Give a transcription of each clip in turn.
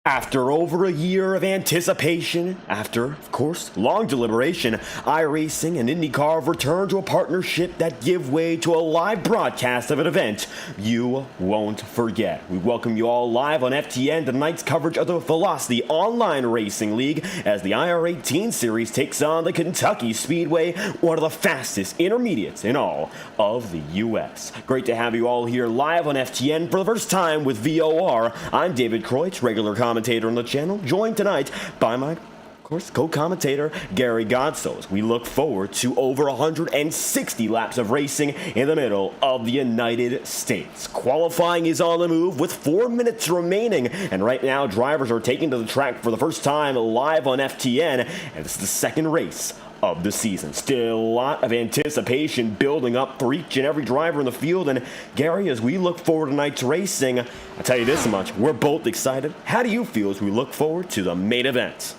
After over a year of anticipation, after, of course, long deliberation, iRacing and Indycar have returned to a partnership that give way to a live broadcast of an event you won't forget. We welcome you all live on FTN, tonight's coverage of the Velocity Online Racing League, as the IR-18 series takes on the Kentucky Speedway, one of the fastest intermediates in all of the U.S. Great to have you all here live on FTN for the first time with VOR. I'm David Kreutz, regular commentator on the channel, joined tonight by my, of course, co-commentator Gary Godsos. We look forward to over 160 laps of racing in the middle of the United States. Qualifying is on the move with 4 minutes remaining, and right now drivers are taking to the track for the first time live on FTN, and this is the second race of the season. Still a lot of anticipation building up for each and every driver in the field. And Gary, as we look forward to tonight's racing, I'll tell you this much, we're both excited. How do you feel as we look forward to the main event?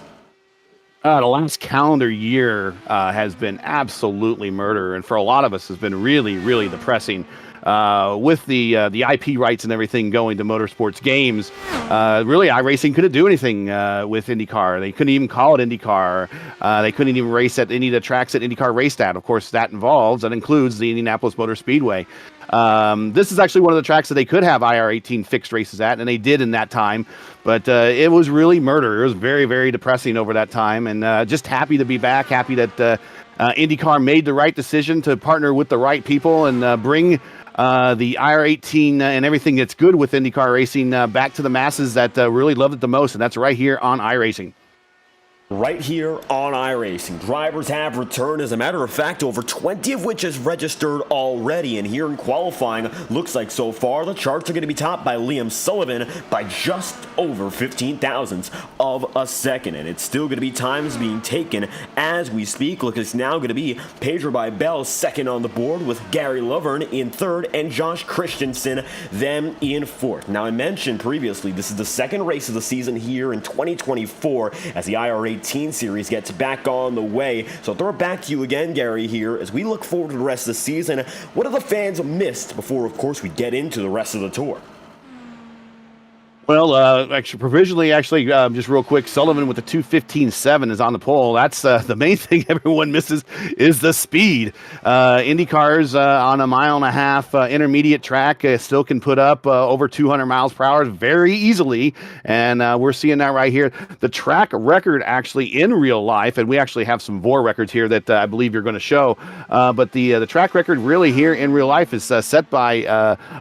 The last calendar year has been absolutely murder, and for a lot of us has been really, really depressing. With the IP rights and everything going to Motorsport Games, really iRacing couldn't do anything with IndyCar. They couldn't even call it IndyCar. They couldn't even race at any of the tracks that IndyCar raced at. Of course, that includes the Indianapolis Motor Speedway. This is actually one of the tracks that they could have IR-18 fixed races at, and they did in that time. But it was really murder. It was very, very depressing over that time, and just happy to be back. Happy that IndyCar made the right decision to partner with the right people and bring the IR-18 and everything that's good with IndyCar racing back to the masses that really loved it the most, and that's right here on iRacing. Right here on iRacing, drivers have returned. As a matter of fact, over 20 of which has registered already. And here in qualifying, looks like so far the charts are going to be topped by Liam Sullivan by just over 15 thousandths of a second. And it's still going to be times being taken as we speak. Look, it's now going to be Pedro Bell second on the board, with Gary Lovern in third and Josh Christensen then in fourth. Now, I mentioned previously, this is the second race of the season here in 2024 as the IR-18 series gets back on the way. So I'll throw it back to you again, Gary, here as we look forward to the rest of the season. What have the fans missed before, of course, we get into the rest of the tour? Well, provisionally, just real quick, Sullivan with the 2:15.7 is on the pole. That's the main thing everyone misses is the speed. IndyCars on a 1.5 mile intermediate track still can put up over 200 miles per hour very easily, and we're seeing that right here. The track record actually in real life, and we actually have some VOR records here that I believe you're going to show, but the track record really here in real life is set by,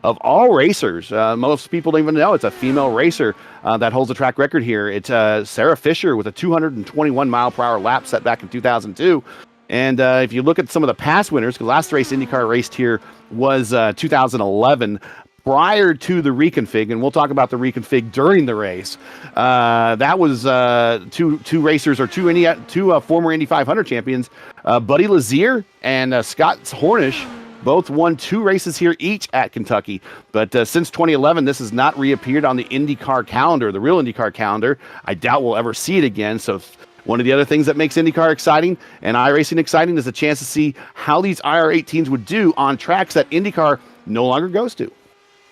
of all racers, most people don't even know it's a female racer that holds the track record here. It's Sarah Fisher with a 221 mile per hour lap set back in 2002. And if you look at some of the past winners, the last race IndyCar raced here was 2011, prior to the reconfig, and we'll talk about the reconfig during the race. That was two racers, or two former Indy 500 champions, Buddy Lazier and Scott Hornish. Both won 2 races here each at Kentucky. But since 2011, this has not reappeared on the IndyCar calendar, the real IndyCar calendar. I doubt we'll ever see it again. So one of the other things that makes IndyCar exciting and iRacing exciting is a chance to see how these IR-18s would do on tracks that IndyCar no longer goes to.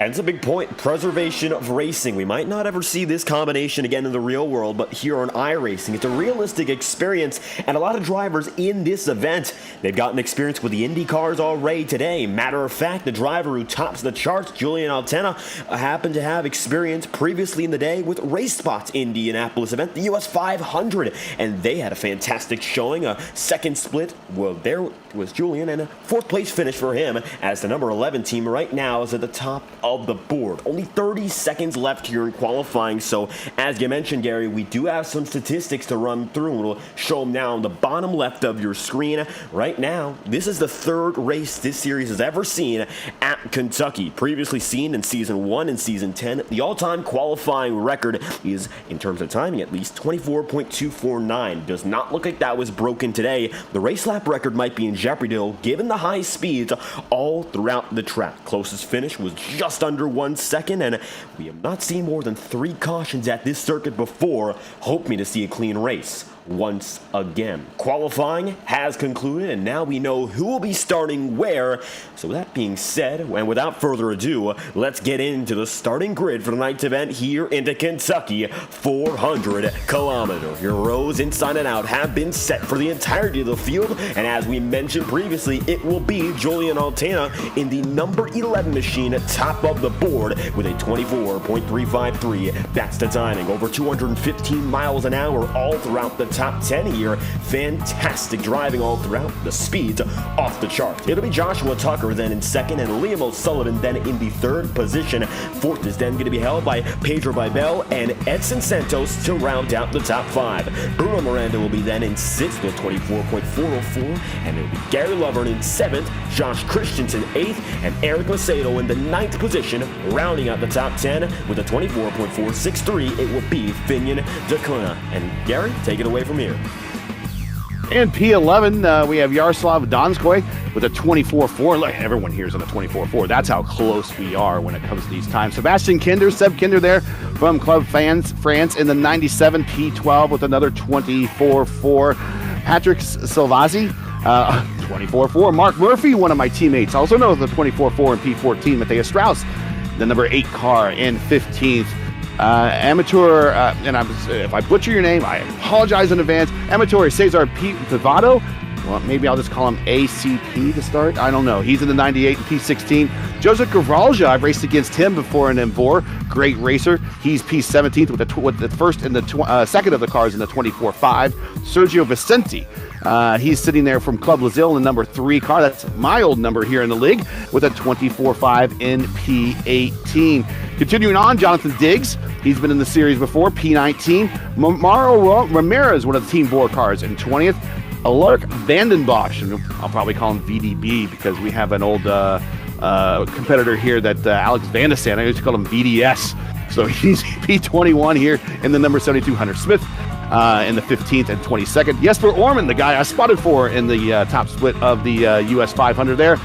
And it's a big point, preservation of racing. We might not ever see this combination again in the real world, but here on iRacing, it's a realistic experience, and a lot of drivers in this event, they've gotten experience with the Indy cars already today. Matter of fact, the driver who tops the charts, Julian Altena, happened to have experience previously in the day with Race Spot's Indianapolis event, the US 500, and they had a fantastic showing, a second split. Well, there was Julian, and a 4th place finish for him, as the number 11 team right now is at the top of the board. Only 30 seconds left here in qualifying, so as you mentioned, Gary, we do have some statistics to run through, and we'll show them now on the bottom left of your screen. Right now, this is the 3rd race this series has ever seen at Kentucky. Previously seen in Season 1 and Season 10, the all-time qualifying record is, in terms of timing at least, 24.249. Does not look like that was broken today. The race lap record might be in jeopardy, though, given the high speeds all throughout the track. Closest finish was just under 1 second, and we have not seen more than 3 cautions at this circuit before, hoping to see a clean race. once again. Qualifying has concluded, and now we know who will be starting where. So with that being said, and without further ado, let's get into the starting grid for tonight's event here into Kentucky. 400 kilometers. Your rows inside and out have been set for the entirety of the field, and as we mentioned previously, it will be Julian Altana in the number 11 machine top of the board with a 24.353. That's the timing. Over 215 miles an hour all throughout the top 10 here. Fantastic driving all throughout. The speeds off the chart. It'll be Joshua Tucker then in second, and Liam O'Sullivan then in the third position. Fourth is then going to be held by Pedro Bibel and Edson Santos to round out the top five. Bruno Miranda will be then in sixth with 24.404, and it'll be Gary Lovern in seventh, Josh Christensen eighth, and Eric Macedo in the ninth position, rounding out the top 10 with a 24.463. It will be Finian Declina. And Gary, take it away from here. And P11, we have Yaroslav Donskoy with a 24.4. Look, everyone here's on a 24.4. That's how close we are when it comes to these times. Sebastian Kinder, Seb Kinder there from Club France in the 97 P12 with another 24.4. Patrick Silvazzi, 24.4. Mark Murphy, one of my teammates, also knows the 24.4 and P14. Matthias Strauss, the number 8 car in 15th. Amateur, and if I butcher your name, I apologize in advance. Amateur Cesar Pivado. Well, maybe I'll just call him ACP to start. I don't know. He's in the 98 and P16. Joseph Gavralja, I've raced against him before in M4. Great racer. He's P17th with the first and the second of the cars in the 24.5. Sergio Vicente. He's sitting there from Club Lazille in the number 3 car. That's my old number here in the league with a 24.5 in P18. Continuing on, Jonathan Diggs. He's been in the series before, P19. Mauro Ramirez, one of the Team Board cars, in 20th. Alaric Vandenbosch, and I'll probably call him VDB because we have an old competitor here that Alex Vandesan, I used to call him VDS. So he's P21 here in the number 72. Hunter Smith in the 15th and 22nd. Jesper Orman, the guy I spotted for in the top split of the US 500 there.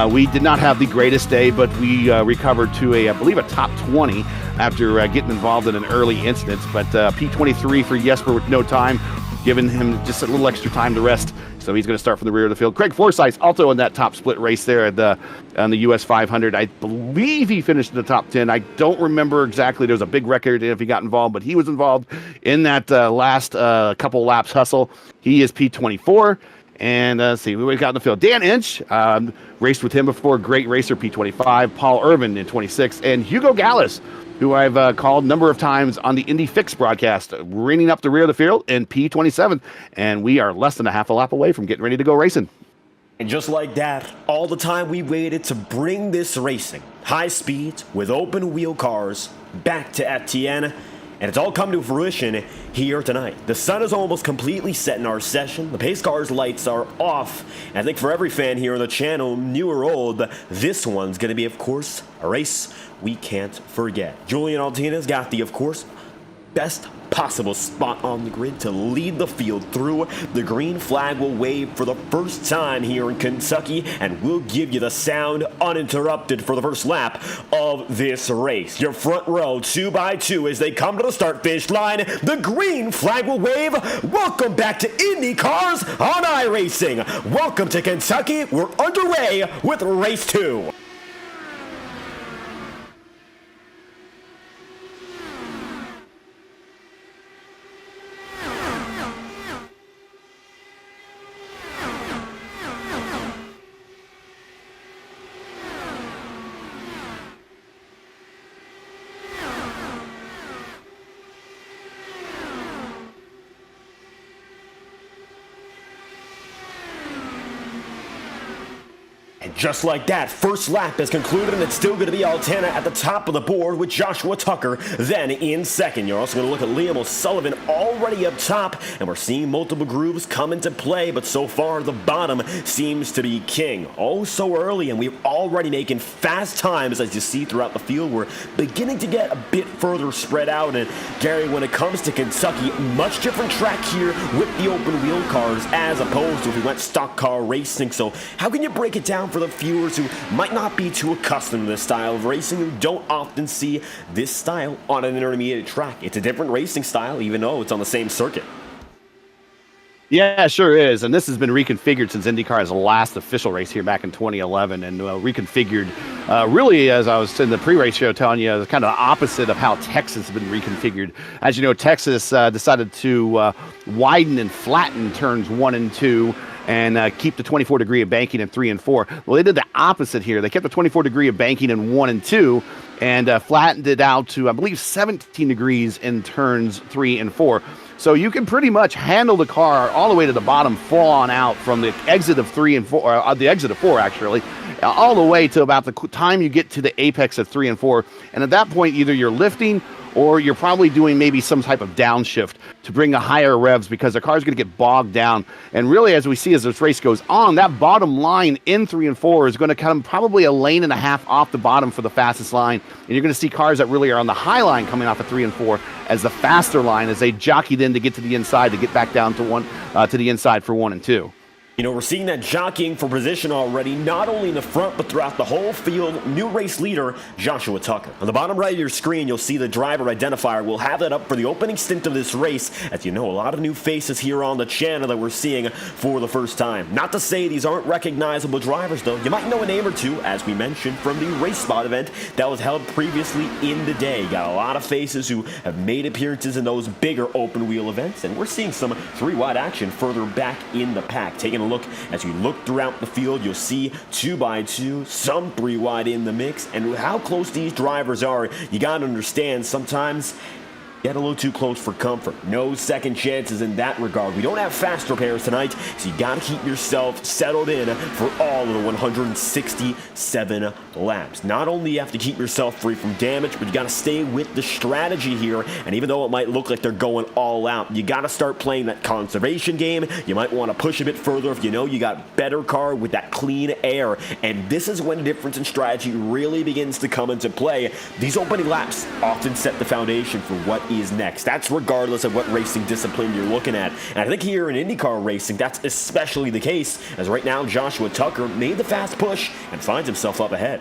We did not have the greatest day, but we recovered to I believe a top 20 after getting involved in an early incident. But P23 for Jesper with no time, giving him just a little extra time to rest. So he's going to start from the rear of the field. Craig Forsyth also in that top split race there on the US 500. I believe he finished in the top 10. I don't remember exactly. There was a big record if he got involved, but he was involved in that last couple laps hustle. He is P24. And let's see, we got in the field. Dan Inch, raced with him before, great racer, P25. Paul Irvin in 26. And Hugo Gallis, who I've called a number of times on the Indy Fix broadcast, ringing up the rear of the field in P27. And we are less than a half a lap away from getting ready to go racing. And just like that, all the time we waited to bring this racing, high speeds with open wheel cars, back to FTN. And it's all come to fruition here tonight. The sun is almost completely set in our session. The pace car's lights are off. And I think for every fan here on the channel, new or old, this one's going to be, of course, a race we can't forget. Julian Altana's got the, of course, best possible spot on the grid to lead the field through. The green flag will wave for the first time here in Kentucky, and we'll give you the sound uninterrupted for the first lap of this race. Your front row, 2x2, as they come to the start-finish line. The green flag will wave. Welcome back to Indycars on iRacing. Welcome to Kentucky. We're underway with race 2. And just like that, first lap has concluded, and it's still going to be Altana at the top of the board with Joshua Tucker then in second. You're also going to look at Liam O'Sullivan already up top, and we're seeing multiple grooves come into play, but so far the bottom seems to be king. Oh, so early, and we're already making fast times, as you see throughout the field. We're beginning to get a bit further spread out, and Gary, when it comes to Kentucky, much different track here with the open wheel cars as opposed to if we went stock car racing. So how can you break it down for the viewers who might not be too accustomed to this style of racing, who don't often see this style on an intermediate track? It's a different racing style, even though it's on the same circuit. Yeah, it sure is. And this has been reconfigured since IndyCar's last official race here back in 2011, and reconfigured really, as I was in the pre-race show telling you, kind of the opposite of how Texas has been reconfigured. As you know, Texas decided to widen and flatten turns 1 and 2 and keep the 24-degree of banking in 3 and 4. Well, they did the opposite here. They kept the 24-degree of banking in 1 and 2 and flattened it out to, I believe, 17 degrees in turns 3 and 4. So you can pretty much handle the car all the way to the bottom, fall on out from the exit of 3 and 4, or the exit of 4 actually, all the way to about the time you get to the apex of 3 and 4. And at that point, either you're lifting or you're probably doing maybe some type of downshift to bring a higher revs because the car's going to get bogged down. And really, as we see as this race goes on, that bottom line in 3 and 4 is going to come probably a lane and a half off the bottom for the fastest line. And you're going to see cars that really are on the high line coming off of 3 and 4 as the faster line as they jockey then to get to the inside to get back down to the inside for 1 and 2. You know, we're seeing that jockeying for position already, not only in the front, but throughout the whole field. New race leader, Joshua Tucker. On the bottom right of your screen, you'll see the driver identifier. We'll have that up for the opening stint of this race. As you know, a lot of new faces here on the channel that we're seeing for the first time. Not to say these aren't recognizable drivers, though. You might know a name or two, as we mentioned, from the race spot event that was held previously in the day. Got a lot of faces who have made appearances in those bigger open wheel events, and we're seeing some 3-wide action further back in the pack. Taking a look as you look throughout the field, you'll see 2x2, some 3-wide in the mix, and how close these drivers are, you gotta understand sometimes get a little too close for comfort. No second chances in that regard. We don't have fast repairs tonight, so you gotta keep yourself settled in for all of the 167 laps. Not only you have to keep yourself free from damage, but you gotta stay with the strategy here, and even though it might look like they're going all out, you gotta start playing that conservation game. You might want to push a bit further if you know you got better car with that clean air, and this is when the difference in strategy really begins to come into play. These opening laps often set the foundation for what is next. That's regardless of what racing discipline you're looking at. And I think here in IndyCar racing, that's especially the case, as right now Joshua Tucker made the fast push and finds himself up ahead.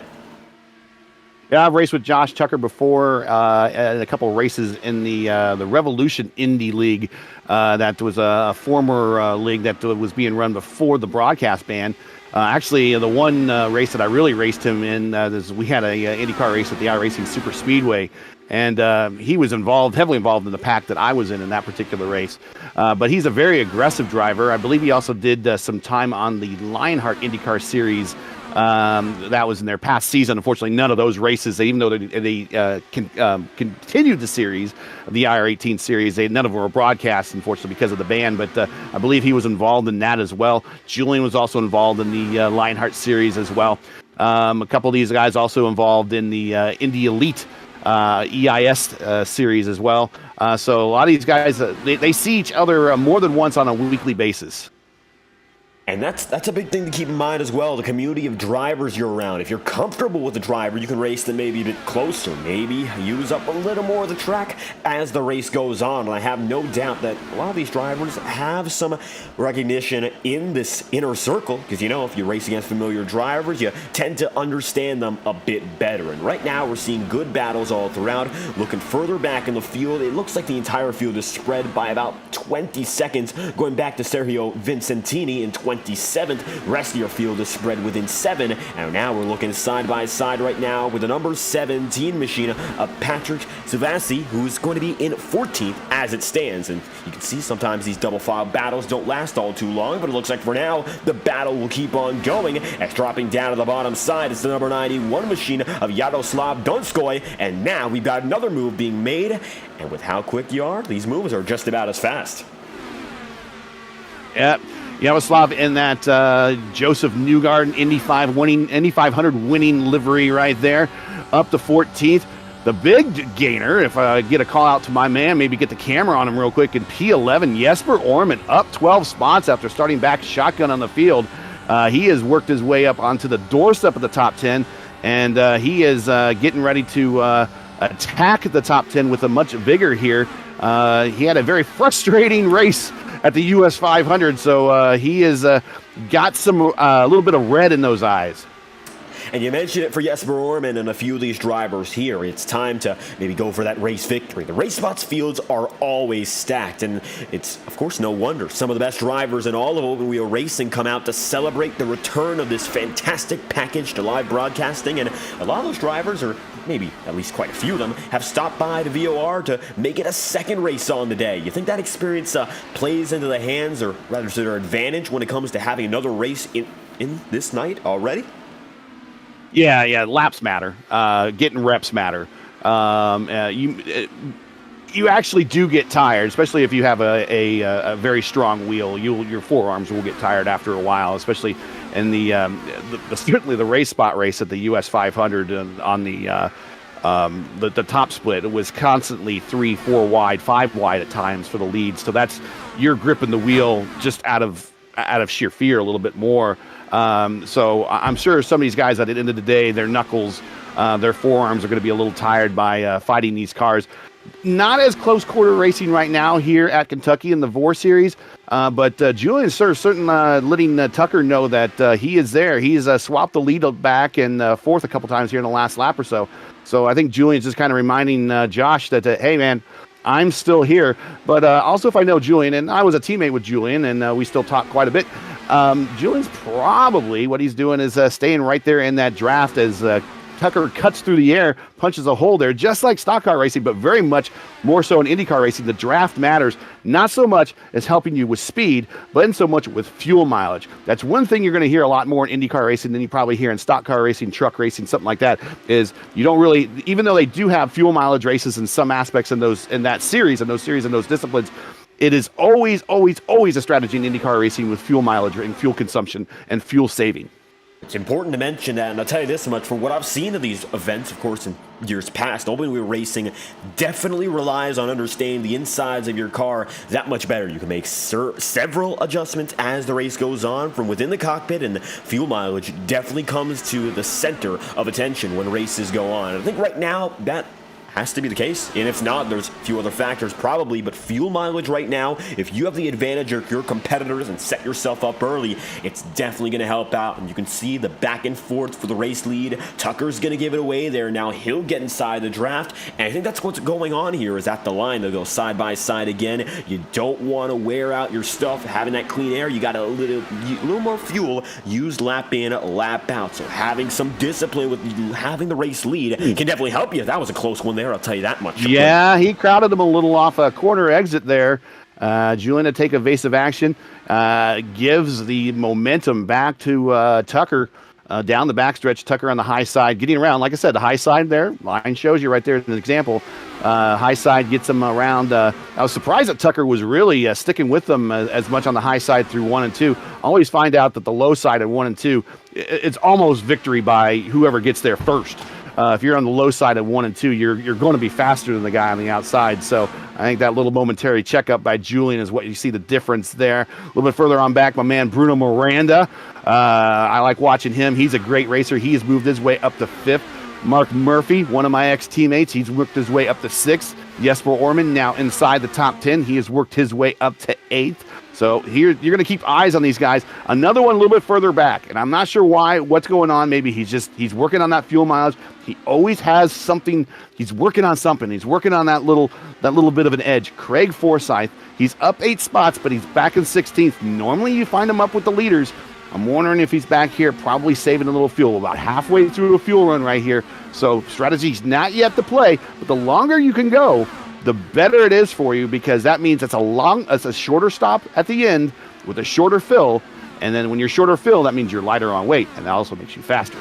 Yeah, I've raced with Josh Tucker before at a couple of races in the Revolution Indy League. That was a former league that was being run before the broadcast ban. Actually, the one race that I really raced him in, we had a IndyCar race at the iRacing SuperSpeedway, and he was heavily involved in the pack that I was in that particular race. But he's a very aggressive driver. I believe he also did some time on the Lionheart IndyCar series. That was in their past season. Unfortunately, none of those races, even though they continued the series, the IR-18 series, none of them were broadcast, unfortunately, because of the ban. But I believe he was involved in that as well. Julian was also involved in the Lionheart series as well. A couple of these guys also involved in the Indy Elite EIS series as well. So a lot of these guys, they see each other more than once on a weekly basis. And that's a big thing to keep in mind as well, the community of drivers you're around. If you're comfortable with the driver, you can race them maybe a bit closer, maybe use up a little more of the track as the race goes on. And I have no doubt that a lot of these drivers have some recognition in this inner circle, because, you know, if you race against familiar drivers, you tend to understand them a bit better. And right now we're seeing good battles all throughout. Looking further back in the field, it looks like the entire field is spread by about 20 seconds, going back to Sergio Vincentini in 27th. Rest of your field is spread within 7, and now we're looking side by side right now with the number 17 machine of Patrick Savassi, who's going to be in 14th as it stands. And you can see sometimes these double file battles don't last all too long, but it looks like for now the battle will keep on going, as dropping down to the bottom side is the number 91 machine of Yaroslav Donskoy. And now we've got another move being made, and with how quick you are, these moves are just about as fast. Yep. Yaroslav in that Joseph Newgarden Indy 500 winning livery right there, up to 14th. The big gainer, if I get a call out to my man, maybe get the camera on him real quick, in P11, Jesper Orman up 12 spots after starting back shotgun on the field. He has worked his way up onto the doorstep of the top 10, and he is getting ready to attack the top 10 with a much vigor here. He had a very frustrating race at the US 500, so he has got some a little bit of red in those eyes. And you mentioned it for Jesper Orman and a few of these drivers here. It's time to maybe go for that race victory. The race spots fields are always stacked, and it's, of course, no wonder some of the best drivers in all of open wheel racing come out to celebrate the return of this fantastic package to live broadcasting. And a lot of those drivers, or maybe at least quite a few of them, have stopped by the VOR to make it a second race on the day. You think that experience plays into the hands, or rather to their advantage, when it comes to having another race in this night already? Yeah, laps matter. Getting reps matter. You actually do get tired, especially if you have a very strong wheel. Your forearms will get tired after a while, especially in certainly the race spot race at the US 500 on the top split. It was constantly 3, 4 wide, 5 wide at times for the leads. So you're gripping the wheel just out of sheer fear a little bit more. So I'm sure some of these guys at the end of the day, their knuckles, their forearms are going to be a little tired by fighting these cars. Not as close quarter racing right now here at Kentucky in the VOR series, but Julian is certainly letting Tucker know that he is there. He's swapped the lead back and forth a couple times here in the last lap or so. So I think Julian's just kind of reminding Josh that, hey, man, I'm still here. But also, if I know Julian, and I was a teammate with Julian, and we still talk quite a bit, Julian's probably what he's doing is staying right there in that draft as Tucker cuts through the air, punches a hole there, just like stock car racing, but very much more so in IndyCar racing. The draft matters not so much as helping you with speed, but in so much with fuel mileage. That's one thing you're going to hear a lot more in IndyCar racing than you probably hear in stock car racing, truck racing, something like that, is you don't really, even though they do have fuel mileage races in some aspects in those disciplines, it is always a strategy in IndyCar racing with fuel mileage and fuel consumption and fuel saving. It's important to mention that, and I'll tell you this much, from what I've seen of these events, of course, in years past, open wheel racing definitely relies on understanding the insides of your car that much better. You can make several adjustments as the race goes on from within the cockpit, and fuel mileage definitely comes to the center of attention when races go on. I think right now that has to be the case, and if not, there's a few other factors probably, but fuel mileage right now, if you have the advantage of your competitors and set yourself up early, it's definitely going to help out. And you can see the back and forth for the race lead. Tucker's going to give it away there. Now he'll get inside the draft, and I think that's what's going on here, is at the line they'll go side by side again. You don't want to wear out your stuff having that clean air. You got a little more fuel used lap in, lap out. So having some discipline with having the race lead can definitely help you. That was a close one there, I'll tell you that much. Yeah, he crowded him a little off a corner exit there. Julian to take evasive action, gives the momentum back to Tucker down the backstretch. Tucker on the high side, getting around. Like I said, the high side there, line shows you right there as an example. High side gets him around. I was surprised that Tucker was really sticking with them as much on the high side through 1 and 2. Always find out that the low side at 1 and 2, it's almost victory by whoever gets there first. If you're on the low side of 1 and 2, you're going to be faster than the guy on the outside. So I think that little momentary checkup by Julian is what you see the difference there. A little bit further on back, my man Bruno Miranda. I like watching him. He's a great racer. He has moved his way up to 5th. Mark Murphy, one of my ex-teammates, he's worked his way up to 6th. Jesper Orman now inside the top 10. He has worked his way up to 8th. So here you're going to keep eyes on these guys. Another one a little bit further back, and I'm not sure what's going on. Maybe he's working on that fuel mileage. He always has something. He's working on something. He's working on that little bit of an edge. Craig Forsyth, he's up 8 spots, but he's back in 16th. Normally you find him up with the leaders. I'm wondering if he's back here, probably saving a little fuel. About halfway through a fuel run right here. So strategy's not yet to play, but the longer you can go, the better it is for you, because that means it's a shorter stop at the end with a shorter fill. And then when you're shorter fill, that means you're lighter on weight, and that also makes you faster.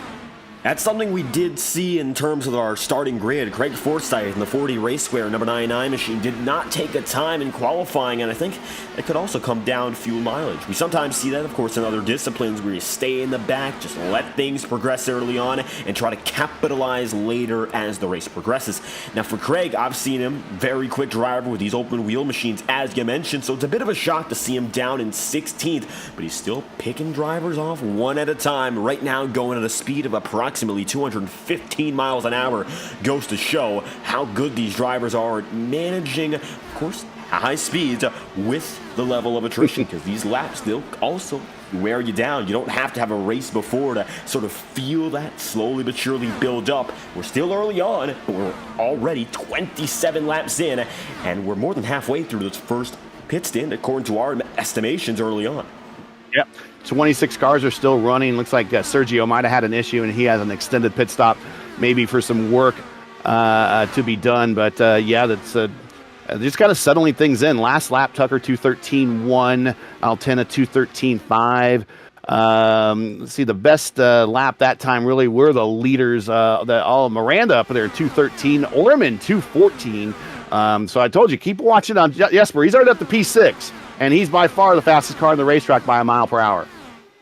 That's something we did see in terms of our starting grid. Craig Forsyth in the 40 Race Square number 99 machine did not take the time in qualifying, and I think it could also come down to fuel mileage. We sometimes see that, of course, in other disciplines where you stay in the back, just let things progress early on, and try to capitalize later as the race progresses. Now, for Craig, I've seen him, very quick driver with these open wheel machines, as you mentioned, so it's a bit of a shock to see him down in 16th, but he's still picking drivers off one at a time, right now going at a speed of approximately 215 miles an hour. Goes to show how good these drivers are at managing, of course, high speeds with the level of attrition, because these laps, they'll also wear you down. You don't have to have a race before to sort of feel that slowly but surely build up. We're still early on, but we're already 27 laps in, and we're more than halfway through this first pit stint, according to our estimations early on. Yep. 26 cars are still running. Looks like Sergio might have had an issue, and he has an extended pit stop, maybe for some work to be done. But yeah, that's just kind of settling things in. Last lap, Tucker 2:13.1, Altena 2:13.5. Let's see, the best lap that time really were the leaders. Miranda up there 2:13, Orman 2:14. So I told you, keep watching on Jesper. He's already at the P6, and he's by far the fastest car in the racetrack by a mile per hour.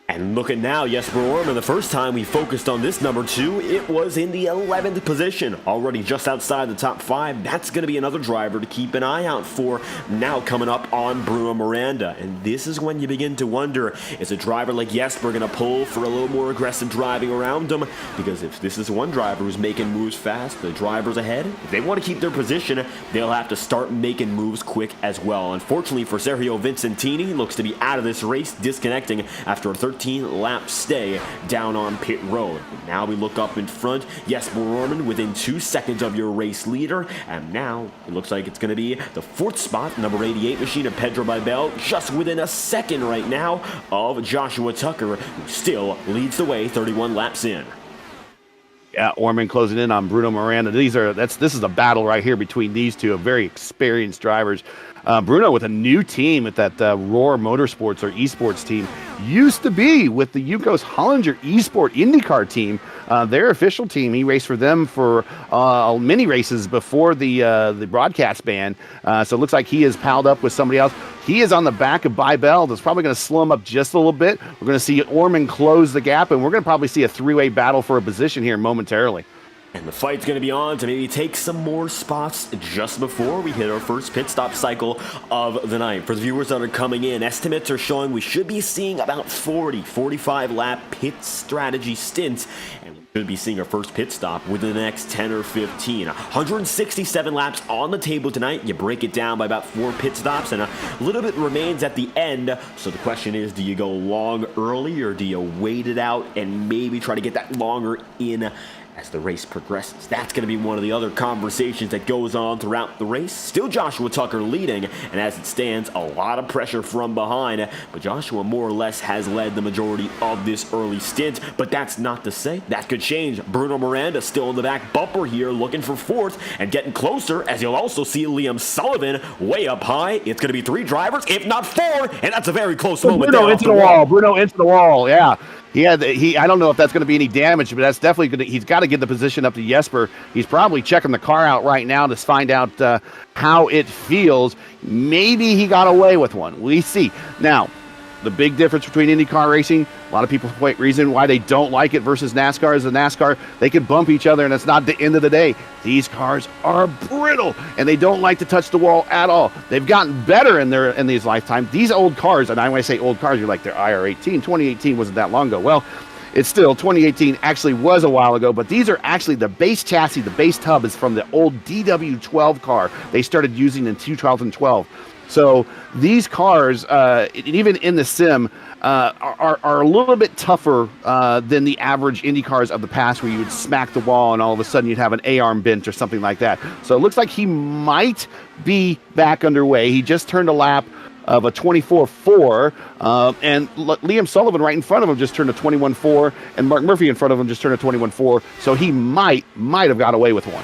And look at now, Jesper Orman, the first time we focused on this number 2, it was in the 11th position, already just outside the top 5. That's going to be another driver to keep an eye out for now coming up on Bruno Miranda. And this is when you begin to wonder, is a driver like Jesper going to pull for a little more aggressive driving around him? Because if this is one driver who's making moves fast, the drivers ahead, if they want to keep their position, they'll have to start making moves quick as well. Unfortunately for Sergio Vincentini, looks to be out of this race, disconnecting after a 13-lap stay down on pit road. Now we look up in front. Jesper Orman within 2 seconds of your race leader. And now it looks like it's going to be the 4th spot, number 88 machine of Pedro Bibel, just within a second right now of Joshua Tucker, who still leads the way 31 laps in. Yeah, Orman closing in on Bruno Miranda. This is a battle right here between these two, very experienced drivers. Bruno with a new team at that Roar Motorsports or esports team. Used to be with the Yukos Hollinger Esport IndyCar team, their official team. He raced for them for many races before the broadcast ban. So it looks like he is palled up with somebody else. He is on the back of Bibel. That's probably going to slow him up just a little bit. We're going to see Orman close the gap, and we're going to probably see a three-way battle for a position here momentarily. And the fight's going to be on to maybe take some more spots just before we hit our first pit stop cycle of the night. For the viewers that are coming in, estimates are showing we should be seeing about 45 lap pit strategy stints. And we should be seeing our first pit stop within the next 10 or 15. 167 laps on the table tonight. You break it down by about 4 pit stops, and a little bit remains at the end. So the question is, do you go long early, or do you wait it out and maybe try to get that longer in as the race progresses? That's going to be one of the other conversations that goes on throughout the race. Still Joshua Tucker leading, and as it stands, a lot of pressure from behind, but Joshua more or less has led the majority of this early stint. But that's not to say that could change. Bruno Miranda still in the back bumper here, looking for 4th and getting closer, as you'll also see Liam Sullivan way up high. It's going to be 3 drivers, if not 4, and that's a very close moment. Bruno into the wall. Bruno into the wall, yeah. I don't know if that's going to be any damage, but that's definitely going to. He's got to get the position up to Jesper. He's probably checking the car out right now to find out how it feels. Maybe he got away with one. We see. Now, the big difference between IndyCar racing, a lot of people point reason why they don't like it versus NASCAR is the NASCAR, they can bump each other, and it's not the end of the day. These cars are brittle, and they don't like to touch the wall at all. They've gotten better in these lifetimes. These old cars, and when I say old cars, you're like, they're IR-18. 2018 wasn't that long ago. Well, it's still, 2018 actually was a while ago, but these are actually the base chassis, the base tub is from the old DW12 car they started using in 2012. So these cars, even in the sim, are a little bit tougher than the average Indy cars of the past, where you would smack the wall and all of a sudden you'd have an A-arm bent or something like that. So it looks like he might be back underway. He just turned a lap of a 24.4, and Liam Sullivan right in front of him just turned a 21.4, and Mark Murphy in front of him just turned a 21.4. So he might have got away with one.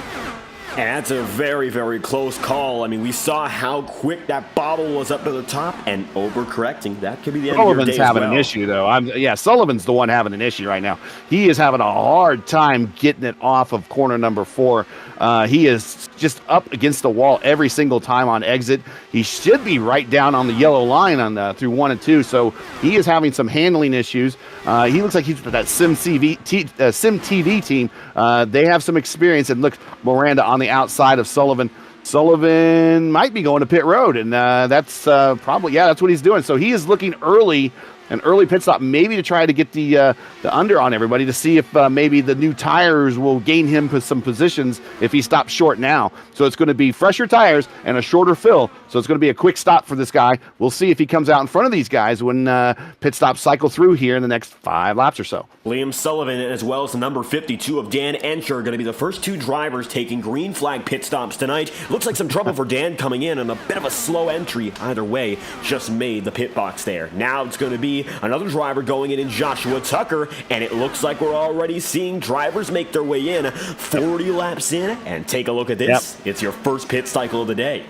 And that's a very, very close call. I mean, we saw how quick that bobble was up to the top, and overcorrecting. That could be the end of your day as well. Sullivan's having an issue, though. Sullivan's the one having an issue right now. He is having a hard time getting it off of corner number 4. He is just up against the wall every single time on exit. He should be right down on the yellow line on through 1 and 2, so he is having some handling issues. He looks like he's with that Sim TV team. They have some experience, and look, Miranda on the outside of Sullivan. Sullivan might be going to pit road, and that's probably, that's what he's doing. So he is looking early an early pit stop, maybe to try to get the under on everybody to see if maybe the new tires will gain him some positions if he stops short now. So it's going to be fresher tires and a shorter fill. So it's going to be a quick stop for this guy. We'll see if he comes out in front of these guys when pit stops cycle through here in the next 5 laps or so. Liam Sullivan, as well as the number 52 of Dan Encher, are going to be the first 2 drivers taking green flag pit stops tonight. Looks like some trouble for Dan coming in, and a bit of a slow entry either way just made the pit box there. Now it's going to be another driver going in Joshua Tucker, and it looks like we're already seeing drivers make their way in 40 laps in, and take a look at this. It's your first pit cycle of the day.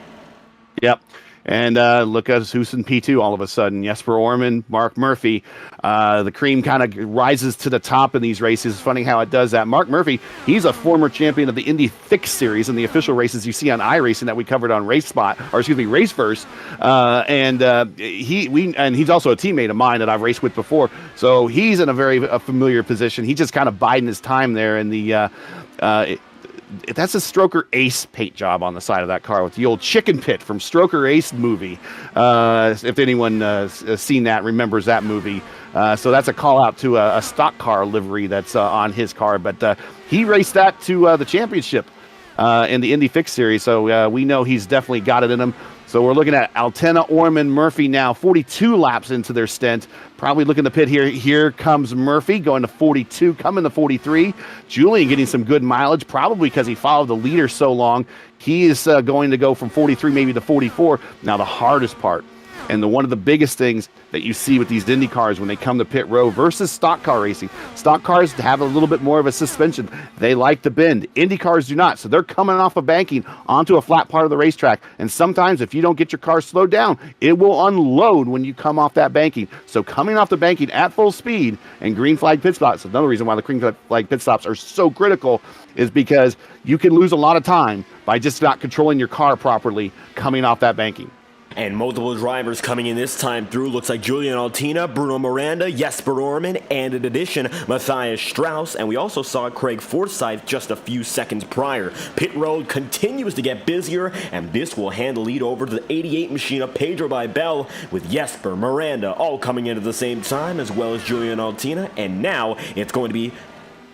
Yep. And look at who's in P2 all of a sudden. Jesper Orman, Mark Murphy. The cream kind of rises to the top in these races. It's funny how it does that. Mark Murphy, he's a former champion of the Indy Fix Series and the official races you see on iRacing that we covered on Raceverse. And he's also a teammate of mine that I've raced with before. So he's in a very familiar position. He just kind of biding his time there in the that's a Stroker Ace paint job on the side of that car with the old chicken pit from Stroker Ace movie. If anyone has seen that, remembers that movie. So that's a call out to a stock car livery that's on his car. But he raced that to the championship in the Indy Fix Series. So we know he's definitely got it in him. So we're looking at Altena, Orman, Murphy now 42 laps into their stint. Probably looking to pit here. Here comes Murphy going to 42, coming to 43. Julian getting some good mileage, probably because he followed the leader so long. He is going to go from 43 maybe to 44. Now the hardest part, and one of the biggest things that you see with these Indy cars when they come to pit row versus stock car racing. Stock cars have a little bit more of a suspension. They like to bend. Indy cars do not. So they're coming off of banking onto a flat part of the racetrack. And sometimes if you don't get your car slowed down, it will unload when you come off that banking. So coming off the banking at full speed and green flag pit stops, another reason why the green flag pit stops are so critical is because you can lose a lot of time by just not controlling your car properly coming off that banking. And multiple drivers coming in this time through. Looks like Julian Altina, Bruno Miranda, Jesper Orman, and in addition, Matthias Strauss. And we also saw Craig Forsyth just a few seconds prior. Pit road continues to get busier, and this will hand the lead over to the 88 machine of Pedro Bibel, with Jesper, Miranda all coming in at the same time, as well as Julian Altina. And now it's going to be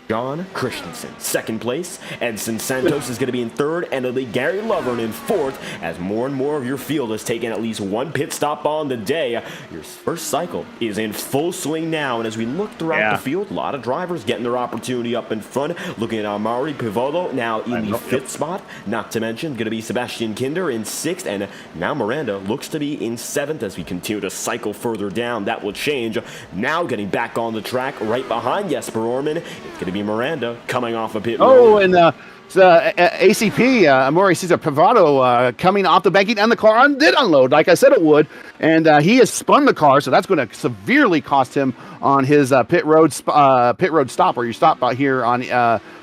John Christensen, second place. Edson Santos is going to be in third, and it'll be Gary Lovern in fourth, as more and more of your field has taken at least one pit stop on the day. Your first cycle is in full swing now, and as we look throughout the field, a lot of drivers getting their opportunity up in front. Looking at Amaury Pivolo now in the fifth spot, not to mention going to be Sebastian Kinder in sixth, and now Miranda looks to be in seventh as we continue to cycle further down. That will change. Now getting back on the track right behind Jesper Orman, it's going to be Miranda coming off a pit road. Oh, and ACP, Amaury Cesar Pivado, coming off the banking, and the car did unload, like I said it would. And he has spun the car, so that's going to severely cost him on his pit road stop, or you stop out here on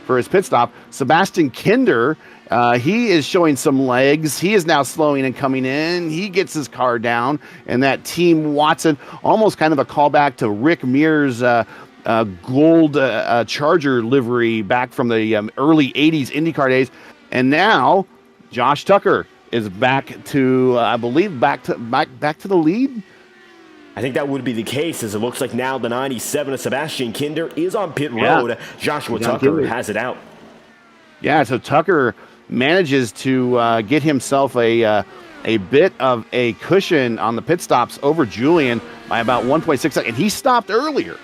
for his pit stop. Sebastian Kinder, he is showing some legs. He is now slowing and coming in. He gets his car down, and that Team Watson, almost kind of a callback to Rick Mears' gold Charger livery back from the early 80s IndyCar days. And now Josh Tucker is back to, I believe, back to the lead. I think that would be the case, as it looks like now the 97 of Sebastian Kinder is on pit road. Joshua Tucker has it out. Yeah, so Tucker manages to get himself a bit of a cushion on the pit stops over Julian by about 1.6 seconds, and he stopped earlier.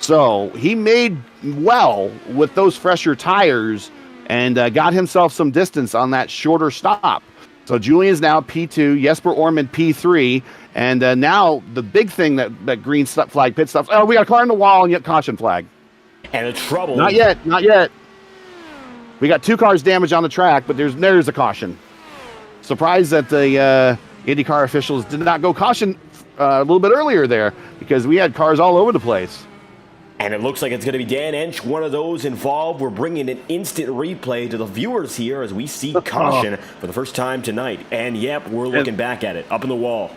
So he made well with those fresher tires and got himself some distance on that shorter stop. So Julian's now P2, Jesper Orman P3, and now the big thing that green flag pit stops. Oh, we got a car in the wall and yet caution flag. And a trouble. Not yet. We got 2 cars damaged on the track, but there's a caution. Surprised that the IndyCar officials did not go caution a little bit earlier there, because we had cars all over the place. And it looks like it's going to be Dan Ench, one of those involved. We're bringing an instant replay to the viewers here as we see caution for the first time tonight. And, yep, we're looking back at it, up in the wall.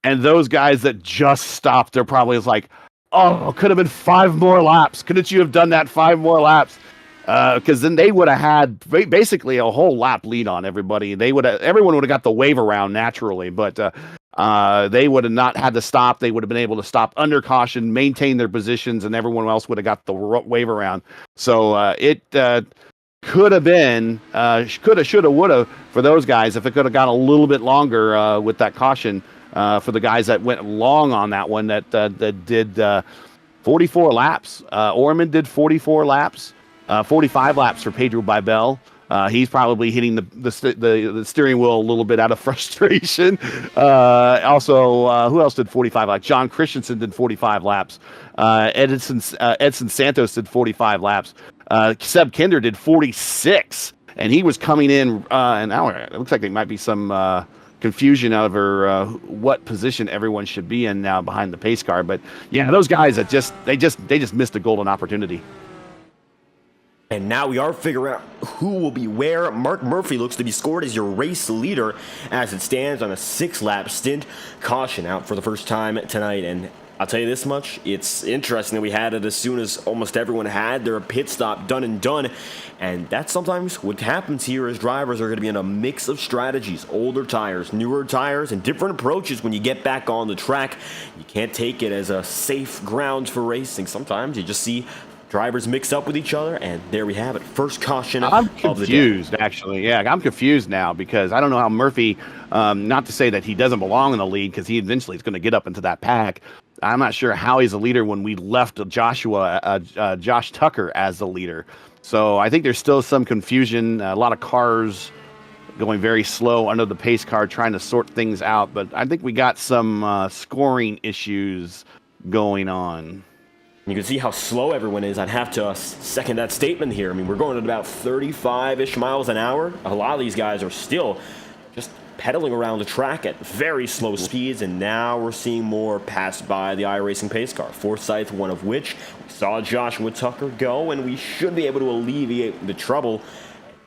And those guys that just stopped, they're probably like, oh, could have been 5 more laps. Couldn't you have done that 5 more laps? Because then they would have had basically a whole lap lead on everybody. Everyone would have got the wave around naturally. But they would have not had to stop. They would have been able to stop under caution, maintain their positions, and everyone else would have got the wave around. So it could have been, coulda, shoulda, woulda for those guys if it could have got a little bit longer with that caution for the guys that went long on that one that did 44 laps. Orman did 44 laps, 45 laps for Pedro Bibel. He's probably hitting the steering wheel a little bit out of frustration. Also, who else did 45 laps? John Christensen did 45 laps. Edson Santos did 45 laps. Seb Kinder did 46, and he was coming in an hour. It looks like there might be some confusion over what position everyone should be in now behind the pace car. But yeah, those guys that just missed a golden opportunity. And now we are figuring out who will be where. Mark Murphy looks to be scored as your race leader as it stands on a 6-lap stint. Caution out for the first time tonight. And I'll tell you this much, it's interesting that we had it as soon as almost everyone had their pit stop done and done. And that's sometimes what happens here as drivers are going to be in a mix of strategies, older tires, newer tires, and different approaches when you get back on the track. You can't take it as a safe ground for racing. Sometimes you just see drivers mix up with each other, and there we have it. First caution of the day. I'm confused, actually. Yeah, I'm confused now because I don't know how Murphy, not to say that he doesn't belong in the lead because he eventually is going to get up into that pack. I'm not sure how he's a leader when we left Josh Tucker as the leader. So I think there's still some confusion. A lot of cars going very slow under the pace car trying to sort things out. But I think we got some scoring issues going on. You can see how slow everyone is. I'd have to second that statement here. I mean, we're going at about 35-ish miles an hour. A lot of these guys are still just pedaling around the track at very slow speeds, and now we're seeing more pass by the iRacing pace car. Forsyth, one of which we saw Joshua Tucker go, and we should be able to alleviate the trouble,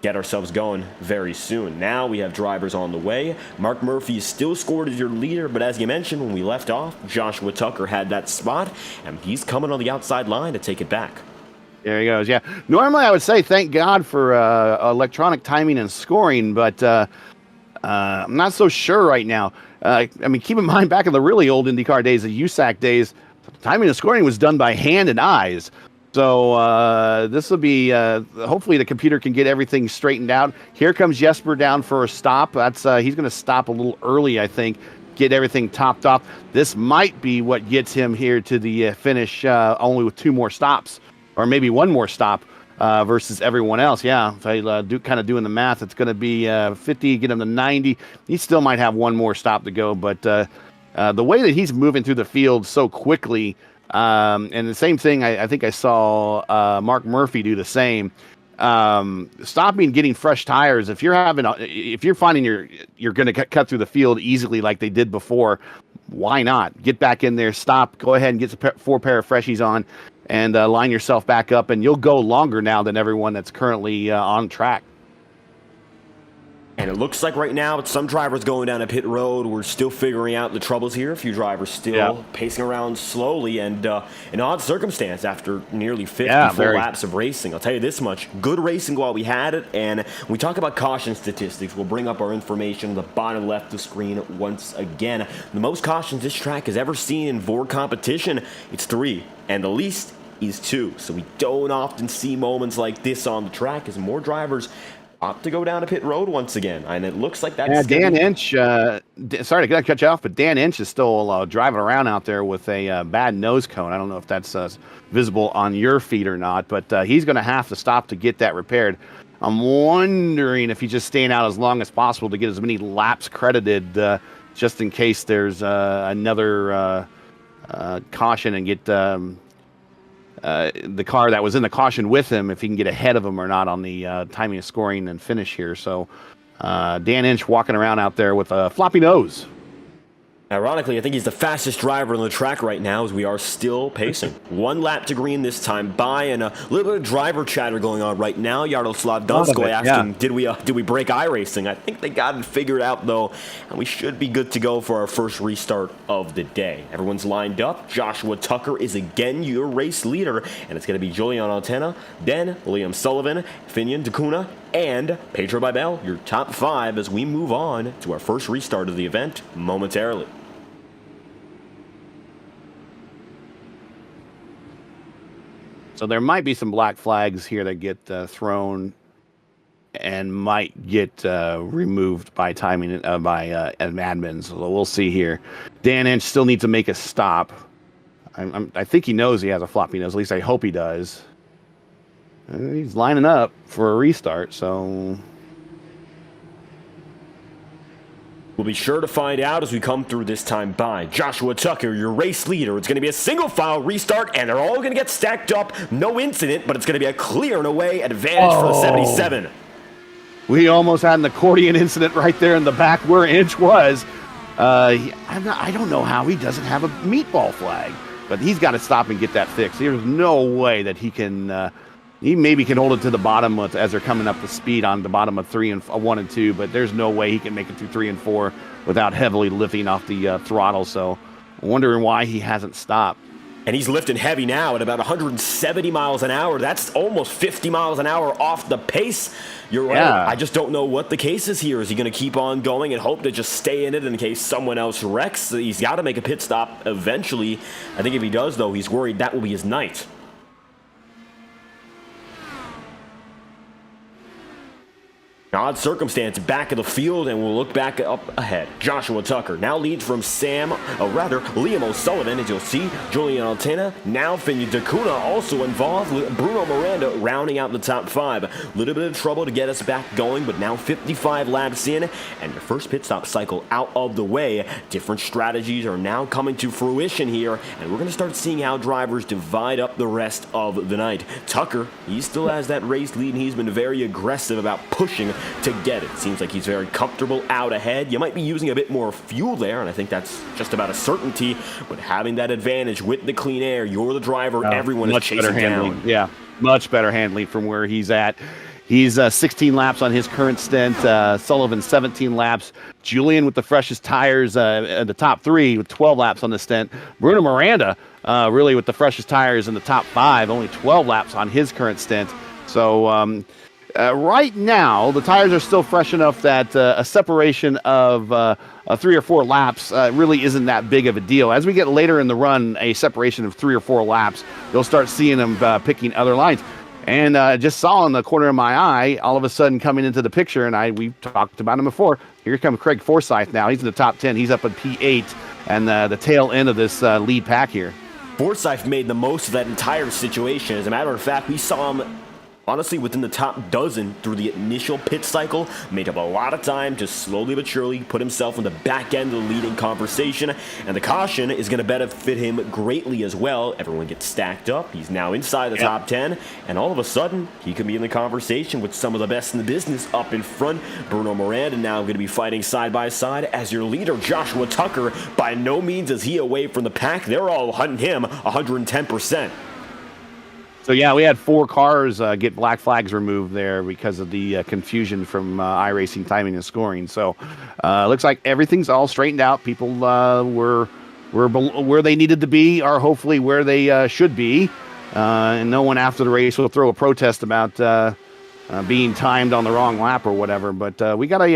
get ourselves going very soon. Now we have drivers on the way. Mark Murphy is still scored as your leader, but as you mentioned, when we left off, Joshua Tucker had that spot, and he's coming on the outside line to take it back. There he goes, yeah. Normally I would say thank God for electronic timing and scoring, but I'm not so sure right now. I mean, keep in mind, back in the really old IndyCar days, the USAC days, timing and scoring was done by hand and eyes. So this will be, hopefully the computer can get everything straightened out. Here comes Jesper down for a stop. That's he's going to stop a little early, I think, get everything topped off. This might be what gets him here to the finish only with 2 more stops, or maybe 1 more stop versus everyone else. Yeah, if I doing the math, it's going to be 50, get him to 90. He still might have 1 more stop to go, but the way that he's moving through the field so quickly, and the same thing, I think I saw Mark Murphy do the same. Stopping, getting fresh tires. If you're finding you're going to cut through the field easily like they did before, why not get back in there? Stop. Go ahead and get 4 pair of freshies on, and line yourself back up, and you'll go longer now than everyone that's currently on track. And it looks like right now, with some drivers going down a pit road, we're still figuring out the troubles here. A few drivers still pacing around slowly, and an odd circumstance after nearly 50 full laps of racing. I'll tell you this much, good racing while we had it, and when we talk about caution statistics, we'll bring up our information on the bottom left of the screen once again. The most cautions this track has ever seen in VOR competition, it's 3, and the least is 2. So we don't often see moments like this on the track as more drivers opt to go down a pit road once again, and it looks like that's Dan Inch. Sorry to cut you off, but Dan Inch is still driving around out there with a bad nose cone. I don't know if that's visible on your feed or not, but he's going to have to stop to get that repaired. I'm wondering if he's just staying out as long as possible to get as many laps credited, just in case there's another caution and get the car that was in the caution with him, if he can get ahead of him or not on the timing of scoring and finish here. So Dan Inch walking around out there with a floppy nose. Ironically, I think he's the fastest driver on the track right now as we are still pacing. One lap to green this time by, and a little bit of driver chatter going on right now. Yaroslav Donskoy asking, did we break iRacing? I think they got it figured out, though, and we should be good to go for our first restart of the day. Everyone's lined up. Joshua Tucker is again your race leader, and it's going to be Julian Altena, then Liam Sullivan, Finian Dacuna, and Pedro Bibel, your top 5 as we move on to our first restart of the event momentarily. So there might be some black flags here that get thrown and might get removed by timing by admins. So we'll see here. Dan Inch still needs to make a stop. I think he knows he has a floppy nose. At least I hope he does. He's lining up for a restart, so we'll be sure to find out as we come through this time by. Joshua Tucker, your race leader. It's going to be a single file restart, and they're all going to get stacked up. No incident, but it's going to be a clear and away advantage for the 77. We almost had an accordion incident right there in the back where Inch was. I don't know how he doesn't have a meatball flag, but he's got to stop and get that fixed. There's no way that he can. He maybe can hold it to the bottom as they're coming up the speed on the bottom of 1 and 2, but there's no way he can make it through 3 and 4 without heavily lifting off the throttle. So I'm wondering why he hasn't stopped. And he's lifting heavy now at about 170 miles an hour. That's almost 50 miles an hour off the pace. You're right. Yeah. I just don't know what the case is here. Is he going to keep on going and hope to just stay in it in case someone else wrecks? He's got to make a pit stop eventually. I think if he does, though, he's worried that will be his night. Odd circumstance back of the field, and we'll look back up ahead. Joshua Tucker now leads from Liam O'Sullivan, as you'll see. Julian Altena, now Finian Dacuna also involved. Bruno Miranda rounding out the top 5. Little bit of trouble to get us back going, but now 55 laps in, and your first pit stop cycle out of the way. Different strategies are now coming to fruition here, and we're going to start seeing how drivers divide up the rest of the night. Tucker, he still has that race lead, and he's been very aggressive about pushing to get it. Seems like he's very comfortable out ahead. You might be using a bit more fuel there, and I think that's just about a certainty, but having that advantage with the clean air, you're the driver, everyone is chasing down. Yeah, much better handling from where he's at. He's 16 laps on his current stint. Sullivan 17 laps. Julian with the freshest tires in the top 3 with 12 laps on the stint. Bruno Miranda really with the freshest tires in the top 5, only 12 laps on his current stint. So right now, the tires are still fresh enough that a separation of 3 or 4 laps really isn't that big of a deal. As we get later in the run, a separation of 3 or 4 laps, you'll start seeing them picking other lines. And just saw in the corner of my eye, all of a sudden coming into the picture, and we've talked about him before. Here comes Craig Forsyth now. He's in the top 10. He's up in P8 and the tail end of this lead pack here. Forsyth made the most of that entire situation. As a matter of fact, we saw him honestly within the top dozen through the initial pit cycle, made up a lot of time to slowly but surely put himself in the back end of the leading conversation, and the caution is going to benefit him greatly as well. Everyone gets stacked up. He's now inside the top 10, and all of a sudden, he could be in the conversation with some of the best in the business up in front. Bruno Miranda now going to be fighting side by side as your leader, Joshua Tucker. By no means is he away from the pack. They're all hunting him 110%. So, yeah, we had 4 cars get black flags removed there because of the confusion from iRacing timing and scoring. So, looks like everything's all straightened out. People were where they needed to be, or hopefully where they should be. And no one after the race will throw a protest about being timed on the wrong lap or whatever. But we got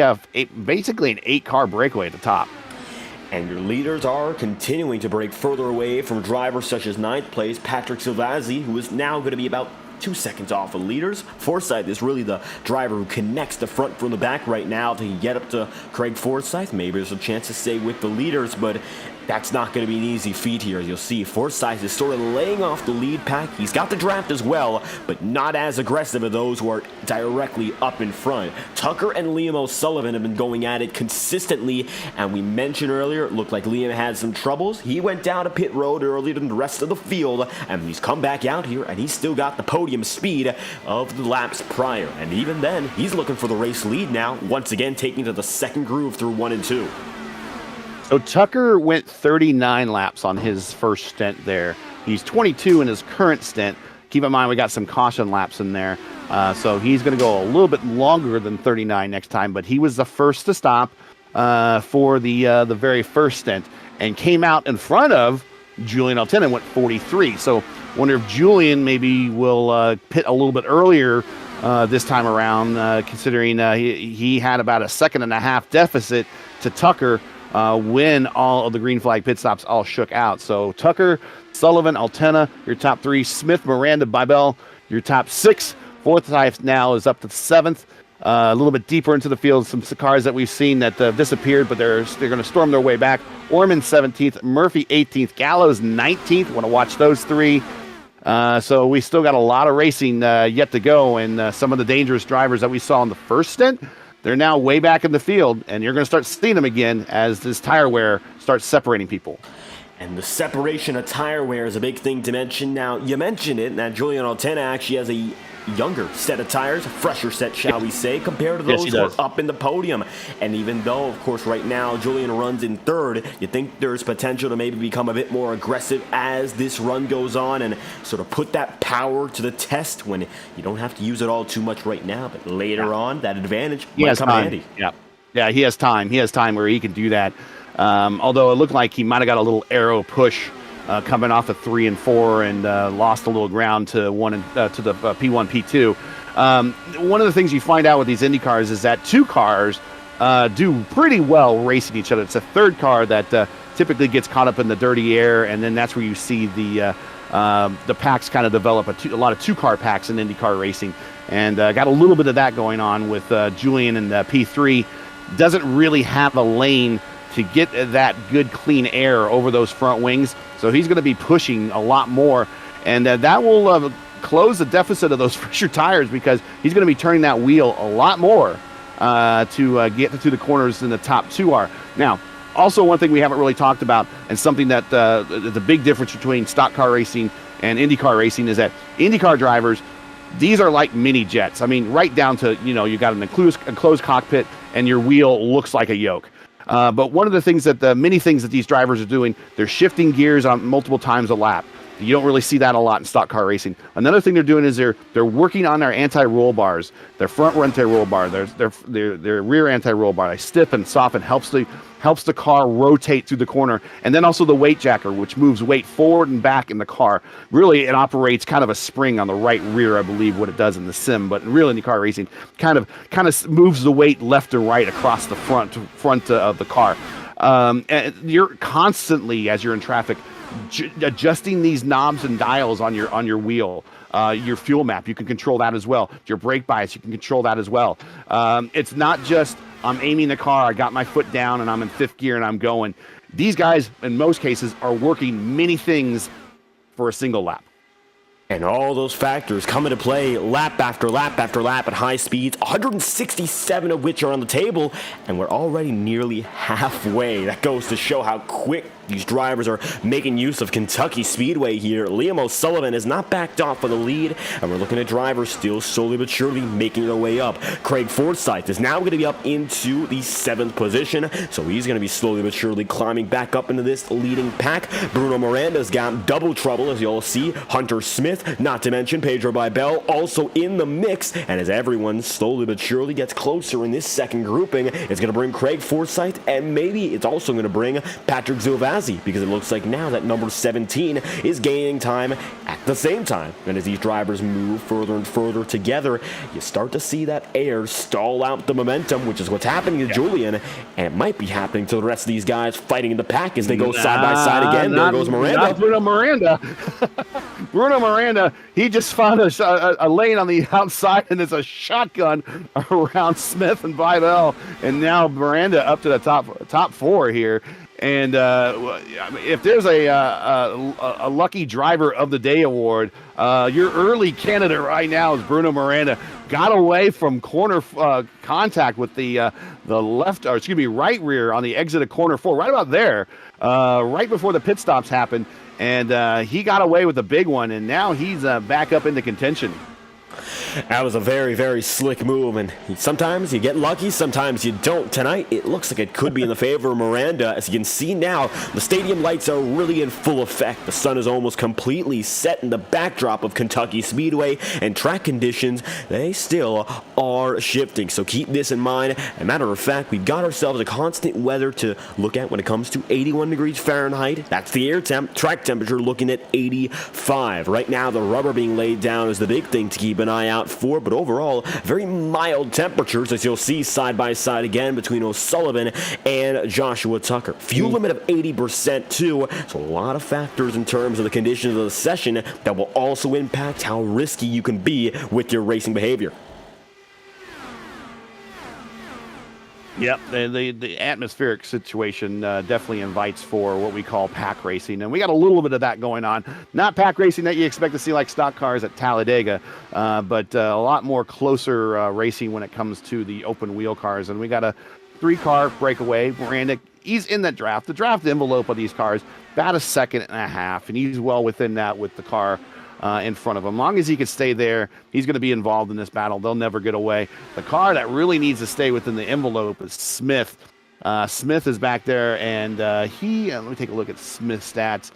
basically an 8-car breakaway at the top. And your leaders are continuing to break further away from drivers such as 9th place Patrick Silvazzi, who is now going to be about 2 seconds off of leaders. Forsyth is really the driver who connects the front from the back right now to get up to Craig Forsyth. Maybe there's a chance to stay with the leaders, but that's not going to be an easy feat here. As you'll see, Forsyth is sort of laying off the lead pack. He's got the draft as well, but not as aggressive as those who are directly up in front. Tucker and Liam O'Sullivan have been going at it consistently, and we mentioned earlier, it looked like Liam had some troubles. He went down to pit road earlier than the rest of the field, and he's come back out here, and he's still got the podium speed of the laps prior. And even then, he's looking for the race lead now, once again taking to the second groove through 1 and 2. So Tucker went 39 laps on his first stint there. He's 22 in his current stint. Keep in mind, we got some caution laps in there. So he's going to go a little bit longer than 39 next time, but he was the first to stop for the very first stint and came out in front of Julian Altena and went 43. So wonder if Julian maybe will pit a little bit earlier this time around, considering he had about a 1.5 second deficit to Tucker when all of the green flag pit stops all shook out. So Tucker, Sullivan, Altena, your top 3. Smith, Miranda, Bybel, your top 6. Fourth type now is up to 7th. A little bit deeper into the field, some cars that we've seen that disappeared, but they're going to storm their way back. Orman 17th, Murphy 18th, Gallows 19th. Want to watch those 3. So we still got a lot of racing yet to go, and some of the dangerous drivers that we saw in the first stint, they're now way back in the field, and you're going to start seeing them again as this tire wear starts separating people. And the separation of tire wear is a big thing to mention. Now, you mentioned it, that Julian Altena actually has a younger set of tires, a fresher set, shall we say, compared to those who are up in the podium. And even though, of course, right now Julian runs in 3rd, you think there's potential to maybe become a bit more aggressive as this run goes on and sort of put that power to the test when you don't have to use it all too much right now, but later on, that advantage might come handy. Yeah, he has time. He has time where he can do that. Although it looked like he might have got a little arrow push coming off of 3 and 4 and lost a little ground to the P1, P2. One of the things you find out with these Indy cars is that 2 cars do pretty well racing each other. It's a 3rd car that typically gets caught up in the dirty air, and then that's where you see the packs kind of develop. A lot of 2-car packs in IndyCar racing, and got a little bit of that going on with Julian and P3. Doesn't really have a lane to get that good clean air over those front wings, so he's going to be pushing a lot more, and that will close the deficit of those fresher tires because he's going to be turning that wheel a lot more to get to the corners than the top 2 are. Now, also one thing we haven't really talked about, and something that the big difference between stock car racing and IndyCar racing is that IndyCar drivers, these are like mini jets. I mean, right down to, you got an enclosed cockpit and your wheel looks like a yoke. But one of the things many things that these drivers are doing, they're shifting gears on multiple times a lap. You don't really see that a lot in stock car racing. Another thing they're doing is they're working on their anti-roll bars, their front anti-roll bar, their rear anti-roll bar. They stiffen, soften, helps the car rotate through the corner, and then also the weight jacker, which moves weight forward and back in the car. Really, it operates kind of a spring on the right rear, I believe, what it does in the sim. But in real IndyCar racing, kind of moves the weight left and right across the front of the car. And you're constantly, as you're in traffic, adjusting these knobs and dials on your wheel. Your fuel map, you can control that as well. Your brake bias, you can control that as well. It's not just I'm aiming the car, I got my foot down and I'm in 5th gear and I'm going. These guys, in most cases, are working many things for a single lap. And all those factors come into play lap after lap after lap at high speeds, 167 of which are on the table, and we're already nearly halfway. That goes to show how quick these drivers are making use of Kentucky Speedway here. Liam O'Sullivan has not backed off for the lead, and we're looking at drivers still slowly but surely making their way up. Craig Forsyth is now going to be up into the 7th position, so he's going to be slowly but surely climbing back up into this leading pack. Bruno Miranda's got double trouble, as you'll see. Hunter Smith, not to mention Pedro Bybel, also in the mix, and as everyone slowly but surely gets closer in this second grouping, it's going to bring Craig Forsyth, and maybe it's also going to bring Patrick Zilvazzi, because it looks like now that number 17 is gaining time at the same time. And as these drivers move further and further together, you start to see that air stall out the momentum, which is what's happening to Julian, and it might be happening to the rest of these guys fighting in the pack as they go side by side again. There goes Miranda. Not Bruno Miranda. Bruno Miranda, he just found a lane on the outside, and it's a shotgun around Smith and Bybel, and now Miranda up to the top 4 here. And if there's a lucky driver of the day award, your early candidate right now is Bruno Miranda. Got away from corner contact with the right rear on the exit of corner 4, right about there, right before the pit stops happened, and he got away with a big one, and now he's back up into contention. That was a very, very slick move, and sometimes you get lucky, sometimes you don't. Tonight, it looks like it could be in the favor of Miranda. As you can see now, the stadium lights are really in full effect. The sun is almost completely set in the backdrop of Kentucky Speedway, and track conditions, they still are shifting. So keep this in mind. As a matter of fact, we've got ourselves a constant weather to look at when it comes to 81 degrees Fahrenheit. That's the air temp. Track temperature looking at 85. Right now, the rubber being laid down is the big thing to keep an eye out for, but overall, very mild temperatures, as you'll see side by side again between O'Sullivan and Joshua Tucker. Fuel limit of 80% too, so a lot of factors in terms of the conditions of the session that will also impact how risky you can be with your racing behavior. Yep, the atmospheric situation definitely invites for what we call pack racing, and we got a little bit of that going on. Not pack racing that you expect to see like stock cars at Talladega, but a lot more closer racing when it comes to the open wheel cars. And we got a 3-car breakaway. Miranda, he's in that draft. The draft envelope of these cars, about a second and a half, and he's well within that with the car in front of him. As long as he can stay there, he's going to be involved in this battle. They'll never get away. The car that really needs to stay within the envelope is Smith. Smith is back there, and let me take a look at Smith's stats.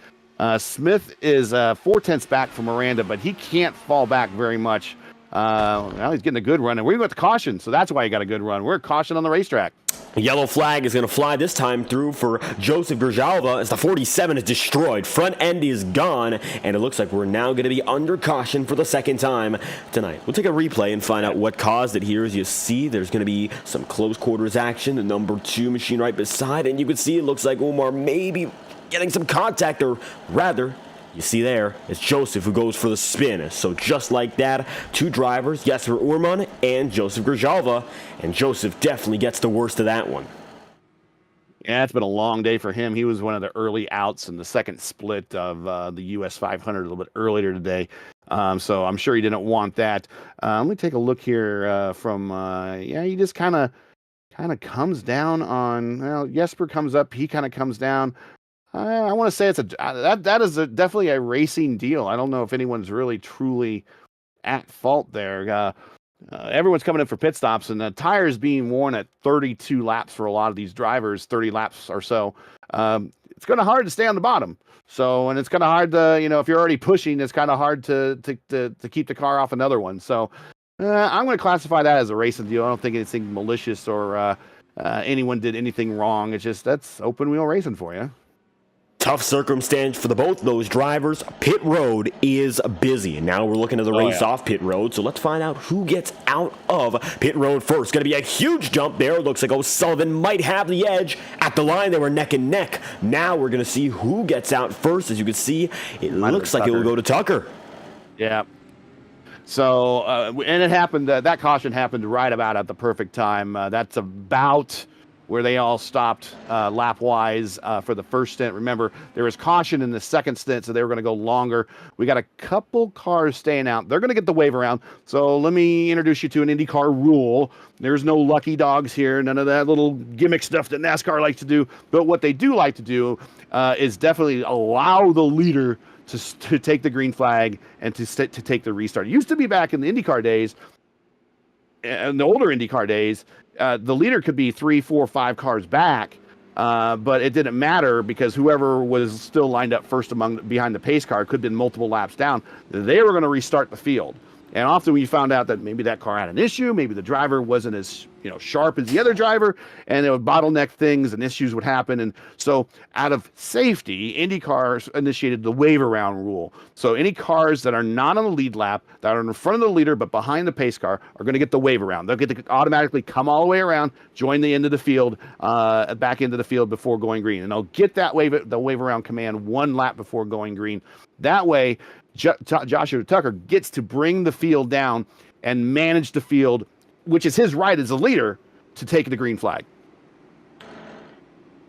Smith is 4/10 back from Miranda, but he can't fall back very much. Now he's getting a good run, and we went to caution, so that's why he got a good run. We're at caution on the racetrack. Yellow flag is going to fly this time through for Joseph Grijalva as the 47 is destroyed. Front end is gone, and it looks like we're now going to be under caution for the second time tonight. We'll take a replay and find out what caused it here. As you see, there's going to be some close quarters action. The number 2 machine right beside, and you can see it looks like Omar maybe getting some contact, or rather, you see there, it's Joseph who goes for the spin. So just like that, 2 drivers, Jesper Uhrmann and Joseph Grijalva, and Joseph definitely gets the worst of that one. Yeah, it's been a long day for him. He was one of the early outs in the second split of the US 500 a little bit earlier today. So I'm sure he didn't want that. Let me take a look here he just kind of comes down on, well, Jesper comes up, he kind of comes down. I want to say that is definitely a racing deal. I don't know if anyone's really truly at fault there. Everyone's coming in for pit stops, and the tires being worn at 32 laps for a lot of these drivers, 30 laps or so. It's kind of hard to stay on the bottom. So, and it's kind of hard to, if you're already pushing, it's kind of hard to keep the car off another one. So, I'm going to classify that as a racing deal. I don't think anything malicious or anyone did anything wrong. It's just that's open wheel racing for you. Tough circumstance for both those drivers. Pit road is busy. And now we're looking at the race off pit road. So let's find out who gets out of pit road first. Going to be a huge jump there. It looks like O'Sullivan might have the edge. At the line, they were neck and neck. Now we're going to see who gets out first. As you can see, it looks like it will go to Tucker. Yeah. So, and it happened, that caution happened right about at the perfect time. That's about where they all stopped lap-wise for the first stint. Remember, there was caution in the second stint, so they were going to go longer. We got a couple cars staying out. They're going to get the wave around. So let me introduce you to an IndyCar rule. There's no lucky dogs here, none of that little gimmick stuff that NASCAR likes to do. But what they do like to do is definitely allow the leader to take the green flag and to take the restart. It used to be back in the IndyCar days, in the older IndyCar days, the leader could be 3, 4, 5 cars back, but it didn't matter because whoever was still lined up first behind the pace car could have been multiple laps down. They were going to restart the field. And often we found out that maybe that car had an issue, maybe the driver wasn't as sharp as the other driver, and it would bottleneck things and issues would happen. And so out of safety, IndyCar initiated the wave around rule. So any cars that are not on the lead lap, that are in front of the leader but behind the pace car, are going to get the wave around. They'll get to automatically come all the way around, join the end of the field, back into the field before going green. And they'll get the wave around command 1 lap before going green. That way, Joshua Tucker gets to bring the field down and manage the field, which is his right as a leader to take the green flag.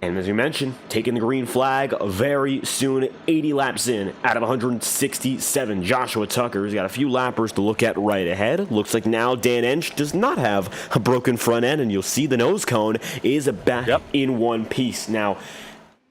And as you mentioned, taking the green flag very soon, 80 laps in out of 167. Joshua Tucker's got a few lappers to look at right ahead. Looks like now Dan Ench does not have a broken front end, and you'll see the nose cone is back in one piece. Now,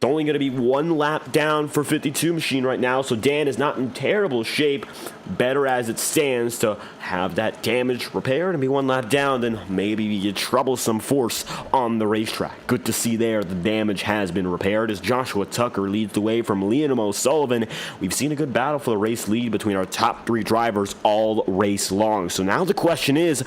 It's only going to be one lap down for 52 machine right now, so Dan is not in terrible shape. Better as it stands to have that damage repaired and be one lap down than maybe be a troublesome force on the racetrack. Good to see there the damage has been repaired as Joshua Tucker leads the way from Liam O'Sullivan. We've seen a good battle for the race lead between our top three drivers all race long. So now the question is,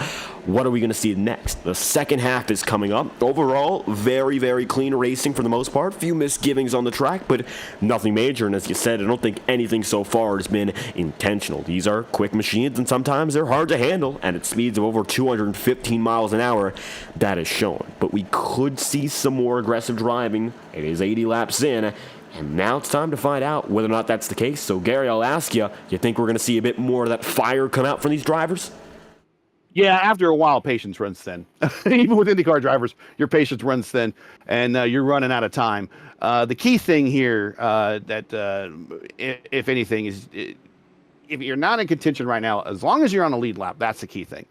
what are we going to see next? The second half is coming up. Overall, very, very clean racing for the most part. Few misgivings on the track, but nothing major. And as you said, I don't think anything so far has been intentional. These are quick machines, and sometimes they're hard to handle, and at speeds of over 215 miles an hour, that is shown. But we could see some more aggressive driving. It is 80 laps in, and now it's time to find out whether or not that's the case. So, Gary, I'll ask you, you think we're going to see a bit more of that fire come out from these drivers? Yeah, after a while, patience runs thin. Even with IndyCar drivers, your patience runs thin, and you're running out of time. The key thing here, if anything, is if you're not in contention right now, as long as you're on the lead lap, that's the key thing.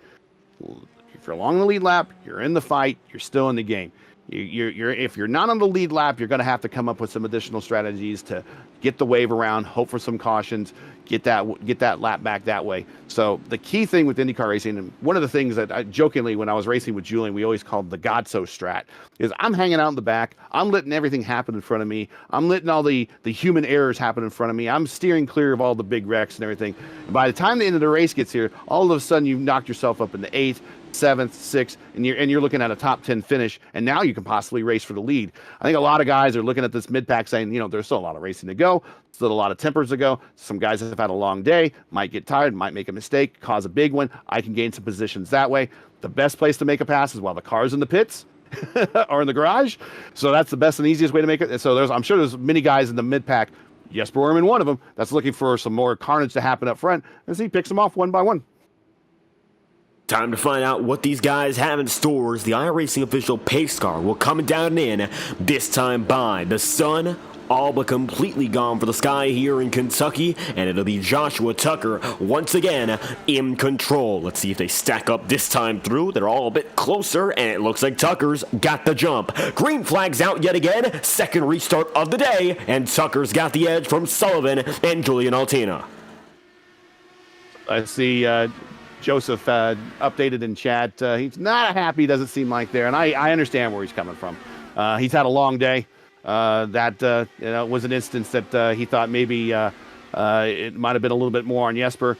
If you're along the lead lap, you're in the fight, you're still in the game. If you're not on the lead lap, you're going to have to come up with some additional strategies to get the wave around, hope for some cautions, get that lap back that way. So the key thing with IndyCar racing, and one of the things that I jokingly, when I was racing with Julian, we always called the Godso strat, is I'm hanging out in the back, I'm letting everything happen in front of me, I'm letting all the human errors happen in front of me, I'm steering clear of all the big wrecks and everything. And by the time the end of the race gets here, all of a sudden you've knocked yourself up in the 8th, 7th, 6th, and you're looking at a top 10 finish, and now you can possibly race for the lead. I think a lot of guys are looking at this mid-pack saying, there's still a lot of racing to go, still a lot of tempers to go. Some guys have had a long day, might get tired, might make a mistake, cause a big one. I can gain some positions that way. The best place to make a pass is while the car's in the pits or in the garage. So that's the best and easiest way to make it. So I'm sure there's many guys in the mid-pack, Jesper Orman, one of them, that's looking for some more carnage to happen up front, as he picks them off one by one. Time to find out what these guys have in stores. The iRacing official pace car will come down in, this time by the sun, all but completely gone for the sky here in Kentucky, and it'll be Joshua Tucker once again in control. Let's see if they stack up this time through. They're all a bit closer, and it looks like Tucker's got the jump. Green flag's out yet again, second restart of the day, and Tucker's got the edge from Sullivan and Julian Altina. I see Joseph updated in chat. He's not happy, doesn't seem like there, and I understand where he's coming from. He's had a long day. That was an instance that he thought maybe it might have been a little bit more on Jesper.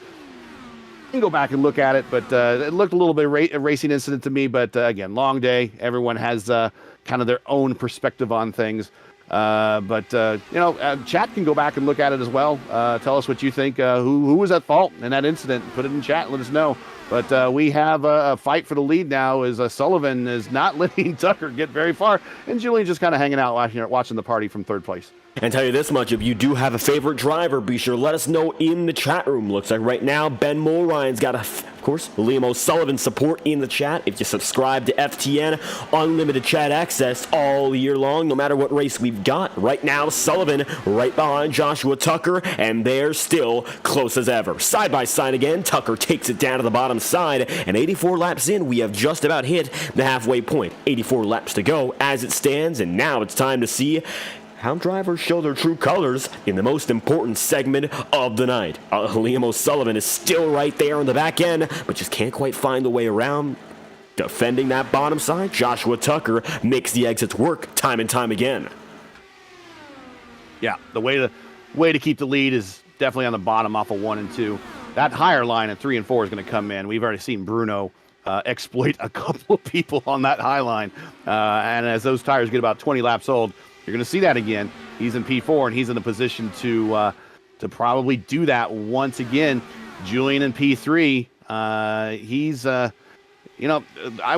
You can go back and look at it, but it looked a little bit a racing incident to me. But again, long day. Everyone has kind of their own perspective on things. Chat can go back and look at it as well. Tell us what you think. Who was at fault in that incident? Put it in chat and let us know. But we have a fight for the lead now as Sullivan is not letting Tucker get very far. And Julian just kind of hanging out watching the party from third place. And tell you this much, if you do have a favorite driver, be sure to let us know in the chat room. Looks like right now Ben Mulryan's got, of course, Liam O'Sullivan support in the chat. If you subscribe to FTN, unlimited chat access all year long, no matter what race we've got. Right now, Sullivan right behind Joshua Tucker, and they're still close as ever. Side by side again, Tucker takes it down to the bottom side, and 84 laps in, we have just about hit the halfway point. 84 laps to go as it stands, and now it's time to see how drivers show their true colors in the most important segment of the night. Liam O'Sullivan is still right there on the back end, but just can't quite find the way around. Defending that bottom side, Joshua Tucker makes the exits work time and time again. Yeah, the way to keep the lead is definitely on the bottom off of 1 and 2. That higher line at 3 and 4 is going to come in. We've already seen Bruno exploit a couple of people on that high line. And as those tires get about 20 laps old, you're going to see that again. He's in P4, and he's in a position to probably do that once again. Julian in P3, he's, I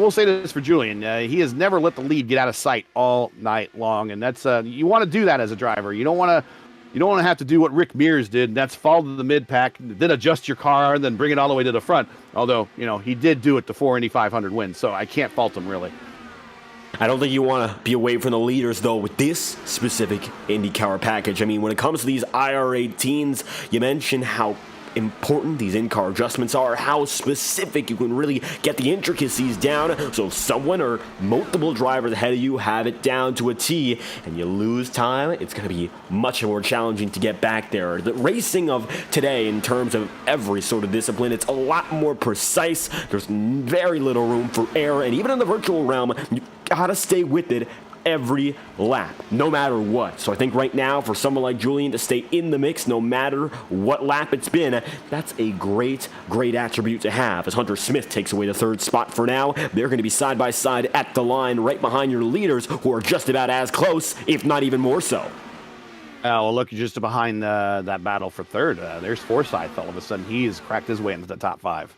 will say this for Julian. He has never let the lead get out of sight all night long, and that's you want to do that as a driver. You don't want to have to do what Rick Mears did, and that's fall to the mid-pack, then adjust your car, and then bring it all the way to the front. Although, he did do it to 4 Indy 500 wins, so I can't fault him, really. I don't think you want to be away from the leaders, though, with this specific IndyCar package. I mean, when it comes to these IR-18s, you mentioned how important these in-car adjustments are, how specific you can really get the intricacies down. So if someone or multiple drivers ahead of you have it down to a T and you lose time, it's going to be much more challenging to get back there. The racing of today, in terms of every sort of discipline, it's a lot more precise. There's very little room for error, and even in the virtual realm, you gotta stay with it every lap, no matter what. So I think right now, for someone like Julian to stay in the mix, no matter what lap it's been, that's a great attribute to have. As Hunter Smith takes away the third spot for now, they're going to be side by side at the line, right behind your leaders, who are just about as close, if not even more so. Well, look, just behind that battle for third, there's Forsyth. All of a sudden, he's cracked his way into the top 5.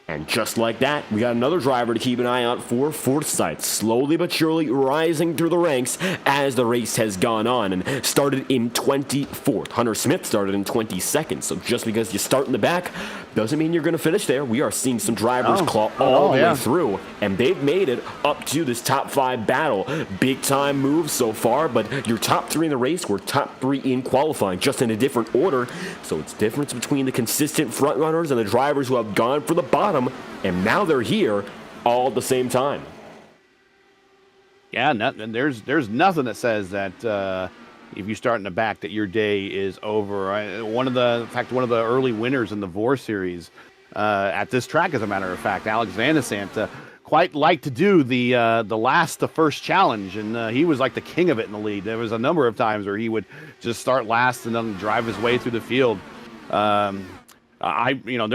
And just like that, we got another driver to keep an eye out for, Forsyth, slowly but surely rising through the ranks as the race has gone on, and started in 24th. Hunter Smith started in 22nd, so just because you start in the back doesn't mean you're going to finish there. We are seeing some drivers claw all the way through, and they've made it up to this top 5 battle. Big time moves so far, but your top 3 in the race were top 3 in qualifying, just in a different order. So it's difference between the consistent front runners and the drivers who have gone for the bottom, and now they're here all at the same time. Yeah, and there's nothing that says that if you start in the back that your day is over. One of the early winners in the VOR series at this track, as a matter of fact, Alex Van de Sant, quite liked to do the first challenge, and he was like the king of it in the lead. There was a number of times where he would just start last and then drive his way through the field. There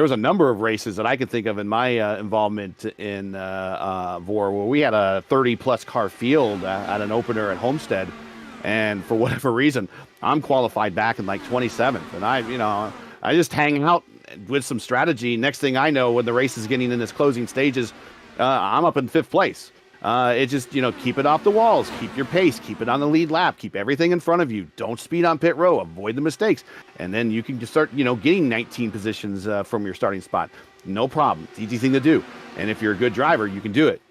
was a number of races that I could think of in my involvement in VOR where we had a 30-plus car field at an opener at Homestead, and for whatever reason, I'm qualified back in like 27th, and I just hang out with some strategy. Next thing I know, when the race is getting in its closing stages, I'm up in 5th place. It's just, keep it off the walls, keep your pace, keep it on the lead lap, keep everything in front of you. Don't speed on pit row, avoid the mistakes. And then you can just start, getting 19 positions from your starting spot. No problem. It's an easy thing to do. And if you're a good driver, you can do it.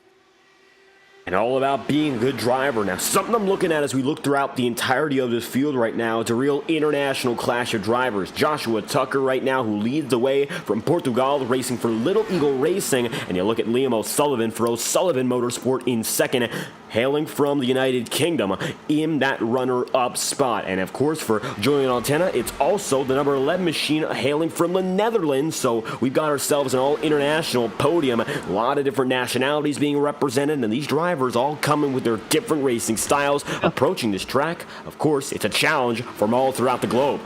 And all about being a good driver. Now, something I'm looking at as we look throughout the entirety of this field right now, it's a real international clash of drivers. Joshua Tucker right now, who leads the way from Portugal, racing for Little Eagle Racing. And you look at Liam O'Sullivan for O'Sullivan Motorsport in second, hailing from the United Kingdom in that runner-up spot. And of course, for Julian Altena, it's also the number 11 machine hailing from the Netherlands. So we've got ourselves an all-international podium. A lot of different nationalities being represented, and these drivers all coming with their different racing styles, approaching this track. Of course, it's a challenge from all throughout the globe.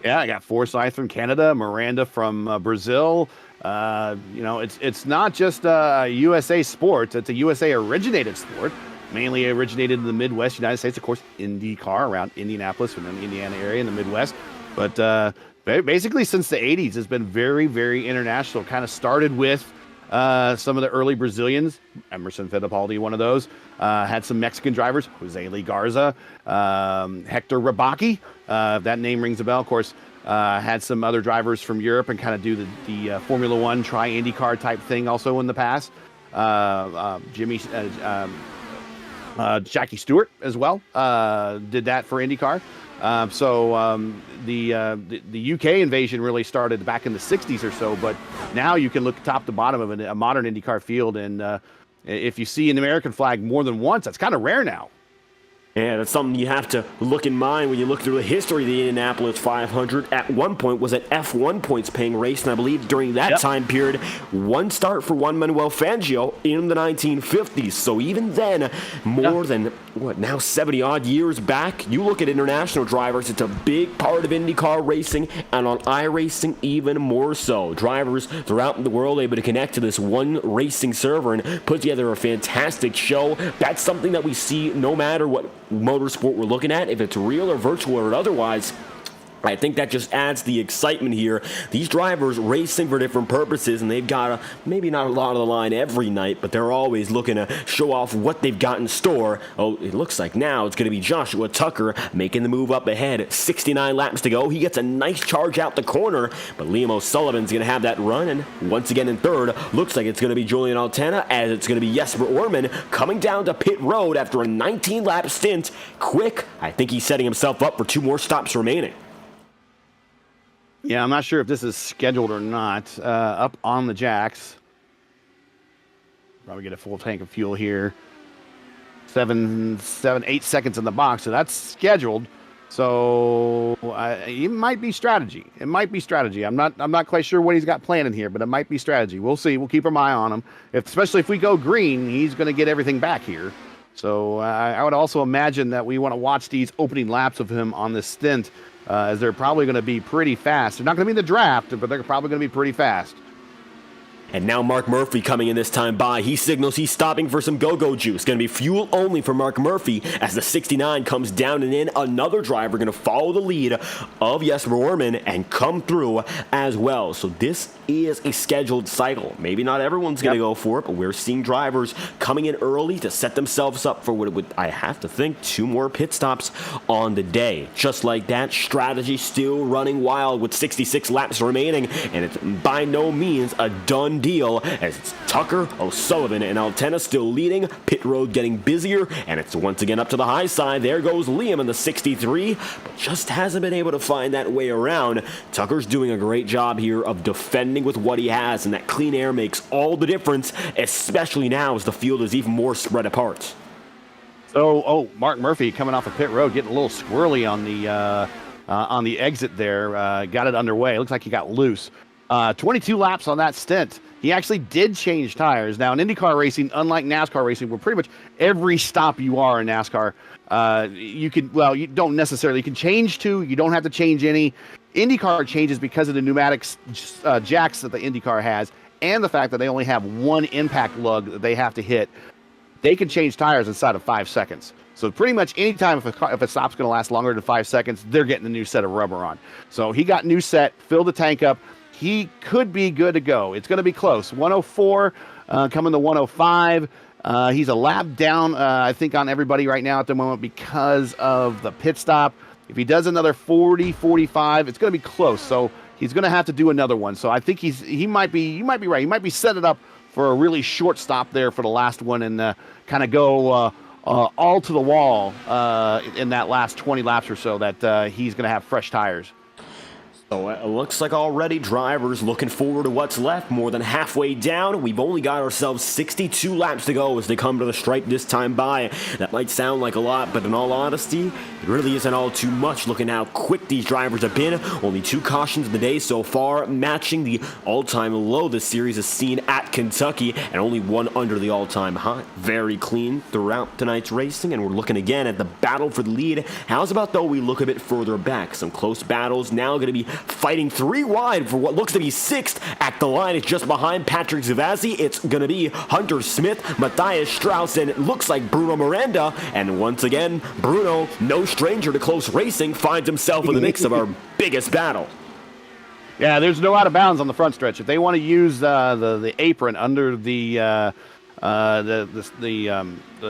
Yeah, I got Forsyth from Canada, Miranda from Brazil. It's not just a USA sport. It's a USA-originated sport, mainly originated in the Midwest United States. Of course, Indycar around Indianapolis and then the Indiana area in the Midwest. But basically, since the 80s, it's been very, very international. Kind of started with some of the early Brazilians, Emerson Fittipaldi, one of those. Had some Mexican drivers, Jose Lee Garza, Hector Rabaki, that name rings a bell, of course. Had some other drivers from Europe and kind of do the Formula One, try IndyCar type thing also in the past. Jackie Stewart as well did that for IndyCar. The UK invasion really started back in the 60s or so, but now you can look top to bottom of a modern IndyCar field, and if you see an American flag more than once, that's kind of rare now. Yeah, that's something you have to look in mind when you look through the history of the Indianapolis 500. At one point was an F1 points-paying race, and I believe during that time period, one start for Juan Manuel Fangio in the 1950s. So even then, more than, now 70-odd years back, you look at international drivers, it's a big part of IndyCar racing, and on iRacing even more so. Drivers throughout the world able to connect to this one racing server and put together a fantastic show. That's something that we see no matter what motorsport we're looking at, if it's real or virtual or otherwise. I think that just adds the excitement here. These drivers racing for different purposes, and they've got maybe not a lot on the line every night, but they're always looking to show off what they've got in store. Oh, it looks like now it's going to be Joshua Tucker making the move up ahead. 69 laps to go. He gets a nice charge out the corner, but Liam O'Sullivan's going to have that run, and once again in third, looks like it's going to be Julian Altena, as it's going to be Jesper Orman coming down to pit road after a 19-lap stint. Quick, I think he's setting himself up for 2 more stops remaining. Yeah, I'm not sure if this is scheduled or not. Up on the jacks. Probably get a full tank of fuel here. 8 seconds in the box, so that's scheduled. So it might be strategy. It might be strategy. I'm not quite sure what he's got planned in here, but it might be strategy. We'll see. We'll keep our eye on him. Especially if we go green, he's going to get everything back here. So I would also imagine that we want to watch these opening laps of him on this stint, as they're probably going to be pretty fast. They're not going to be in the draft, but they're probably going to be pretty fast. And now Mark Murphy coming in this time by. He signals he's stopping for some go-go juice. Going to be fuel only for Mark Murphy as the 69 comes down and in. Another driver going to follow the lead of Jesper Orman and come through as well. So this is a scheduled cycle. Maybe not everyone's going to go for it, but we're seeing drivers coming in early to set themselves up for what would, I have to think, 2 more pit stops on the day. Just like that, strategy still running wild with 66 laps remaining, and it's by no means a done deal as it's Tucker, O'Sullivan, and Altena still leading. Pit road getting busier, and it's once again up to the high side. There goes Liam in the 63, but just hasn't been able to find that way around. Tucker's doing a great job here of defending with what he has, and that clean air makes all the difference, especially now as the field is even more spread apart. So, Mark Murphy coming off of pit road, getting a little squirrely on the exit there. Got it underway. Looks like he got loose. 22 laps on that stint. He actually did change tires. Now, in IndyCar racing, unlike NASCAR racing, where pretty much every stop you are in NASCAR, you don't necessarily, you can change 2, you don't have to change any. IndyCar changes because of the pneumatic jacks that the IndyCar has, and the fact that they only have 1 impact lug that they have to hit. They can change tires inside of 5 seconds. So pretty much any time if a stop's going to last longer than 5 seconds, they're getting a new set of rubber on. So he got new set, filled the tank up. He could be good to go. It's going to be close. 104 coming to 105. He's a lap down, I think, on everybody right now at the moment because of the pit stop. If he does another 40, 45, it's going to be close. So he's going to have to do another one. So I think he might be right. He might be setting up for a really short stop there for the last one and kind of go all to the wall in that last 20 laps or so that he's going to have fresh tires. So it looks like already drivers looking forward to what's left. More than halfway down. We've only got ourselves 62 laps to go as they come to the stripe this time by. That might sound like a lot, but in all honesty, it really isn't all too much looking how quick these drivers have been. Only 2 cautions in the day so far, matching the all-time low this series has seen at Kentucky, and only 1 under the all-time high. Very clean throughout tonight's racing, and we're looking again at the battle for the lead. How's about, though, we look a bit further back? Some close battles now going to be fighting 3 wide for what looks to be 6th at the line. It's just behind Patrick Zavazzi. It's going to be Hunter Smith, Matthias Strauss, and it looks like Bruno Miranda. And once again, Bruno, no stranger to close racing, finds himself in the mix of our biggest battle. Yeah, there's no out of bounds on the front stretch. If they want to use the apron under the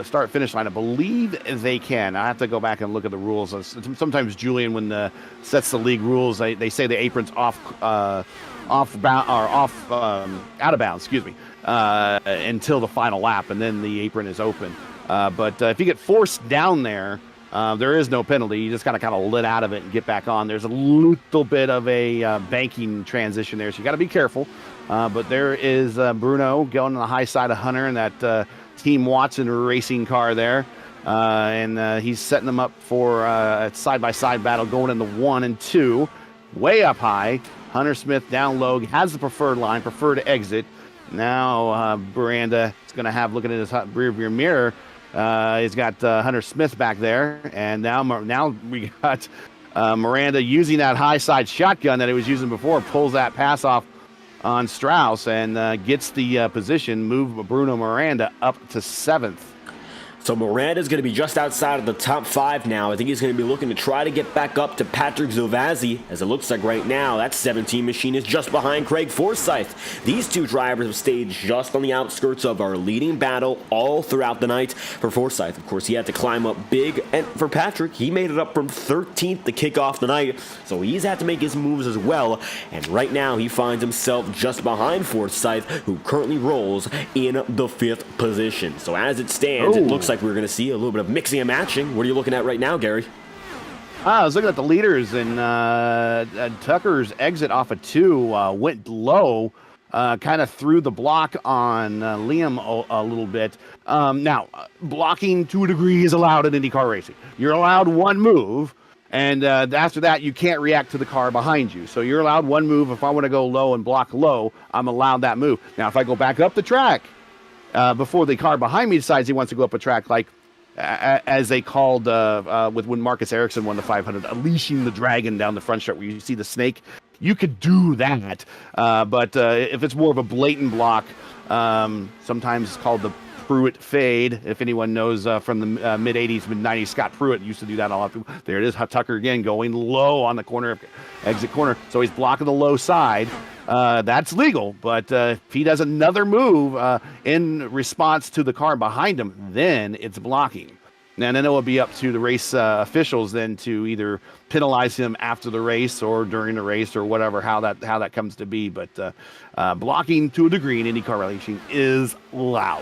start finish line, I believe they can. I have to go back and look at the rules. Sometimes Julian, when sets the league rules, they say the apron's out of bounds. Until the final lap, and then the apron is open. But if you get forced down there, there is no penalty. You just got to kind of let out of it and get back on. There's a little bit of a banking transition there, so you got to be careful. But there is Bruno going on the high side of Hunter in that Team Watson racing car there. And he's setting them up for a side-by-side battle going into 1 and 2. Way up high. Hunter Smith down low. Has the preferred line, preferred exit. Now Miranda is going to have, looking at his rear-view mirror, he's got Hunter Smith back there. And now we got Miranda using that high side shotgun that he was using before, pulls that pass off on Strauss and gets the position, move Bruno Miranda up to 7th. So Miranda's going to be just outside of the top 5 now. I think he's going to be looking to try to get back up to Patrick Zovazzi, as it looks like right now. That 17 machine is just behind Craig Forsyth. These 2 drivers have stayed just on the outskirts of our leading battle all throughout the night. For Forsyth, of course, he had to climb up big, and for Patrick, he made it up from 13th to kick off the night, so he's had to make his moves as well, and right now he finds himself just behind Forsyth, who currently rolls in the 5th position. So as it stands, it looks like we're going to see a little bit of mixing and matching. What are you looking at right now, Gary? I was looking at the leaders, and Tucker's exit off of 2 went low, kind of threw the block on Liam a little bit. Now, blocking to a degree is allowed in IndyCar racing. You're allowed one move, and after that, you can't react to the car behind you. So you're allowed one move. If I want to go low and block low, I'm allowed that move. Now, if I go back up the track before the car behind me decides he wants to go up a track, like as they called with when Marcus Ericsson won the 500, unleashing the dragon down the front straight where you see the snake, you could do that. But if it's more of a blatant block, sometimes it's called the Pruitt fade. If anyone knows from the mid-'80s, mid-'90s, Scott Pruitt used to do that a lot. There it is, Tucker again going low on the corner, exit corner. So he's blocking the low side. That's legal, but if he does another move in response to the car behind him, then it's blocking. And then it will be up to the race officials then to either penalize him after the race or during the race or whatever, how that comes to be. But blocking to a degree in IndyCar racing is allowed.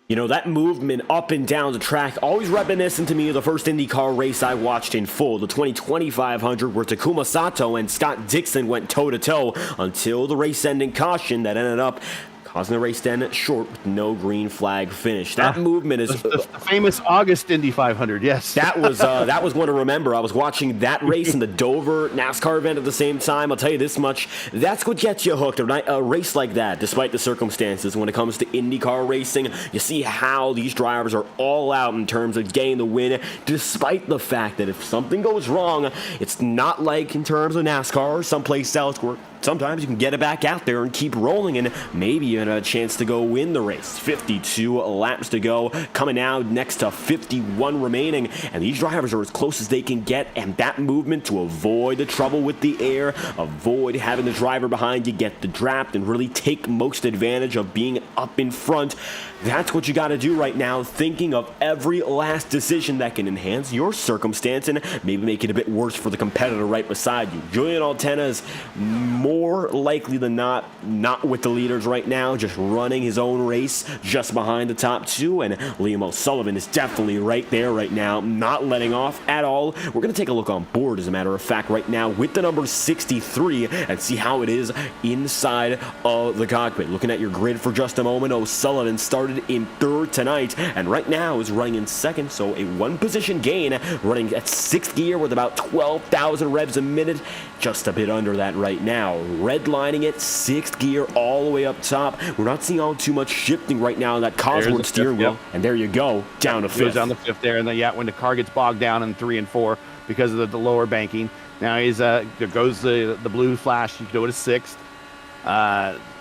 You know, that movement up and down the track always reminiscent to me of the first IndyCar race I watched in full, the 2020 500, where Takuma Sato and Scott Dixon went toe-to-toe until the race-ending caution that ended up causing the race to end short with no green flag finish. That movement is the famous August Indy 500. Yes, that was one to remember. I was watching that race and the Dover NASCAR event at the same time. I'll tell you this much: that's what gets you hooked. A race like that, despite the circumstances, when it comes to IndyCar racing, you see how these drivers are all out in terms of getting the win, despite the fact that if something goes wrong, it's not like in terms of NASCAR or someplace else where sometimes you can get it back out there and keep rolling and maybe even a chance to go win the race. 52 laps to go, coming out next to 51 remaining, and these drivers are as close as they can get, and that movement to avoid the trouble with the air, avoid having the driver behind you get the draft, and really take most advantage of being up in front. That's what you got to do right now, thinking of every last decision that can enhance your circumstance and maybe make it a bit worse for the competitor right beside you. Julian Altena is more likely than not with the leaders right now, just running his own race just behind the top 2, and Liam O'Sullivan is definitely right there right now, not letting off at all. We're going to take a look on board, as a matter of fact, right now with the number 63 and see how it is inside of the cockpit. Looking at your grid for just a moment, O'Sullivan started in 3rd tonight and right now is running in 2nd, so a 1 position gain, running at 6th gear with about 12,000 revs a minute, just a bit under that right now. Redlining it, 6th gear all the way up top. We're not seeing all too much shifting right now in that Cosworth steering wheel, and there you go, down to 5th. Goes down to 5th there, and then when the car gets bogged down in 3 and 4 because of the lower banking, now he's there goes the blue flash. You go to 6th.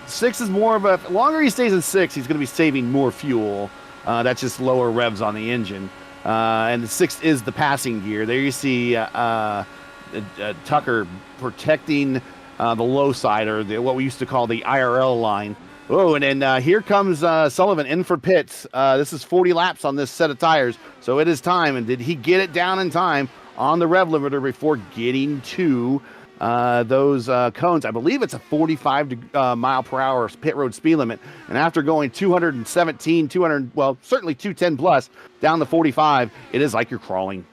6 is more of a longer he stays in 6, he's going to be saving more fuel. That's just lower revs on the engine. And the 6th is the passing gear. There you see Tucker protecting the low side, or what we used to call the IRL line. Oh, and then here comes Sullivan in for pits. This is 40 laps on this set of tires, so it is time. And did he get it down in time on the rev limiter before getting to those cones? I believe it's a 45 mile per hour pit road speed limit. And after going 217, certainly 210 plus down the 45, it is like you're crawling.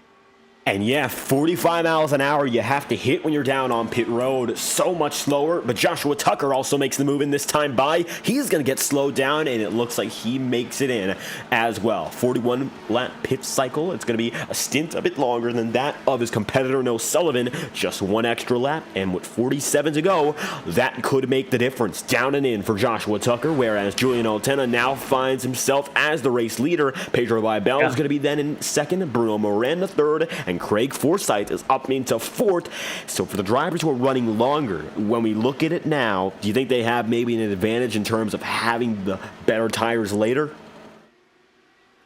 And yeah, 45 miles an hour you have to hit when you're down on pit road. So much slower, but Joshua Tucker also makes the move in this time by. He's going to get slowed down, and it looks like he makes it in as well. 41 lap pit cycle. It's going to be a stint a bit longer than that of his competitor, No Sullivan. Just 1 extra lap, and with 47 to go, that could make the difference. Down and in for Joshua Tucker, whereas Julian Altena now finds himself as the race leader. Pedro Vaibel is going to be then in 2nd, Bruno Moran 3rd, and Craig Forsyth is up into 4th. So for the drivers who are running longer, when we look at it now, do you think they have maybe an advantage in terms of having the better tires later?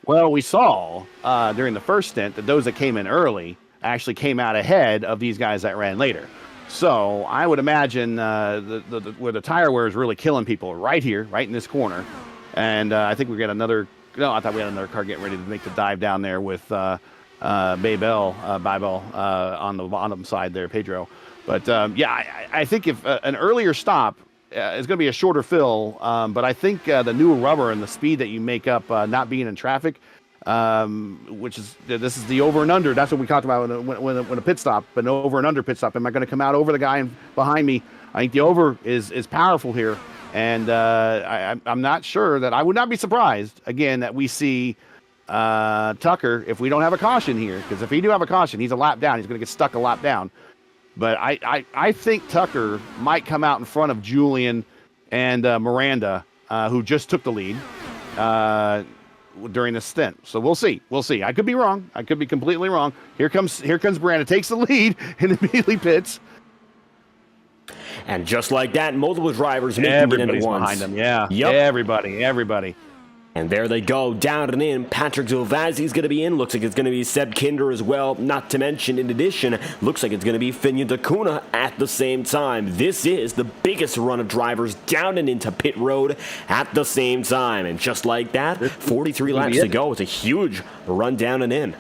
Well, we saw during the first stint that those that came in early actually came out ahead of these guys that ran later. So I would imagine where the tire wear is really killing people right here, right in this corner. And I think we got another. No, I thought we had another car getting ready to make the dive down there with Baybel on the bottom side there, Pedro. But I think if an earlier stop is going to be a shorter fill, but I think the new rubber and the speed that you make up not being in traffic which is this is the over and under. That's what we talked about when a pit stop, an over and under pit stop. Am I going to come out over the guy behind me? I think the over is powerful here, and I'm not sure that I would not be surprised again that we see Tucker if we don't have a caution here, because if we do have a caution, he's a lap down. He's going to get stuck a lap down. But I think Tucker might come out in front of Julian and Miranda, who just took the lead during the stint. So we'll see. We'll see. I could be wrong. I could be completely wrong. Here comes Miranda, takes the lead and immediately pits. And just like that, multiple drivers making it in at once. Behind them. Yeah. Yep. Everybody. And there they go, down and in. Patrick Zovazzi's going to be in. Looks like it's going to be Seb Kinder as well. Not to mention, in addition, looks like it's going to be Finya Dacuna at the same time. This is the biggest run of drivers down and into pit road at the same time. And just like that, 43 laps to go. It's a huge run down and in.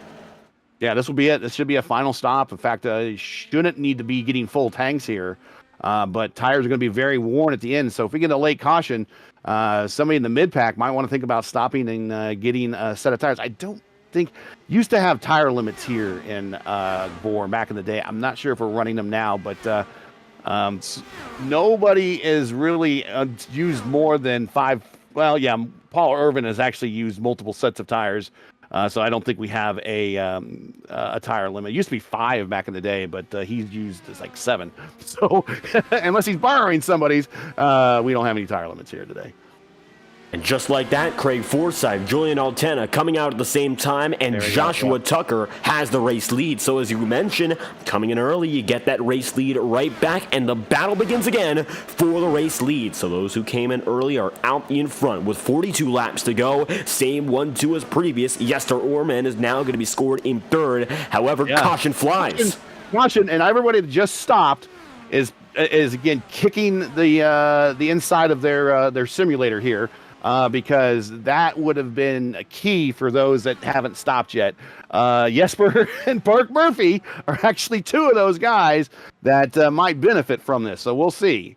Yeah, this will be it. This should be a final stop. In fact, shouldn't need to be getting full tanks here. But tires are going to be very worn at the end. So if we get a late caution, somebody in the mid-pack might want to think about stopping and getting a set of tires. I don't think used to have tire limits here in Bohr back in the day. I'm not sure if we're running them now, but nobody is really used more than 5. Well, yeah, Paul Irvin has actually used multiple sets of tires. So I don't think we have a tire limit. It used to be 5 back in the day, but he's used like 7. So unless he's borrowing somebody's, we don't have any tire limits here today. And just like that, Craig Forsyth, Julian Altena coming out at the same time, and Joshua Tucker has the race lead. So as you mentioned, coming in early, you get that race lead right back, and the battle begins again for the race lead. So those who came in early are out in front with 42 laps to go. Same 1-2 as previous. Yester Orman is now going to be scored in third. However, caution flies. Caution, and everybody that just stopped is again kicking the inside of their simulator here. Because that would have been a key for those that haven't stopped yet. Jesper and Park Murphy are actually 2 of those guys that might benefit from this. So we'll see.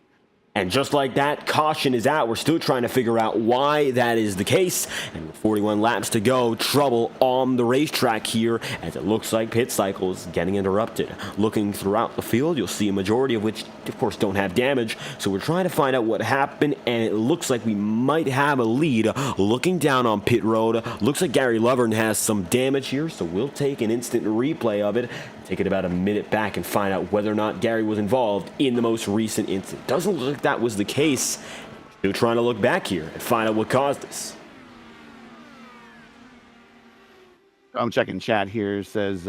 And just like that, caution is out. We're still trying to figure out why that is the case. And with 41 laps to go, trouble on the racetrack here, as it looks like pit cycle is getting interrupted. Looking throughout the field, you'll see a majority of which, of course, don't have damage. So we're trying to find out what happened, and it looks like we might have a lead. Looking down on pit road, looks like Gary Lovern has some damage here, so we'll take an instant replay of it. Take it about a minute back and find out whether or not Gary was involved in the most recent incident. Doesn't look like that was the case. Still trying to look back here and find out what caused this. I'm checking chat here. It says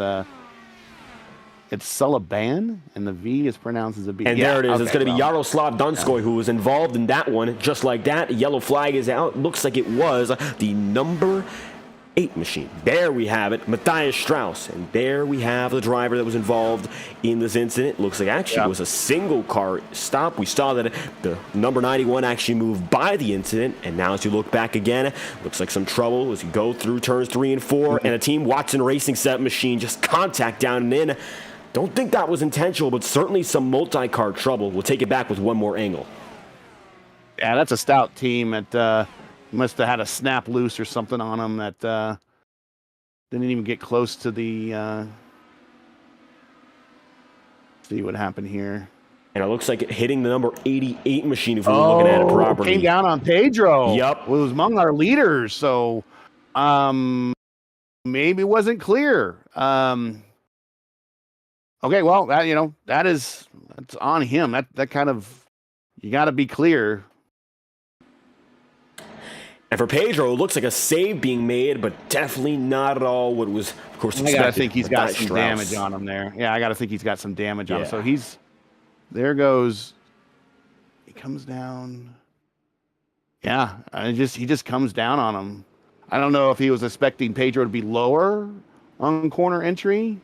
it's Sullivan, and the V is pronounced as a B. And there it is. Okay, it's going to be Yaroslav Donskoy who was involved in that one. Just like that, a yellow flag is out. Looks like it was the number 8 machine. There we have it, Matthias Strauss. And there we have the driver that was involved in this incident. Looks like actually it was a single car stop. We saw that the number 91 actually moved by the incident. And now as you look back again, looks like some trouble as you go through turns 3 and 4. And a Team Watson Racing set machine just contact down and in. Don't think that was intentional, but certainly some multi-car trouble. We'll take it back with one more angle. Yeah, that's a stout team at must have had a snap loose or something on them that didn't even get close to the see what happened here. And it looks like it hitting the number 88 machine if we were looking at it properly. Came down on Pedro. Yep. It was among our leaders, so maybe it wasn't clear. Okay, well, that's on him. That kind of, you got to be clear. And for Pedro, it looks like a save being made, but definitely not at all what was, of course, expected. I gotta think he's got some damage on him there. Yeah, I gotta think he's got some damage on him. So there goes. He comes down. Yeah, he just comes down on him. I don't know if he was expecting Pedro to be lower on corner entry.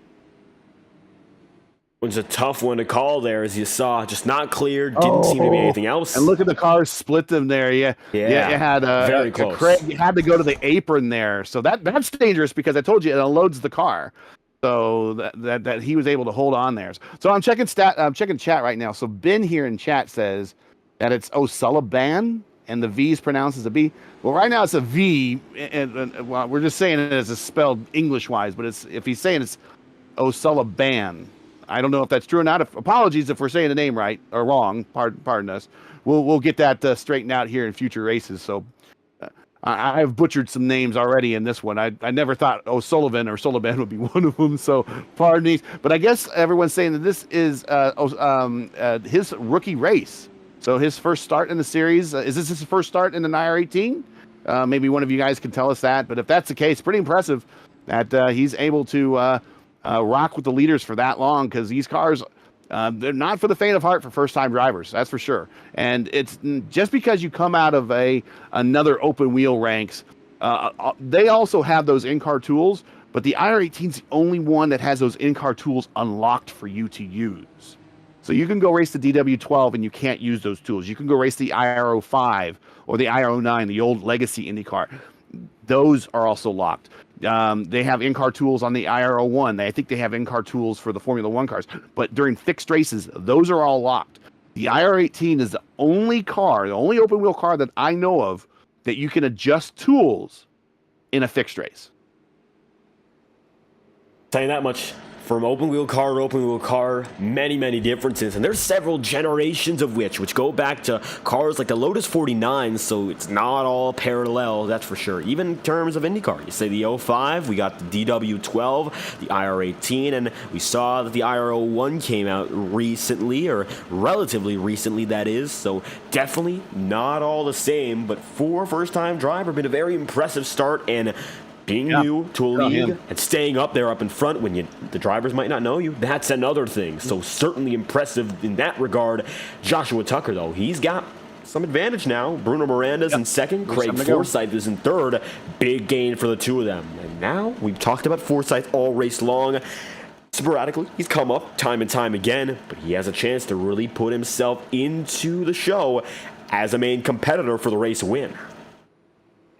It was a tough one to call there, as you saw. Just not clear. Didn't seem to be anything else. And look at the cars split them there. Yeah. You had very close. Craig, you had to go to the apron there. So that's dangerous because I told you it unloads the car. So that he was able to hold on there. So I'm checking chat right now. So Ben here in chat says that it's O'Sullivan. and the V is pronounced as a B. Well, right now it's a V, and well, we're just saying it as it's spelled English-wise, but if he's saying it's O'Sullivan. I don't know if that's true or not. Apologies if we're saying the name right or wrong. Pardon us. We'll get that straightened out here in future races. So I've butchered some names already in this one. I never thought O'Sullivan or Sullivan would be one of them. So pardon me. But I guess everyone's saying that this is his rookie race. So his first start in the series. Is this his first start in an IR-18? Maybe one of you guys can tell us that. But if that's the case, pretty impressive that he's able to rock with the leaders for that long, because these cars, they're not for the faint of heart for first-time drivers, that's for sure. And it's just because you come out of another open wheel ranks, they also have those in-car tools, but the IR-18 is the only one that has those in-car tools unlocked for you to use. So you can go race the DW12 and you can't use those tools. You can go race the IR-05 or the IR-09, the old legacy IndyCar. Those are also locked. They have in-car tools on the IR-01. I think they have in-car tools for the Formula One cars. But during fixed races, those are all locked. The IR-18 is the only car, the only open-wheel car that I know of that you can adjust tools in a fixed race. Tell you that much. From open wheel car to open wheel car, many differences, and there's several generations of which go back to cars like the Lotus 49, so it's not all parallel, that's for sure. Even in terms of IndyCar, you say the 05, we got the DW12, the IR-18, and we saw that the IR-01 came out recently, or relatively recently that is, so definitely not all the same, but for a first-time driver, been a very impressive start, and being new to a league and staying up there up in front when the drivers might not know you, that's another thing. So certainly impressive in that regard. Joshua Tucker, though, he's got some advantage now. Bruno Miranda's in second. Craig Forsyth is in third. Big gain for the two of them. And now we've talked about Forsyth all race long. Sporadically, he's come up time and time again, but he has a chance to really put himself into the show as a main competitor for the race win.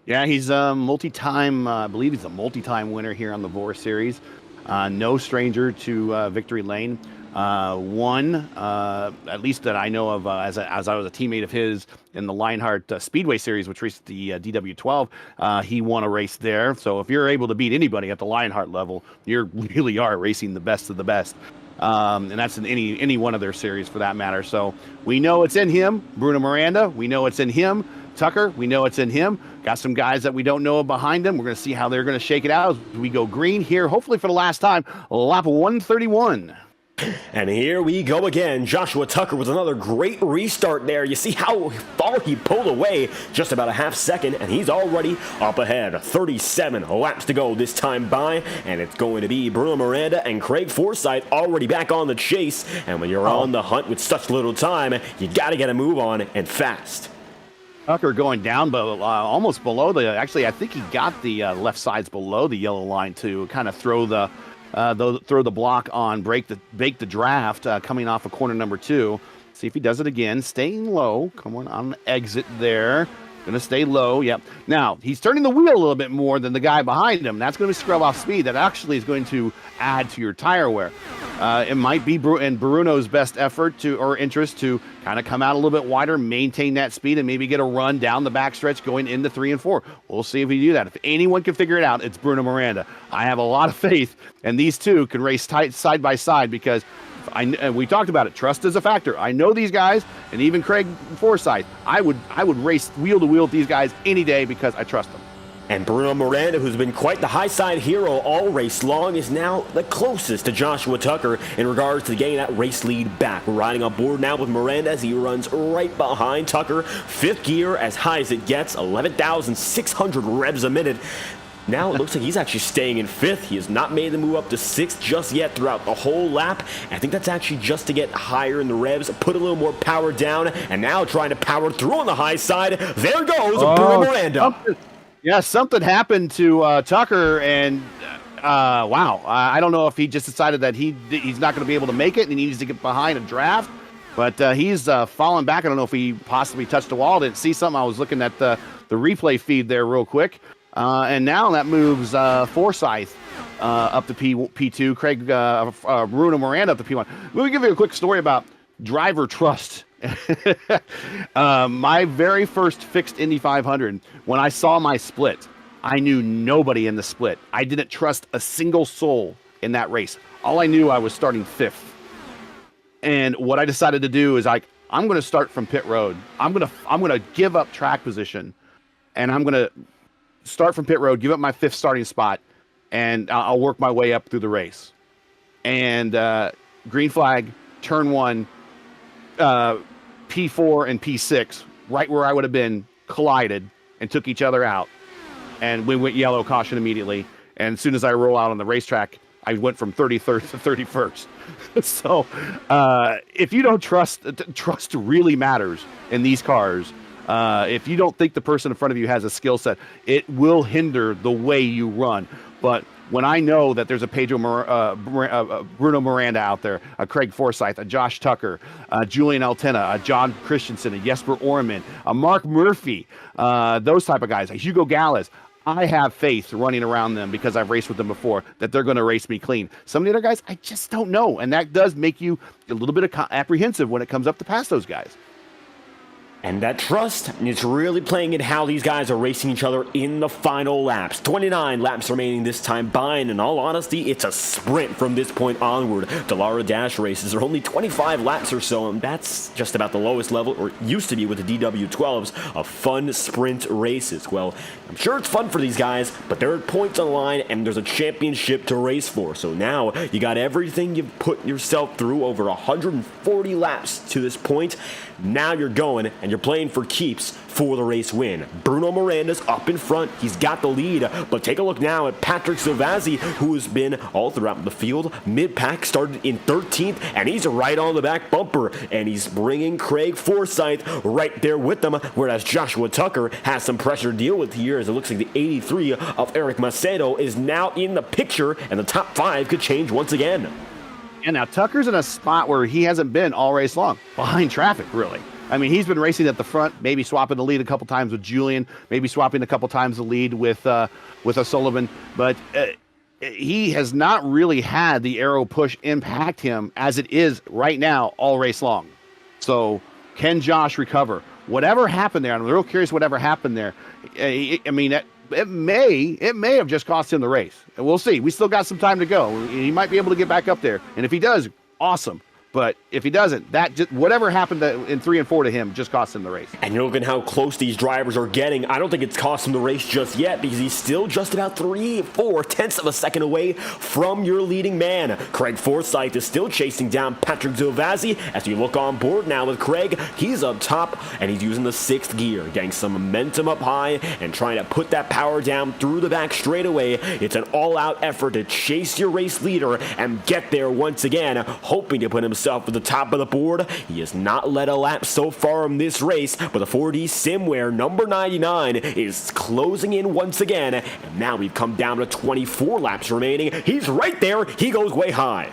Yeah, he's a multi-time, I believe he's a multi-time winner here on the VOR Series. No stranger to victory lane. Won, at least that I know of, as I was a teammate of his in the Lionheart Speedway Series, which raced the DW12. He won a race there. So if you're able to beat anybody at the Lionheart level, you really are racing the best of the best. And that's in any one of their series for that matter. So we know it's in him. Bruno Miranda, we know it's in him. Tucker, we know it's in him. Got some guys that we don't know behind them. We're going to see how they're going to shake it out as we go green here, hopefully for the last time, lap 131. And here we go again. Joshua Tucker with another great restart there. You see how far he pulled away, just about a half second, and he's already up ahead. 37 laps to go this time by, and it's going to be Bruno Miranda and Craig Forsyth already back on the chase. And when you're on the hunt with such little time, you got to get a move on, and fast. Tucker going down, but almost below actually, I think he got the left sides below the yellow line to kind of throw the block on, bake the draft coming off of corner number 2. See if he does it again, staying low. Come on the exit there. Going to stay low, yep. Now, he's turning the wheel a little bit more than the guy behind him. That's going to scrub off speed. That actually is going to add to your tire wear. It might be in Bruno's best effort or interest to kind of come out a little bit wider, maintain that speed, and maybe get a run down the backstretch going into 3 and 4. We'll see if we do that. If anyone can figure it out, it's Bruno Miranda. I have a lot of faith, and these two can race tight side by side because we talked about it. Trust is a factor. I know these guys, and even Craig Forsyth. I would race wheel to wheel with these guys any day because I trust them. And Bruno Miranda, who's been quite the high-side hero all race long, is now the closest to Joshua Tucker in regards to getting that race lead back. We're riding on board now with Miranda as he runs right behind Tucker. 5th gear, as high as it gets, 11,600 revs a minute. Now it looks like he's actually staying in 5th. He has not made the move up to 6th just yet throughout the whole lap. And I think that's actually just to get higher in the revs, put a little more power down, and now trying to power through on the high side. There goes Bruno Miranda. Something happened to Tucker, and wow. I don't know if he just decided that he's not going to be able to make it and he needs to get behind a draft, but he's fallen back. I don't know if he possibly touched the wall. Didn't see something. I was looking at the replay feed there real quick. And now that moves Forsyth up to P2, Craig Bruno Miranda up to P1. Let me give you a quick story about driver trust My very first fixed Indy 500, when I saw my split, I knew nobody in the split. I didn't trust a single soul in that race. All I knew, I was starting fifth. And what I decided to do is I'm going to start from pit road. I'm going to give up track position, and I'm going to start from pit road, give up my fifth starting spot, and I'll work my way up through the race. And green flag, turn one, P4 and P6, right where I would have been, collided and took each other out. And we went yellow, caution immediately. And as soon as I roll out on the racetrack, I went from 33rd to 31st. So if you don't trust really matters in these cars. If you don't think the person in front of you has a skill set, it will hinder the way you run. But when I know that there's a Bruno Miranda out there, a Craig Forsyth, a Josh Tucker, Julian Altena, a John Christensen, a Jesper Orman, a Mark Murphy, those type of guys, a Hugo Galles, I have faith running around them because I've raced with them before that they're going to race me clean. Some of the other guys, I just don't know. And that does make you a little bit apprehensive when it comes up to pass those guys. And that trust, it's really playing in how these guys are racing each other in the final laps. 29 laps remaining this time by, and in all honesty, it's a sprint from this point onward. Dallara Dash races are only 25 laps or so, and that's just about the lowest level, or used to be with the DW12s, of fun sprint races. Well, I'm sure it's fun for these guys, but there are points on the line, and there's a championship to race for. So now, you got everything you've put yourself through, over 140 laps to this point. Now you're going, and you're playing for keeps for the race win. Bruno Miranda's up in front. He's got the lead. But take a look now at Patrick Silvazzi, who has been all throughout the field. Mid-pack started in 13th, and he's right on the back bumper. And he's bringing Craig Forsyth right there with him, whereas Joshua Tucker has some pressure to deal with here, as it looks like the 83 of Eric Macedo is now in the picture, and the top 5 could change once again. And now Tucker's in a spot where he hasn't been all race long, behind traffic, really. I mean, he's been racing at the front, maybe swapping the lead a couple times with Julian, maybe swapping a couple times the lead with O'Sullivan, but he has not really had the aero push impact him as it is right now all race long. So can Josh recover? Whatever happened there, I'm real curious whatever happened there. I mean, it may have just cost him the race. And we'll see. We still got some time to go. He might be able to get back up there. And if he does, awesome. But if he doesn't, that just whatever happened in 3 and 4 to him just cost him the race. And you're looking how close these drivers are getting. I don't think it's cost him the race just yet, because he's still just about 3/4 of a second away from your leading man. Craig Forsyth is still chasing down Patrick Zilvazzi. As you look on board now with Craig, he's up top, and he's using the 6th gear, getting some momentum up high and trying to put that power down through the back straightaway. It's an all-out effort to chase your race leader and get there once again, hoping to put himself at the top of the board. He has not led a lap so far in this race, but the 4D Simware number 99 is closing in once again, and now we've come down to 24 laps remaining. He's right there. He goes way high.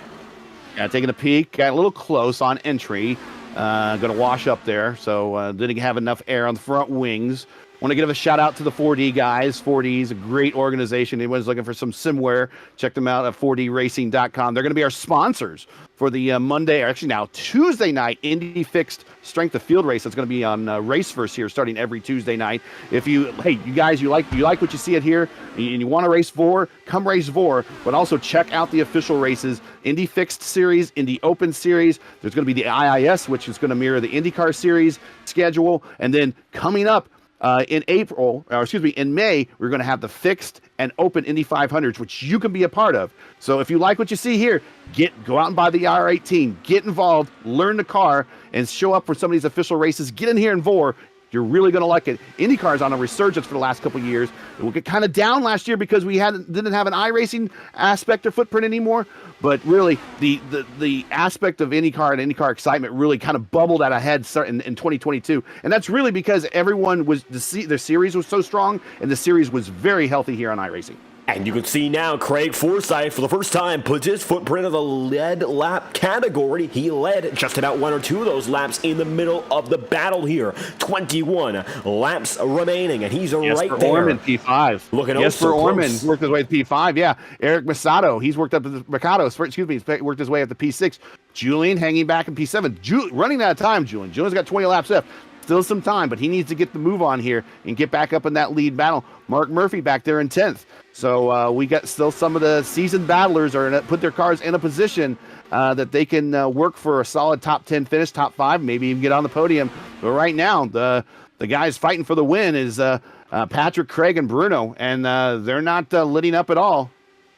Yeah, taking a peek, got a little close on entry. Going to wash up there, so didn't have enough air on the front wings. Want to give a shout out to the 4D guys. 4D is a great organization. Anyone's looking for some simware, check them out at 4dracing.com. They're going to be our sponsors for the Monday, or actually now Tuesday night, Indy Fixed Strength of Field race. That's going to be on Raceverse here, starting every Tuesday night. If you guys, you like what you see it here, and you want to race VOR, come race VOR, but also check out the official races, Indy Fixed Series, Indy Open Series. There's going to be the IIS, which is going to mirror the IndyCar Series schedule, and then coming up, in May, we're going to have the fixed and open Indy 500s, which you can be a part of. So if you like what you see here, go out and buy the IR-18, get involved, learn the car, and show up for some of these official races. Get in here in VOR. You're really going to like it. IndyCar is on a resurgence for the last couple of years. It will get kind of down last year because we didn't have an iRacing aspect or footprint anymore. But really, the aspect of IndyCar and IndyCar excitement really kind of bubbled out ahead in 2022. And that's really because everyone the series was so strong, and the series was very healthy here on iRacing. And you can see now Craig Forsyth, for the first time, puts his footprint in the lead lap category. He led just about one or two of those laps in the middle of the battle here. 21 laps remaining, and he's right there. Orman, P5. Looking Jesper Orman close. worked his way to P5. Yeah, Eric Masato, he's worked up to worked his way up to P6. Julian hanging back in P7. Running out of time, Julian. Julian's got 20 laps left. Still some time, but he needs to get the move on here and get back up in that lead battle. Mark Murphy back there in 10th. So we got still some of the seasoned battlers are put their cars in a position that they can work for a solid top 10 finish, top 5, maybe even get on the podium. But right now, the guys fighting for the win is Patrick, Craig, and Bruno, and they're not letting up at all.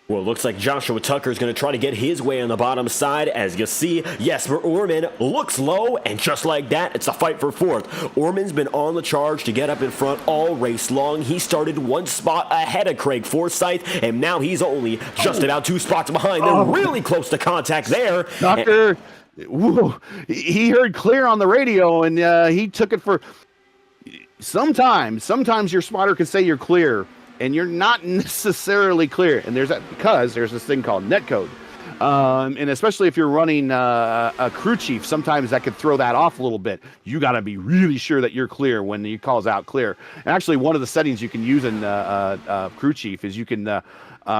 Well, it looks like Joshua Tucker is going to try to get his way on the bottom side. As you see, Jesper Orman looks low, and just like that, it's a fight for fourth. Orman's been on the charge to get up in front all race long. He started one spot ahead of Craig Forsyth, and now he's only just about 2 spots behind. They're really close to contact there. Tucker, he heard clear on the radio, and he took it for... Sometimes your spotter can say you're clear, and you're not necessarily clear. And there's that because there's this thing called netcode. And especially if you're running a crew chief, sometimes that could throw that off a little bit. You got to be really sure that you're clear when he calls out clear. And actually, one of the settings you can use in crew chief is you can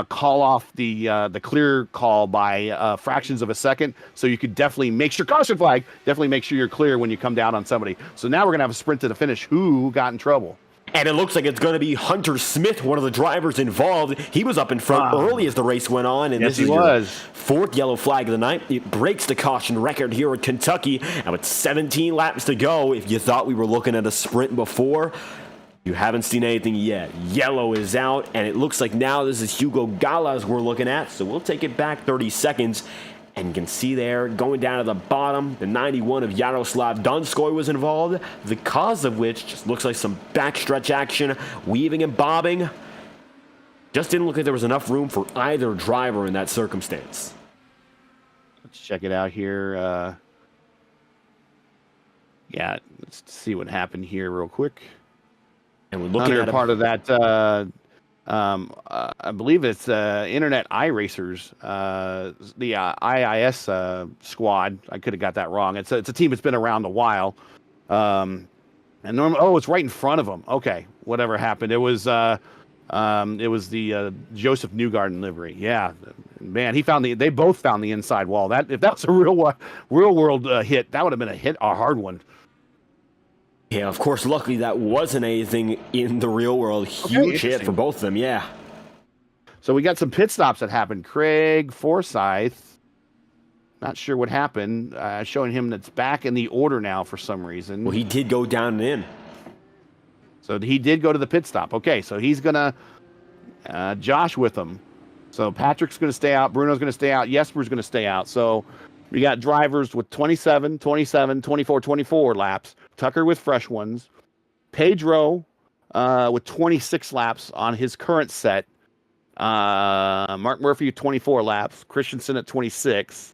call off the clear call by fractions of a second. So you could definitely make sure, caution flag, definitely make sure you're clear when you come down on somebody. So now we're going to have a sprint to the finish. Who got in trouble? And it looks like it's going to be Hunter Smith, one of the drivers involved. He was up in front early as the race went on. And yes, this is he your fourth yellow flag of the night. It breaks the caution record here at Kentucky. And with 17 laps to go, if you thought we were looking at a sprint before, you haven't seen anything yet. Yellow is out, and it looks like now this is Hugo Galas we're looking at. So we'll take it back 30 seconds. And you can see there, going down to the bottom, the 91 of Yaroslav Donskoy was involved, the cause of which just looks like some backstretch action, weaving and bobbing. Just didn't look like there was enough room for either driver in that circumstance. Let's check it out here. Yeah, let's see what happened here real quick. And we're looking at part of that... I believe it's Internet iRacers, the IIS squad. I could have got that wrong. It's a team that's been around a while. And it's right in front of them. Okay, whatever happened. It was the Joseph Newgarden livery. Yeah, man, they both found the inside wall. That if that was a real world hit, that would have been a hard one. Yeah, of course, luckily that wasn't anything in the real world. Huge hit for both of them, yeah. So we got some pit stops that happened. Craig Forsyth, not sure what happened, showing him that's back in the order now for some reason. Well, he did go down and in. So he did go to the pit stop. Okay, so he's going to Josh with him. So Patrick's going to stay out. Bruno's going to stay out. Jesper's going to stay out. So we got drivers with 27, 27, 24, 24 laps. Tucker with fresh ones. Pedro with 26 laps on his current set. Mark Murphy with 24 laps. Christensen at 26.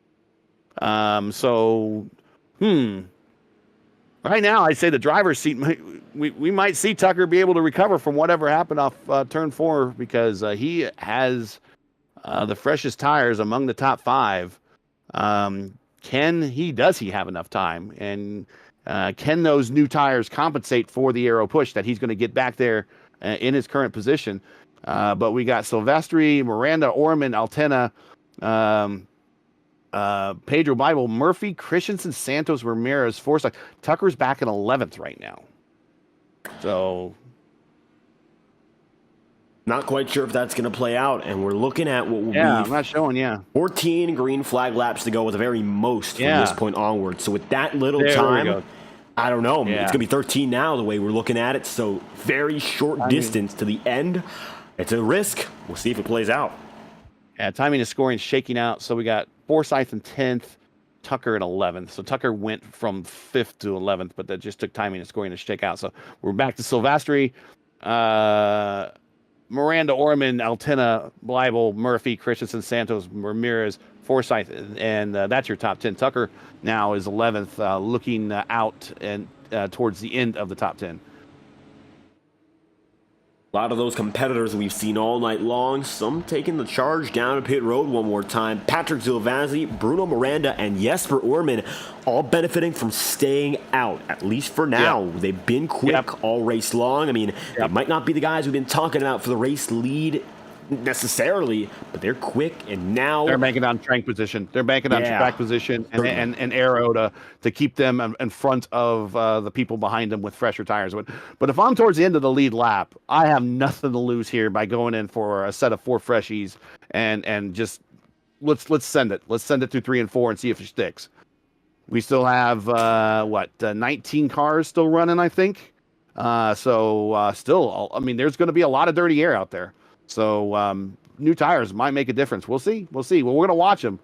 Right now, I'd say the driver's seat, we might see Tucker be able to recover from whatever happened off turn 4 because he has the freshest tires among the top 5. Does he have enough time? And can those new tires compensate for the aero push that he's going to get back there in his current position? But we got Silvestri, Miranda, Orman, Altena, Pedro Bible, Murphy, Christensen, Santos, Ramirez, Forsyth. Tucker's back in 11th right now. So not quite sure if that's going to play out, and we're looking at what will be I'm not showing, 14 green flag laps to go with the very most from this point onward. So with that little time, I don't know. It's going to be 13 now the way we're looking at it. So very short distance to the end. It's a risk. We'll see if it plays out. Yeah, timing and scoring is shaking out. So we got Forsyth in 10th, Tucker in 11th. So Tucker went from 5th to 11th, but that just took timing and scoring to shake out. So we're back to Silvestri, Miranda, Orman, Altena, Bleibel, Murphy, Christensen, Santos, Ramirez, Forsyth, and that's your top 10. Tucker now is 11th, looking out and towards the end of the top 10. A lot of those competitors we've seen all night long, some taking the charge down to pit road one more time. Patrick Zilvazzi, Bruno Miranda, and Jesper Orman all benefiting from staying out, at least for now. Yep. They've been quick all race long. I mean, they might not be the guys we've been talking about for the race lead necessarily, but they're quick, and now they're banking on track position. They're banking on track position and aero to keep them in front of the people behind them with fresher tires. But if I'm towards the end of the lead lap, I have nothing to lose here by going in for a set of 4 freshies and just let's send it. Let's send it through 3 and 4 and see if it sticks. We still have 19 cars still running, I think. Still, I mean, there's going to be a lot of dirty air out there. So new tires might make a difference. We'll see. Well, we're going to watch them.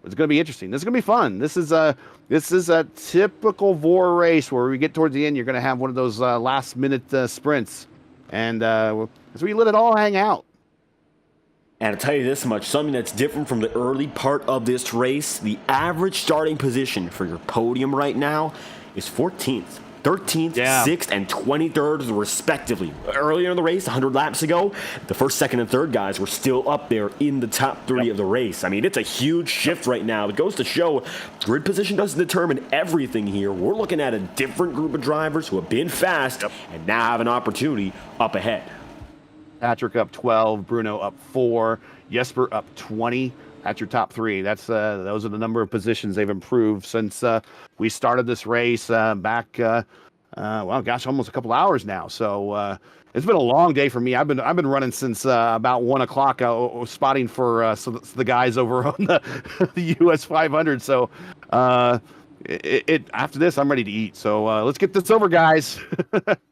It's going to be interesting. This is going to be fun. This is a typical VOR race where we get towards the end, you're going to have one of those last-minute sprints. And as we let it all hang out. And I'll tell you this much, something that's different from the early part of this race, the average starting position for your podium right now is 14th. 13th, 6th, and 23rd, respectively. Earlier in the race, 100 laps ago, the first, second, and third guys were still up there in the top 3 of the race. I mean, it's a huge shift right now. It goes to show grid position doesn't determine everything here. We're looking at a different group of drivers who have been fast and now have an opportunity up ahead. Patrick up 12, Bruno up 4, Jesper up 20. That's your top 3. That's those are the number of positions they've improved since we started this race back. Almost a couple hours now. So it's been a long day for me. I've been running since about 1 o'clock, spotting for the guys over on the US 500. So after this, I'm ready to eat. So let's get this over, guys.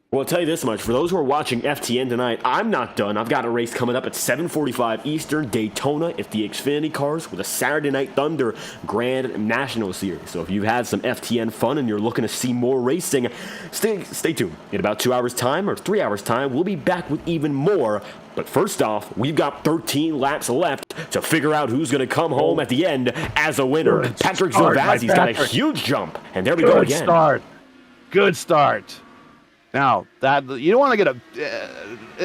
Well, I'll tell you this much. For those who are watching FTN tonight, I'm not done. I've got a race coming up at 7:45 Eastern, Daytona at the Xfinity Cars with a Saturday Night Thunder Grand National Series. So if you've had some FTN fun and you're looking to see more racing, stay tuned. In about 2 hours' time or 3 hours' time, we'll be back with even more. But first off, we've got 13 laps left to figure out who's going to come home at the end as a winner. Patrick Zilvazzi's got a huge jump. And there we go again. Good start. Now, that you don't want to get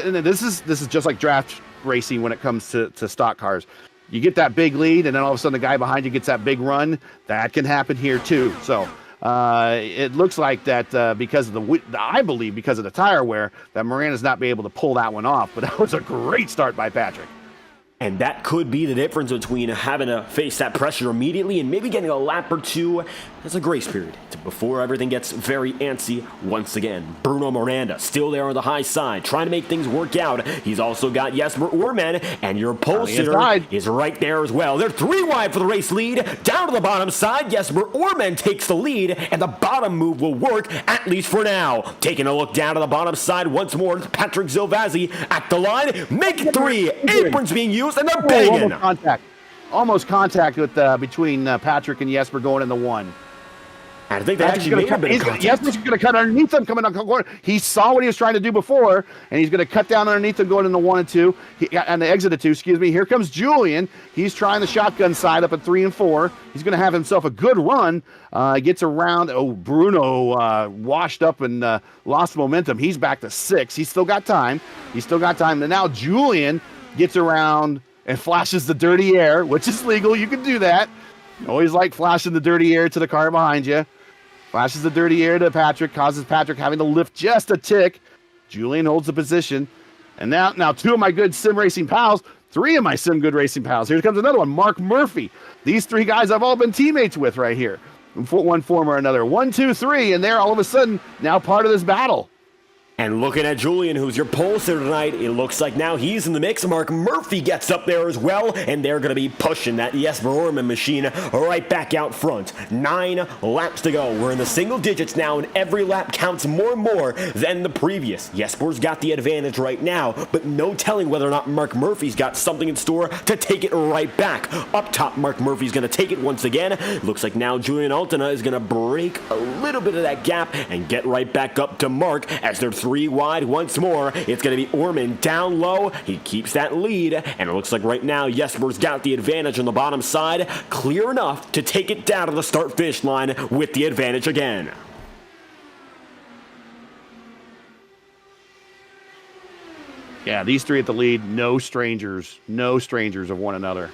and this is just like draft racing when it comes to stock cars. You get that big lead, and then all of a sudden the guy behind you gets that big run. That can happen here too. So it looks like that because of I believe because of the tire wear, that Miranda's not be able to pull that one off. But that was a great start by Patrick. And that could be the difference between having to face that pressure immediately and maybe getting a lap or two as a grace period before everything gets very antsy once again. Bruno Miranda still there on the high side, trying to make things work out. He's also got Jesper Orman, and your pole sitter is right there as well. They're 3 wide for the race lead. Down to the bottom side, Jesper Orman takes the lead, and the bottom move will work, at least for now. Taking a look down to the bottom side once more, Patrick Zilvazzi at the line. Make it 3. Aprons being used. And they're banging. Almost contact with between Patrick and Jesper going in the 1. I think they actually made a bit of contact. Jesper's going to cut underneath him coming on the corner. He saw what he was trying to do before, and he's going to cut down underneath him going in the 1 and 2. And the exit of 2, excuse me. Here comes Julian. He's trying the shotgun side up at 3 and 4. He's going to have himself a good run. Gets around. Oh, Bruno washed up and lost momentum. He's back to 6. He's still got time. And now Julian gets around and flashes the dirty air, which is legal. You can do that. Always like flashing the dirty air to the car behind you. Flashes the dirty air to Patrick, causes Patrick having to lift just a tick. Julian holds the position. And now 2 of my good sim racing pals, 3 of my sim good racing pals. Here comes another one, Mark Murphy. These 3 guys I've all been teammates with right here. In one form or another. 1, 2, 3, and they're all of a sudden now part of this battle. And looking at Julian, who's your pole sitter tonight, it looks like now he's in the mix. Mark Murphy gets up there as well, and they're going to be pushing that Jesper Orman machine right back out front. 9 laps to go. We're in the single digits now, and every lap counts more and more than the previous. Jesper's got the advantage right now, but no telling whether or not Mark Murphy's got something in store to take it right back. Up top, Mark Murphy's going to take it once again. Looks like now Julian Altena is going to break a little bit of that gap and get right back up to Mark as they're 3 wide once more. It's going to be Orman down low. He keeps that lead, and it looks like right now Jesper's got the advantage on the bottom side, clear enough to take it down to the start-finish line with the advantage again. Yeah, these three at the lead, no strangers of one another.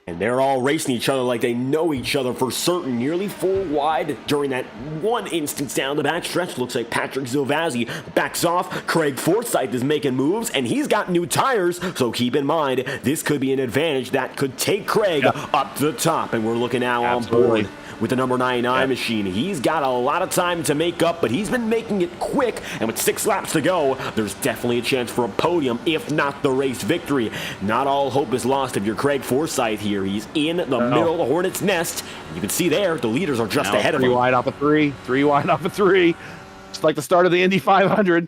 And they're all racing each other like they know each other for certain. Nearly full wide during that one instance down the backstretch. Looks like Patrick Zilvazzi backs off. Craig Forsyth is making moves, and he's got new tires. So keep in mind, this could be an advantage that could take Craig up to the top. And we're looking now on board with the number 99 machine. He's got a lot of time to make up, but he's been making it quick. And with 6 laps to go, there's definitely a chance for a podium, if not the race victory. Not all hope is lost if you're Craig Forsyth here. He's in the middle of the Hornet's nest. You can see there, the leaders are just ahead of him. 3 wide off of 3. 3 wide off of 3. Just like the start of the Indy 500.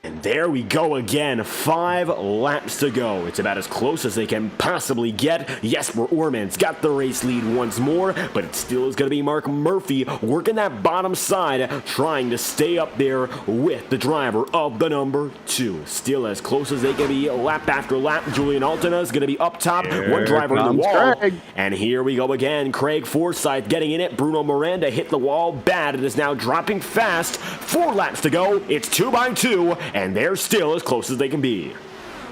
And there we go again, 5 laps to go. It's about as close as they can possibly get. Jesper Orman's got the race lead once more, but it still is going to be Mark Murphy working that bottom side, trying to stay up there with the driver of the number 2. Still as close as they can be lap after lap. Julian Altena is going to be up top, one driver in the wall. Craig. And here we go again, Craig Forsyth getting in it. Bruno Miranda hit the wall bad and is now dropping fast. 4 laps to go, it's 2 by 2. And they're still as close as they can be.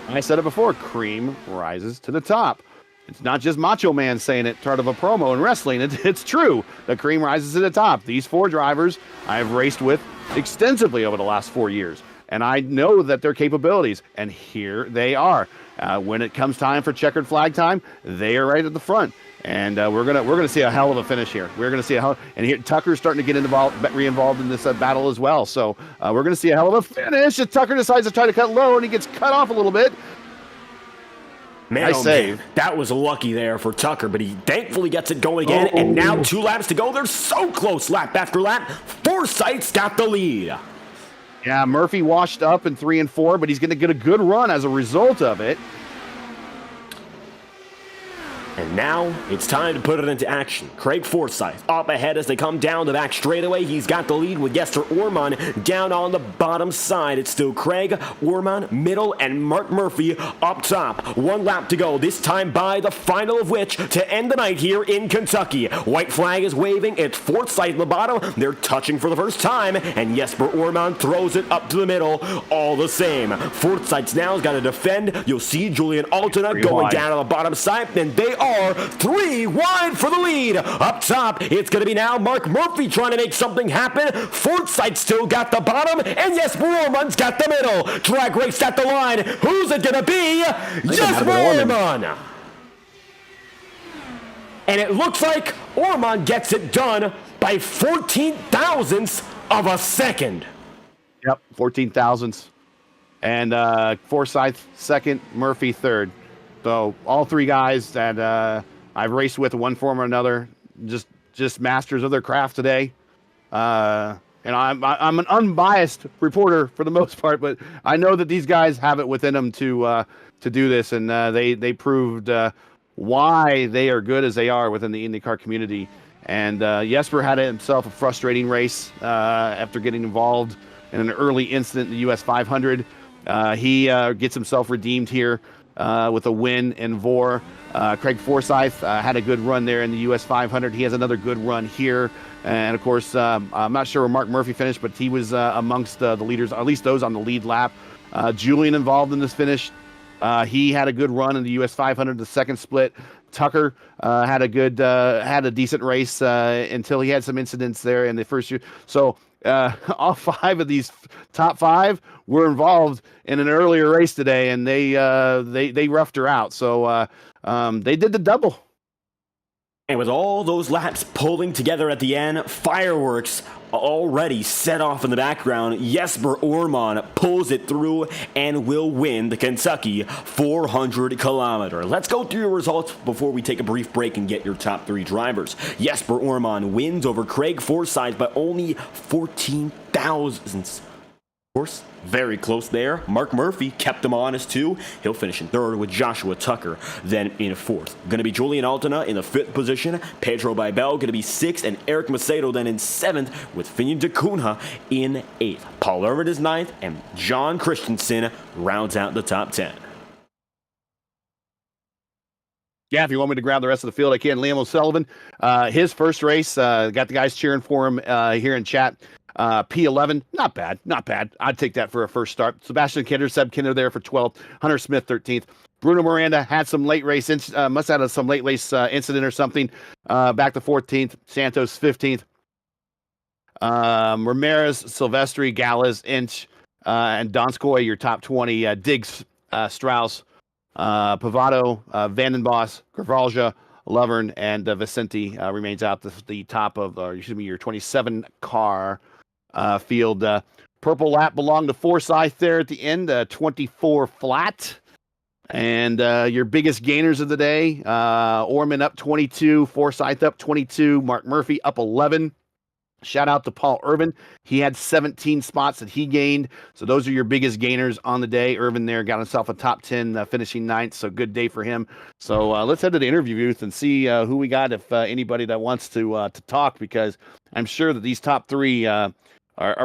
I said it before, cream rises to the top. It's not just Macho Man saying it, part of a promo in wrestling. It's true. The cream rises to the top. These 4 drivers I've raced with extensively over the last 4 years, and I know that their capabilities, and here they are. When it comes time for checkered flag time, they are right at the front. And we're gonna see a hell of a finish here. We're gonna see and here Tucker's starting to get re-involved in this battle as well. So we're gonna see a hell of a finish. If Tucker decides to try to cut low and he gets cut off a little bit. Man, that was lucky there for Tucker, but he thankfully gets it going again. And now 2 laps to go. They're so close, lap after lap. Forsyth's got the lead. Yeah, Murphy washed up in 3 and 4, but he's going to get a good run as a result of it. And now it's time to put it into action. Craig Forsyth up ahead as they come down the back straightaway. He's got the lead with Jesper Orman down on the bottom side. It's still Craig, Orman, middle, and Mark Murphy up top. 1 lap to go, this time by the final of which to end the night here in Kentucky. White flag is waving. It's Forsyth in the bottom. They're touching for the first time, and Jesper Orman throws it up to the middle all the same. Forsyth's now has got to defend. You'll see Julian Altena going down on the bottom side, and they are 3 wide for the lead. Up top, it's going to be now Mark Murphy trying to make something happen. Forsyth still got the bottom, and Jesper Orman's got the middle. Drag race at the line. Who's it going to be? Jesper Orman. And it looks like Orman gets it done by 14 thousandths of a second. Yep, 14 thousandths. And Forsyth second, Murphy third. So all 3 guys that I've raced with in one form or another, just masters of their craft today. And I'm an unbiased reporter for the most part, but I know that these guys have it within them to do this, and they proved why they are good as they are within the IndyCar community. And Jesper had himself a frustrating race after getting involved in an early incident in the US 500. He gets himself redeemed here with a win in VOR. Craig Forsyth had a good run there in the US 500. He has another good run here. And of course, I'm not sure where Mark Murphy finished, but he was amongst the leaders, at least those on the lead lap. Julian involved in this finish. He had a good run in the US 500, the second split. Tucker had a decent race until he had some incidents there in the first year. So all 5 of these top 5 were involved in an earlier race today, and they roughed her out. So they did the double. And with all those laps pulling together at the end, fireworks already set off in the background. Jesper Orman pulls it through and will win the Kentucky 400 kilometer. Let's go through your results before we take a brief break and get your top 3 drivers. Jesper Orman wins over Craig Forsyth by only 14 thousandths. Of course, very close there. Mark Murphy kept him honest too. He'll finish in 3rd with Joshua Tucker, then in 4th. Going to be Julian Altena in the 5th position. Pedro Bibel going to be 6th, and Eric Macedo then in 7th, with Finian DeCunha in 8th. Paul Irvin is 9th, and John Christensen rounds out the top 10. Yeah, if you want me to grab the rest of the field, I can. Liam O'Sullivan, his first race, got the guys cheering for him here in chat. P11, not bad, not bad. I'd take that for a first start. Sebastian Kinder, Seb Kinder there for 12th. Hunter Smith, 13th. Bruno Miranda had some late race, must have had some late race incident or something. Back to 14th. Santos, 15th. Ramirez, Silvestri, Gallez, Inch, and Donskoy, your top 20. Diggs, Strauss, Pavado, Vandenbos, Gravalja, Lovern, and Vicente remains out the top of, your 27 car field. Purple lap belonged to Forsyth there at the end, 24 flat. And your biggest gainers of the day, Orman up 22, Forsyth up 22, Mark Murphy up 11. Shout out to Paul Irvin. He had 17 spots that he gained. So those are your biggest gainers on the day. Irvin there got himself a top 10, finishing ninth. So good day for him. So let's head to the interview booth and see who we got, if anybody that wants to talk, because I'm sure that these top three are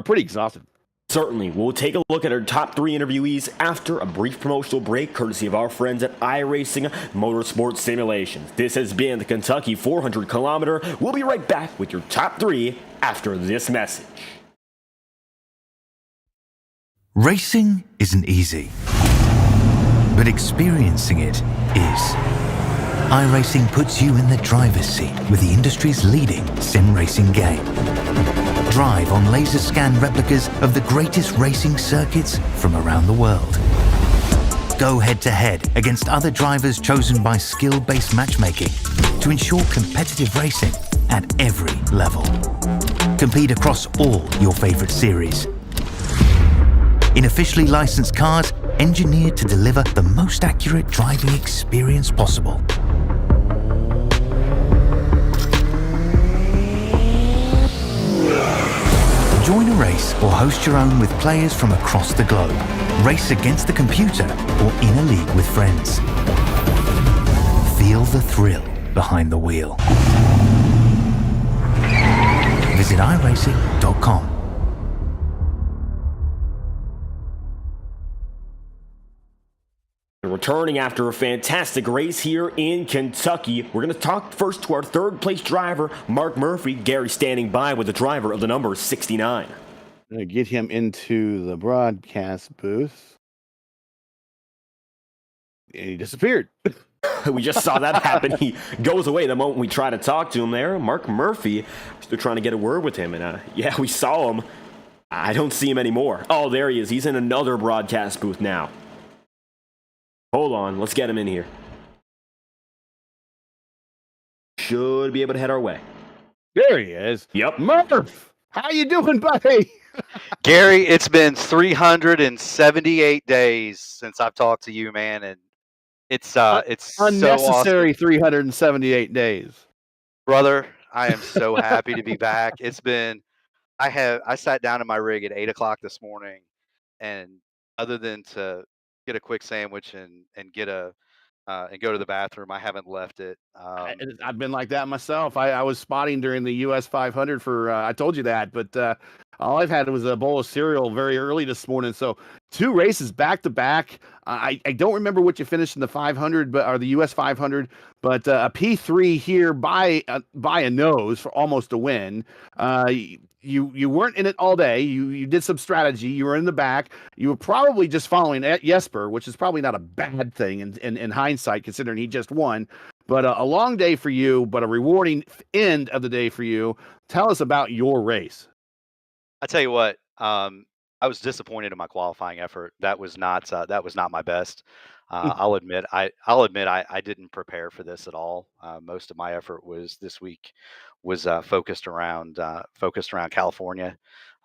pretty exhausted. Certainly. We'll take a look at our top three interviewees after a brief promotional break, courtesy of our friends at iRacing Motorsport Simulations. This has been the Kentucky 400 kilometer. We'll be right back with your top three after this message. Racing isn't easy, but experiencing it is. iRacing puts you in the driver's seat with the industry's leading sim racing game. Drive on laser scan replicas of the greatest racing circuits from around the world. Go head-to-head against other drivers chosen by skill-based matchmaking to ensure competitive racing at every level. Compete across all your favorite series. In officially licensed cars, engineered to deliver the most accurate driving experience possible. Join a race or host your own with players from across the globe. Race against the computer or in a league with friends. Feel the thrill behind the wheel. Visit iRacing.com. Returning after a fantastic race here in Kentucky, we're going to talk first to our third place driver, Mark Murphy. Gary standing by with the driver of the number 69. I'm going to get him into the broadcast booth. And he disappeared. We just saw that happen. He goes away the moment we try to talk to him there. Mark Murphy, still trying to get a word with him. And yeah, we saw him. I don't see him anymore. Oh, there he is. He's in another broadcast booth now. Hold on, let's get him in here. Should be able to head our way. There he is. Yep. Murph, how you doing, buddy? Gary, it's been 378 days since I've talked to you, man, and it's unnecessary. So awesome. 378 days, brother. I am so happy to be back. It's been. I sat down in my rig at 8:00 this morning, and other than to get a quick sandwich and go to the bathroom, I haven't left it. I've been like that myself. I was spotting during the US 500 for I told you that, but all I've had was a bowl of cereal very early this morning. So 2 races back to back. I don't remember what you finished in the 500, or the US 500, but a P3 here by a nose for almost a win. You weren't in it all day. You did some strategy. You were in the back. You were probably just following Jesper, which is probably not a bad thing in hindsight, considering he just won. But a long day for you, but a rewarding end of the day for you. Tell us about your race. I tell you what, I was disappointed in my qualifying effort. That was not my best. I'll admit I didn't prepare for this at all. Most of my effort this week was focused around California,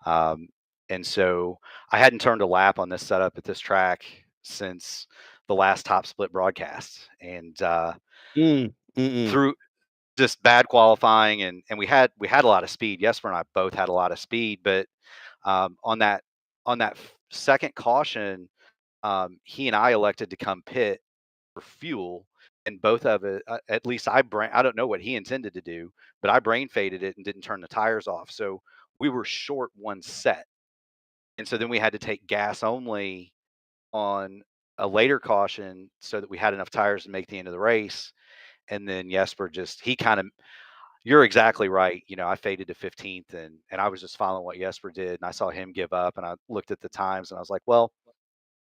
and so I hadn't turned a lap on this setup at this track since the last top split broadcast, and through just bad qualifying, and we had a lot of speed. Jesper and I both had a lot of speed, but on that second caution, he and I elected to come pit for fuel, and both of it, at least I don't know what he intended to do, but I brain faded it and didn't turn the tires off. So we were short one set. And so then we had to take gas only on a later caution so that we had enough tires to make the end of the race. And then Jesper you're exactly right. I faded to 15th, and I was just following what Jesper did, and I saw him give up, and I looked at the times, and I was like, well,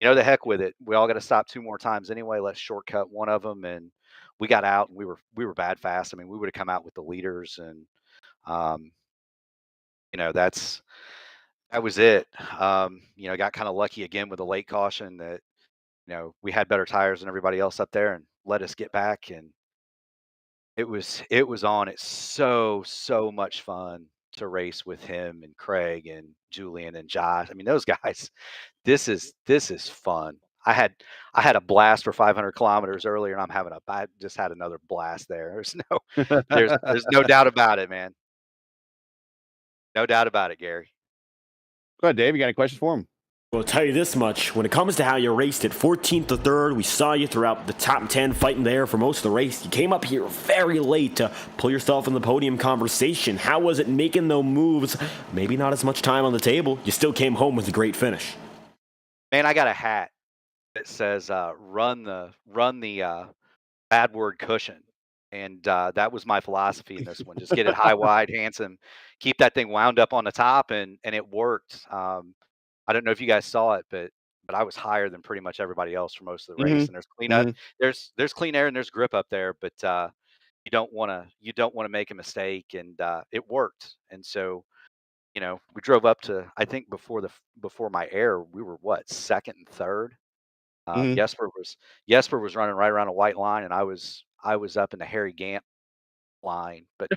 the heck with it. We all got to stop 2 more times anyway. Let's shortcut one of them, and we got out, and we were bad fast. I mean, we would have come out with the leaders, and um, that was it. Got kind of lucky again with the late caution that we had better tires than everybody else up there, and let us get back, and it was on. It's so much fun to race with him and Craig and Julian and Josh. I mean, those guys. This is fun. I had a blast for 500 kilometers earlier, and I just had another blast there. There's no doubt about it, man. No doubt about it, Gary. Go ahead, Dave. You got any questions for him? Well, I'll tell you this much. When it comes to how you raced at 14th to 3rd, we saw you throughout the top 10 fighting there for most of the race. You came up here very late to pull yourself in the podium conversation. How was it making those moves? Maybe not as much time on the table. You still came home with a great finish. Man, I got a hat that says run the bad word cushion. And that was my philosophy in this one. Just get it high, wide, handsome, keep that thing wound up on the top, and it worked. I don't know if you guys saw it, but I was higher than pretty much everybody else for most of the race. And there's clean up, there's clean air and there's grip up there, but you don't want to make a mistake, and it worked. And so we drove up to, I think before my air, we were what, second and third. Jesper was running right around a white line, and I was up in the Harry Gant line, but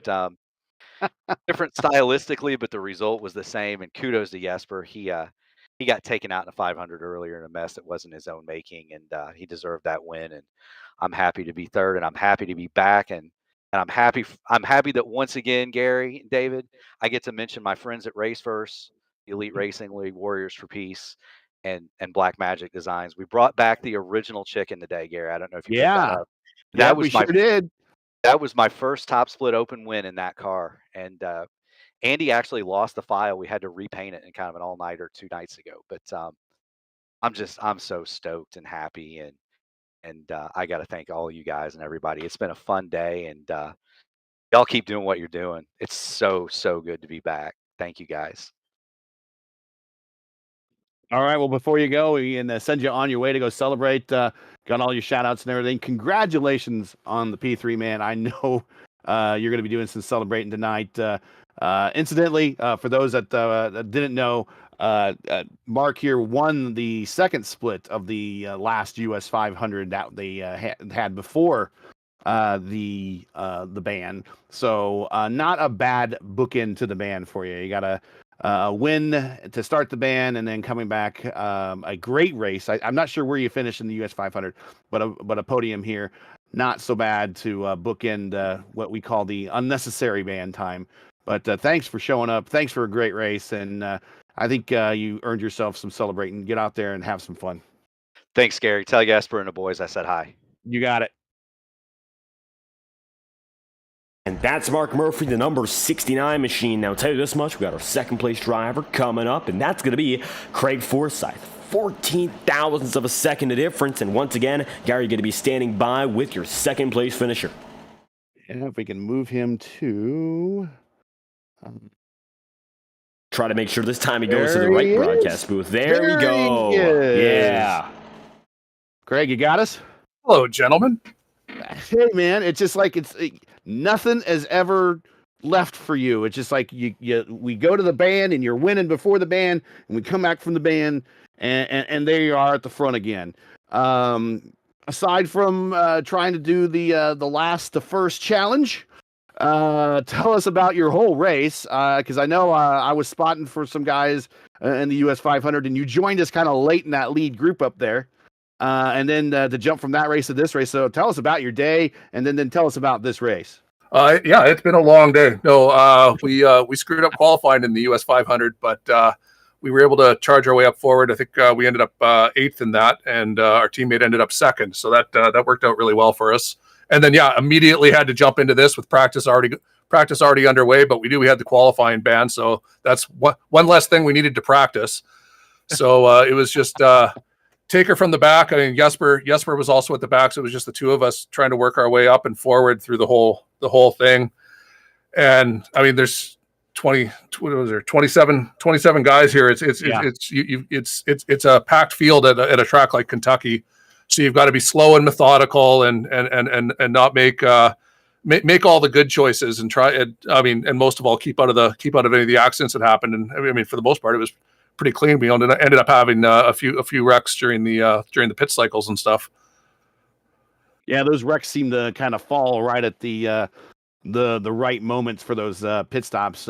different stylistically, but the result was the same. And kudos to Jesper. He got taken out in a 500 earlier in a mess that wasn't his own making, and he deserved that win. And I'm happy to be third, and I'm happy to be back, and I'm happy that once again, Gary and David, I get to mention my friends at Raceverse, the Elite Racing League, Warriors for Peace, and Black Magic Designs. We brought back the original chicken today, Gary. I don't know if you picked that up. That was we sure did. That was my first top split open win in that car, and Andy actually lost the file. We had to repaint it in kind of an all-nighter 2 nights ago. But I'm so stoked and happy, and I got to thank all of you guys and everybody. It's been a fun day, and y'all keep doing what you're doing. It's so good to be back. Thank you, guys. All right. Well, before you go, we can send you on your way to go celebrate. Got all your shout outs and everything. Congratulations on the P3, man. I know you're going to be doing some celebrating tonight. Incidentally, for those that didn't know, Mark here won the second split of the last US 500 that they had before the ban. So not a bad bookend to the ban for you. You got a win to start the ban, and then coming back, a great race. I'm not sure where you finished in the US 500, but a podium here. Not so bad to bookend what we call the unnecessary ban time. But thanks for showing up. Thanks for a great race, and I think you earned yourself some celebrating. Get out there and have some fun. Thanks, Gary. Tell Jesper and the boys I said hi. You got it. And that's Mark Murphy, the number 69 machine. Now, I'll tell you this much, we got our second place driver coming up, and that's going to be Craig Forsyth. 14 thousandths of a second of difference. And once again, Gary, you're going to be standing by with your second place finisher. And if we can move him to... Try to make sure this time he goes to the right broadcast booth. There we go. Yeah. Craig, you got us? Hello, gentlemen. Hey, man, it's just like nothing has ever left for you. It's just like we go to the band and you're winning before the band, and we come back from the band and there you are at the front again. Aside from trying to do the last to first challenge, tell us about your whole race, because I know I was spotting for some guys in the US 500, and you joined us kind of late in that lead group up there. And then to jump from that race to this race. So tell us about your day, and then tell us about this race. Yeah, it's been a long day. No, we screwed up qualifying in the US 500, but we were able to charge our way up forward. I think we ended up 8th in that, and our teammate ended up 2nd. So that worked out really well for us. And then immediately had to jump into this with practice already underway. But we knew we had the qualifying ban, so that's one less thing we needed to practice. So it was just. Take her from the back. I mean, Jesper was also at the back, so it was just the two of us trying to work our way up and forward through the whole thing. And I mean, there's 27 guys here. It's a packed field at a track like Kentucky. So you've got to be slow and methodical and not make all the good choices and try. And most of all, keep out of any of the accidents that happened. And I mean, for the most part, it was pretty clean. We ended up having a few wrecks during the pit cycles and stuff. Yeah, those wrecks seem to kind of fall right at the right moments for those pit stops.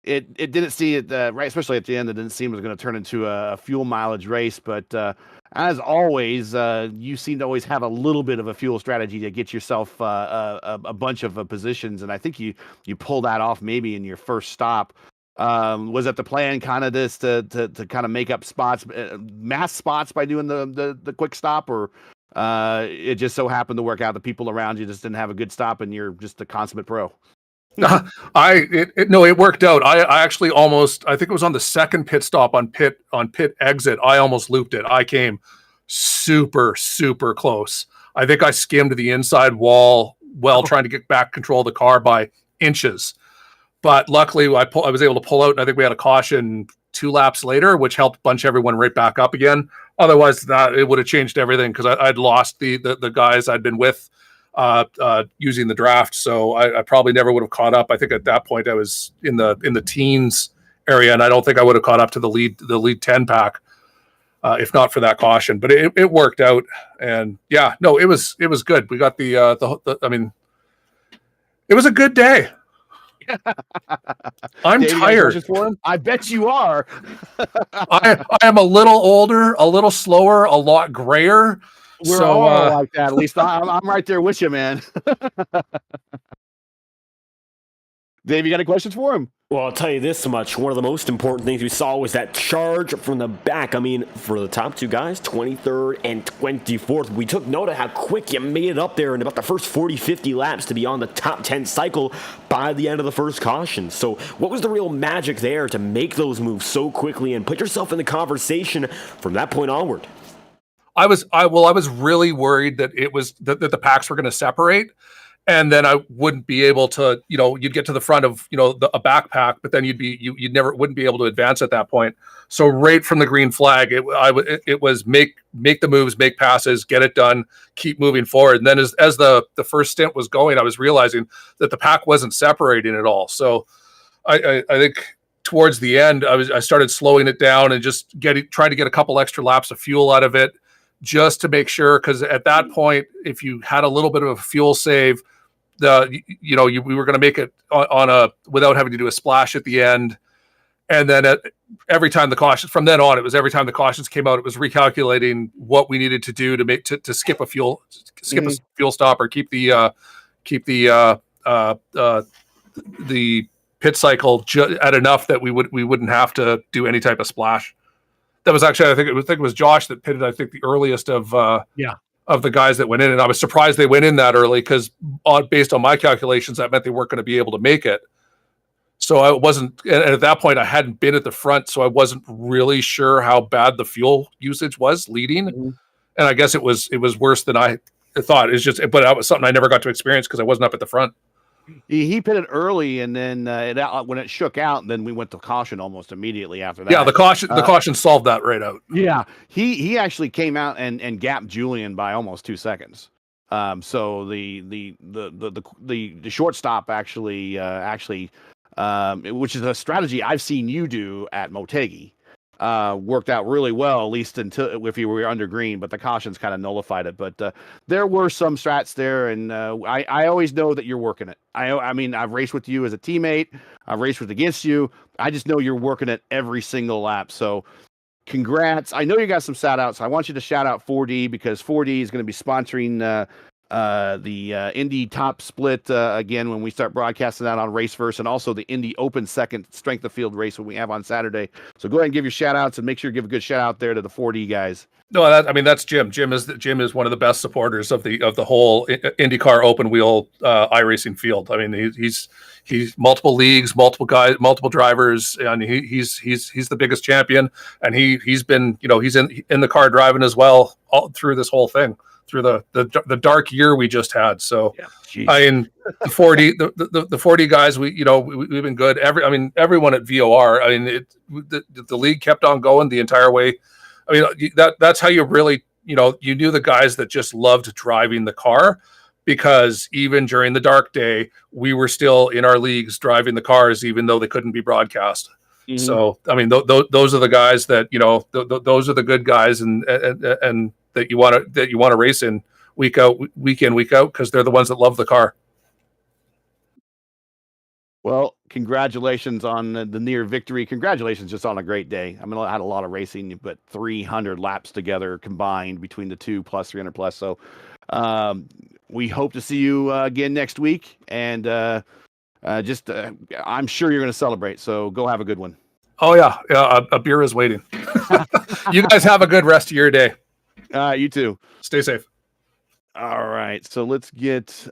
It didn't see it right, especially at the end. It didn't seem it was going to turn into a fuel mileage race, but as always, you seem to always have a little bit of a fuel strategy to get yourself a bunch of positions, and I think you pull that off maybe in your first stop. Was it the plan kind of this to kind of make up spots, mass spots by doing the quick stop, or it just so happened to work out the people around you just didn't have a good stop and you're just a consummate pro? No, it worked out. I actually almost, I think it was on the second pit stop on pit exit, I almost looped it. I came super close. I think I skimmed the inside wall while trying to get back control of the car by inches. But luckily I was able to pull out, and I think we had a caution 2 laps later, which helped bunch everyone right back up again. Otherwise, it would have changed everything, because I'd lost the guys I'd been with using the draft, so I probably never would have caught up. I think at that point I was in the teens area, and I don't think I would have caught up to the lead 10 pack if not for that caution. But it worked out, and yeah, no, it was good. We got the I mean, it was a good day. I'm tired. I bet you are. I am a little older, a little slower, a lot grayer. We're all like that. At least I'm right there with you, man. Dave, you got any questions for him? Well, I'll tell you this much. One of the most important things we saw was that charge from the back. I mean, for the top 2 guys, 23rd and 24th, we took note of how quick you made it up there in about the first 40, 50 laps to be on the top 10 cycle by the end of the first caution. So what was the real magic there to make those moves so quickly and put yourself in the conversation from that point onward? I was really worried that it was that the packs were going to separate, and then I wouldn't be able to, you'd get to the front of, a backpack, but then wouldn't be able to advance at that point. So right from the green flag, it was make the moves, make passes, get it done, keep moving forward. And then as the first stint was going, I was realizing that the pack wasn't separating at all. So I think towards the end, I started slowing it down and just trying to get a couple extra laps of fuel out of it, just to make sure, because at that point, if you had a little bit of a fuel save, we were going to make it without having to do a splash at the end. And then every time the cautions came out, it was recalculating what we needed to do to skip a fuel stop, or keep the pit cycle at enough that we wouldn't have to do any type of splash. That was actually, I think it was Josh that pitted, I think, the earliest of the guys that went in. And I was surprised they went in that early, because based on my calculations, that meant they weren't going to be able to make it. So I wasn't, and at that point I hadn't been at the front, so I wasn't really sure how bad the fuel usage was leading. Mm-hmm. And I guess it was worse than I thought. But that was something I never got to experience because I wasn't up at the front. He pitted early, and then when it shook out, then we went to caution almost immediately after that. Yeah, the caution solved that right out. Yeah, he actually came out and gapped Julian by almost 2 seconds. So the shortstop actually, which is a strategy I've seen you do at Motegi, worked out really well, at least until if you were under green, but the cautions kind of nullified it. But there were some strats there, and I always know that you're working it. I mean, I've raced with you as a teammate. I've raced against you. I just know you're working it every single lap. So congrats. I know you got some shout outs. I want you to shout out 4D, because 4D is going to be sponsoring the Indy top split again when we start broadcasting that on Raceverse, and also the Indy Open second strength of field race when we have on Saturday. So go ahead and give your shout outs, and make sure you give a good shout out there to the 4D guys. No, that's Jim. Jim is one of the best supporters of the whole IndyCar open wheel iRacing field. I mean, he's multiple leagues, multiple guys, multiple drivers, and he's the biggest champion. And he's been, he's in the car driving as well all through this whole thing. through the dark year we just had. So, Jeez. I mean, the 40 the 40 guys, we've been good. Everyone at VOR. I mean, the league kept on going the entire way. I mean, that's how you really, you knew the guys that just loved driving the car, because even during the dark day, we were still in our leagues driving the cars, even though they couldn't be broadcast. Mm-hmm. So, I mean, those are the guys that, those are the good guys, and that you want to race in week in, week out, because they're the ones that love the car. Well, congratulations on the near victory. Congratulations just on a great day. I mean, I had a lot of racing, but 300 laps together combined between the two, plus 300 plus. So we hope to see you again next week. And I'm sure you're going to celebrate. So go have a good one. Oh, yeah. A beer is waiting. You guys have a good rest of your day. You too. Stay safe. All right. So let's get...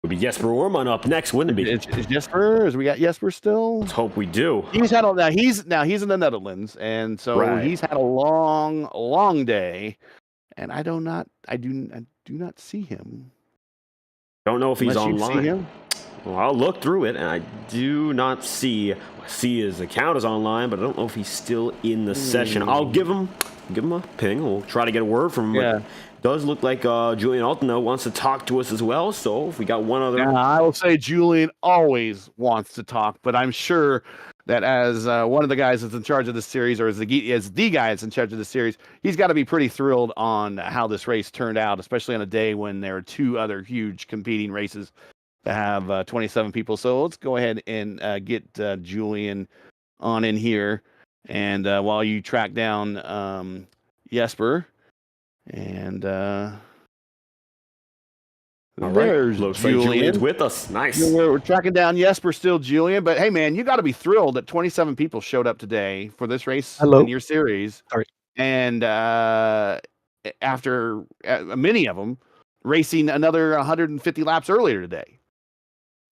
It'll be Jesper Orman up next, wouldn't it be? Is Jesper? We got Jesper still? Let's hope we do. He's in the Netherlands, and so he's had a long day, and I do not see him. Don't know if he's online. See him? Well, I'll look through it, and I do not see his account is online, but I don't know if he's still in the session. I'll give him a ping. We'll try to get a word from him. Yeah. Does look like Julian Altano wants to talk to us as well. So if we got one other... I will say Julian always wants to talk, but I'm sure that as one of the guys that's in charge of this series, or as the guy that's in charge of the series, he's got to be pretty thrilled on how this race turned out, especially on a day when there are two other huge competing races that have 27 people. So let's go ahead and get Julian on in here. And while you track down Jesper... And there's looks Julian. like Julian's with us. Nice. We're tracking down Jesper still, Julian. But hey, man, you got to be thrilled that 27 people showed up today for this race in your series. Sorry. And after many of them racing another 150 laps earlier today.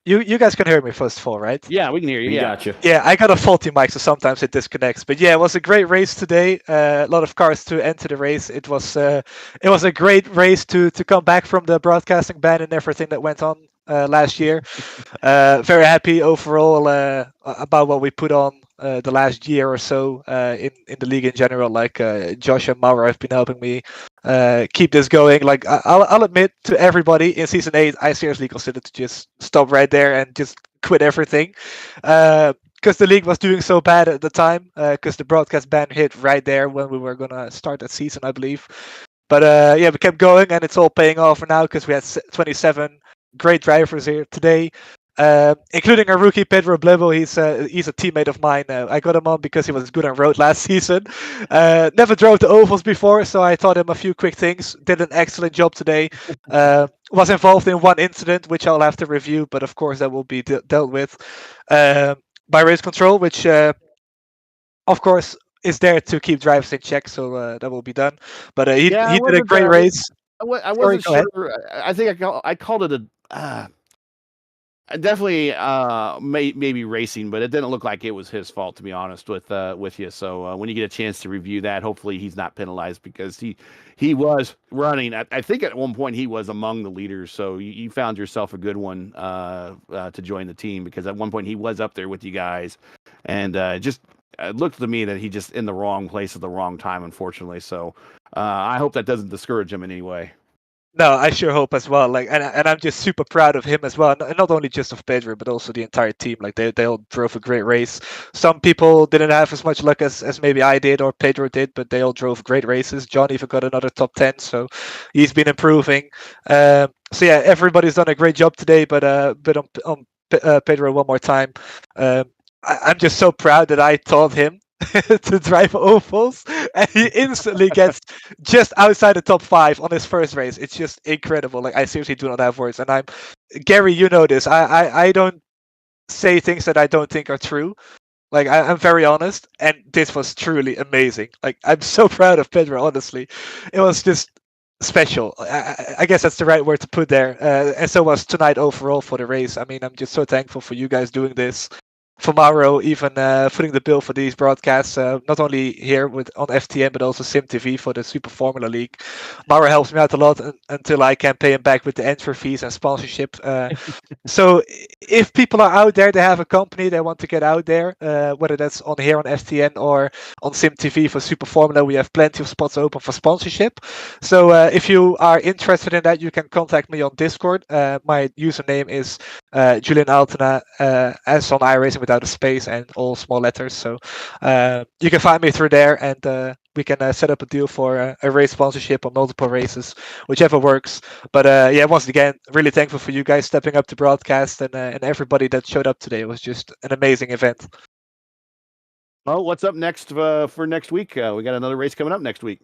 You guys can hear me first of all, right? Yeah, we can hear you. We got you. Yeah, I got a faulty mic, so sometimes it disconnects. But yeah, it was a great race today. A lot of cars to enter the race. It was a great race to come back from the broadcasting ban and everything that went on last year. Very happy overall about what we put on the last year or so in the league in general. Like Josh and Mauro have been helping me keep this going. Like I'll admit to everybody, in season 8, I seriously considered to just stop right there and just quit everything, because the league was doing so bad at the time. Because the broadcast ban hit right there when we were gonna start that season, I believe. But yeah, we kept going, and it's all paying off now because we had 27 great drivers here today. Including our rookie Pedro Blebo. He's a teammate of mine. I got him on because he was good on road last season. Never drove the ovals before, so I taught him a few quick things. Did an excellent job today. Was involved in one incident, which I'll have to review, but of course that will be dealt with by race control, which of course is there to keep drivers in check. So that will be done. But he did a great race. I wasn't sure. I think I called it a. Definitely maybe racing, but it didn't look like it was his fault, to be honest with you. So when you get a chance to review that, hopefully he's not penalized, because he was running. I think at one point he was among the leaders. So you found yourself a good one to join the team, because at one point he was up there with you guys, and it looked to me that he just in the wrong place at the wrong time, unfortunately. So I hope that doesn't discourage him in any way. No, I sure hope as well. Like, and I'm just super proud of him as well. And not only just of Pedro, but also the entire team. Like, they all drove a great race. Some people didn't have as much luck as maybe I did or Pedro did, but they all drove great races. John even got another top 10, so he's been improving. So yeah, everybody's done a great job today. But on Pedro one more time, I'm just so proud that I taught him to drive ovals, and he instantly gets just outside the top 5 on his first race. It's just incredible. Like, I seriously do not have words. And Gary, you know this. I don't say things that I don't think are true. Like, I'm very honest, and this was truly amazing. Like, I'm so proud of Pedro, honestly. It was just special. I guess that's the right word to put there. And so was tonight overall for the race. I mean, I'm just so thankful for you guys doing this. for Mauro even footing the bill for these broadcasts, not only here on FTN but also SimTV for the Super Formula League. Mauro helps me out a lot until I can pay him back with the entry fees and sponsorship. So if people are out there, they have a company, they want to get out there, whether that's on here on FTN or on SimTV for Super Formula, we have plenty of spots open for sponsorship. So if you are interested in that, you can contact me on Discord. My username is Julian Altena, as on iRacing without a space and all small letters. So you can find me through there, and we can set up a deal for a race sponsorship or multiple races, whichever works. But yeah, once again, really thankful for you guys stepping up to broadcast and everybody that showed up today. It was just an amazing event. Well, what's up next for next week? We got another race coming up next week.